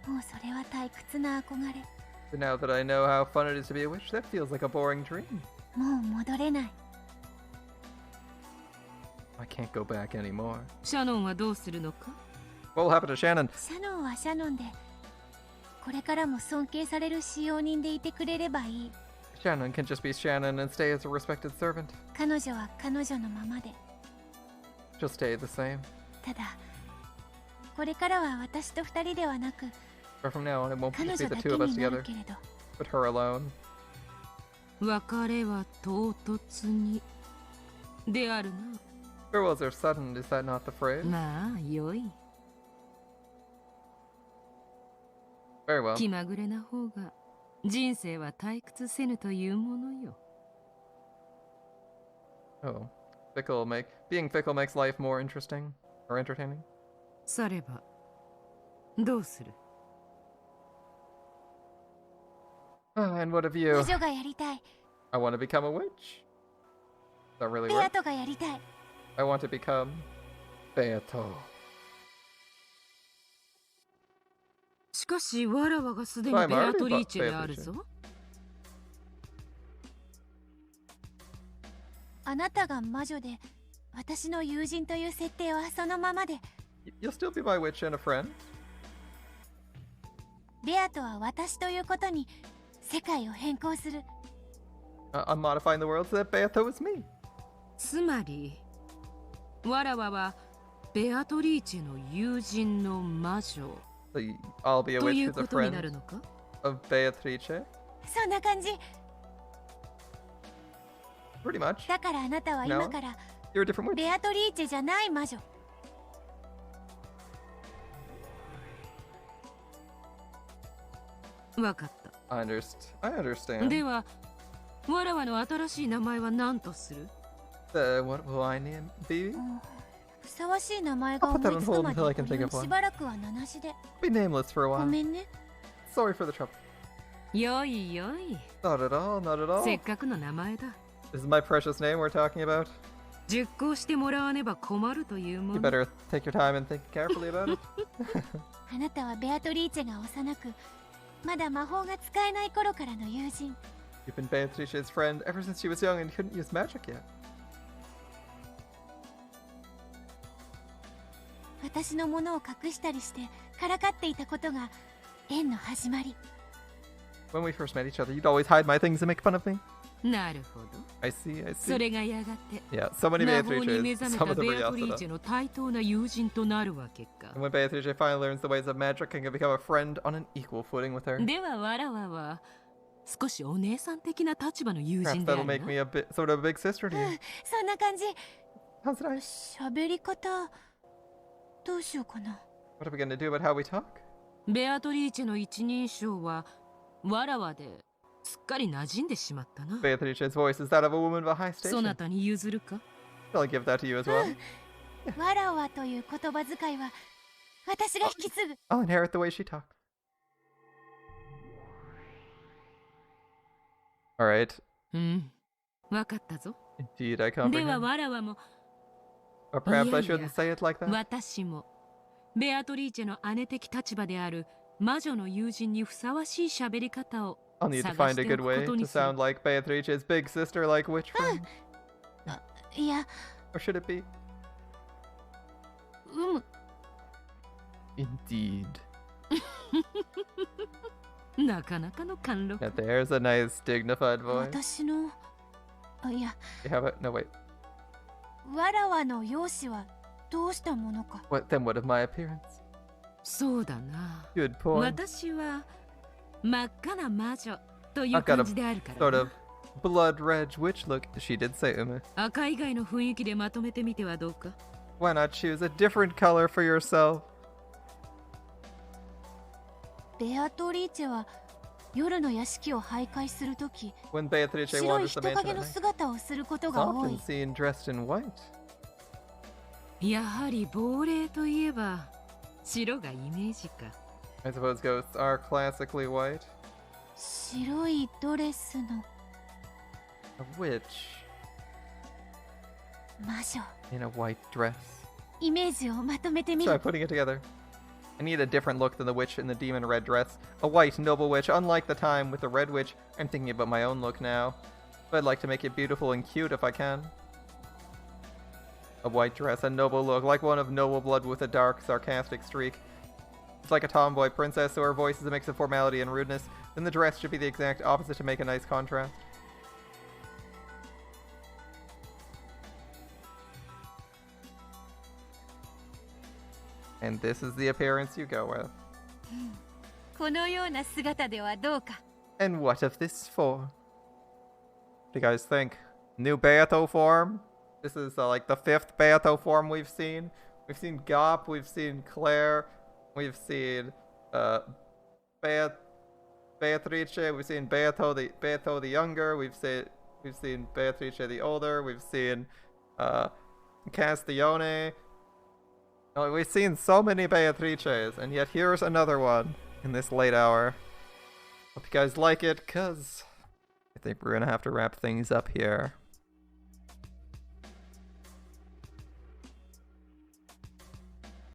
もうそれは退屈な憧れ。 But now that I know how fun it is to be a witch, that feels like a boring dream. もう戻れない。 I can't go back anymore. シャノンはどうするのか。 What will happen to Shannon? シャノンはシャノンで、これからも尊敬される使用人でいてくれればいい。 Shannon can just be Shannon and stay as a respected servant. 彼女は彼女のままで。 She'll stay the same. ただ、これからは私と二人ではなく、 But from now on, it won't 彼 just 女 be だ the け two of に us なる together, けれど。 but her alone. 別れは唐突にであるな。 Farewells are sudden, is that not the phrase? まあ、よい。 Very well. 気まぐれな方が人生は退屈せぬというものよ。 Oh, being fickle makes life more interesting or entertaining. さればどうする。 And what of you? 魔女がやりたい。 I want to become a witch. That really ベア work? トがやりたい。 I want to become Beato. しかしわらわがすでに I'm ベア already トリーチェである Beatrice. ぞ。あなたが魔女で、私の友人という設定はそのままで。 You'll still be my witch and a friend. ベアトは私ということに世界を変更する。 I'm modifying the world so that Beato is me. つまりわらわはベアトリーチェの友人の魔女 I'll be a witch who's a friend of Beatrice? そんな感じ。 Pretty much. だからあなたは今から You're a different witch. ベアトリーチェじゃない魔女。わかった。I understand. では、わらわの新しい名前は何とする？ What will I name baby? ふさわしい名前が思いつくまでしばらくは名しで。Be nameless for a while. ごめんね。 Sorry for the trouble. よいよい。 Not at all, not at all. せっかくの名前だ。This is my precious name we're talking about. 熟考してもらわねば困るというも You の。 better take your time and think carefully about it. あなたはベアトリーチェが幼く、まだ魔法が使えない頃からの友人。 You've been Beatrice's friend ever since she was young and couldn't use magic yet. 私のものを隠したりしてからかっていたことが縁の始まり。 When we first met each other, you'd always hide my things and make fun of me. なるほど。I see, I see. それがやがて Yeah, so many 魔法に目 Beatrices, 覚め some た of them ベ are アトリーチェ Yasuda. の対等な友人となるわけか。 And when Beatrice finally learns the ways of magic and can become a friend on an equal footing with her. ではわらわは少しお姉さん的な立場の友 Perhaps 人であ that'll るな。 make me a bit, sort of a big sister to you. そんな感じ。 How's it nice? 喋り方どうしようかな。 What are we gonna do about how we talk? ベアトリーチェの一人称はわらわですっかり馴染んでしまったな。 Beatrice's voice is that of a woman of a high そ station. なたに譲るか？ Shall I give that to you as well? わらわという言葉遣いは私が引き継ぐ。 I'll inherit the way she talks. Alright. うん、わかったぞ。 Indeed, I では comprehend. わらわも Or perhaps I いやいや shouldn't say it like that. 私もベアトリーチェの姉的立場である魔女の友人にふさわしい喋り方を I'll need to 探 find し a てお good く way こと to にする。 sound like Beatrice's big sister, like witch friend. いや、 Or should it be? む。 Indeed. なかなかの貫禄。 Now there's a nice dignified voice. 私の、いや、 You have it? No, wait. わらわの容姿はどうしたものか。 What then? What of my appearance? そうだな。 Good point. 私は真っ赤な魔女という I've got 感じである a から sort な。 of blood red witch look. She did say Ume. 赤以外の雰囲気でまとめてみてはどうか。 Why not choose a different color for yourself? ベアトリーチェは夜の屋敷を徘徊するとき、 When Beatrice 白い wanders the 人 mansion 影 at の night, 姿をすること is が多 often い。 seen dressed in white. やはり亡霊といえば白がイメージか。 I suppose ghosts are classically white. 白いドレスの A witch 魔女。 in a white dress. イメージをまとめてみ Try る。 putting it together. I need a different look than the witch in the demon red dress. A white noble witch, unlike the time with the red witch. I'm thinking about my own look now. But I'd like to make it beautiful and cute if I can. A white dress, a noble look, like one of noble blood with a dark, sarcastic streak. It's like a tomboy princess, so her voice is a mix of formality and rudeness. Then the dress should be the exact opposite to make a nice contrast. And this is the appearance you go with. このような姿ではどうか。 And what of this form? What do you guys think? New Beato form? This is like the 5th Beato form we've seen. We've seen Gop, we've seen Claire, we've seen Beatrice, we've seen Beato the younger, we've seen Beatrice the older, we've seen Castiglione. Oh, we've seen so many Beatrices, and yet here's another one in this late hour. Hope you guys like it, cause I think we're gonna have to wrap things up here.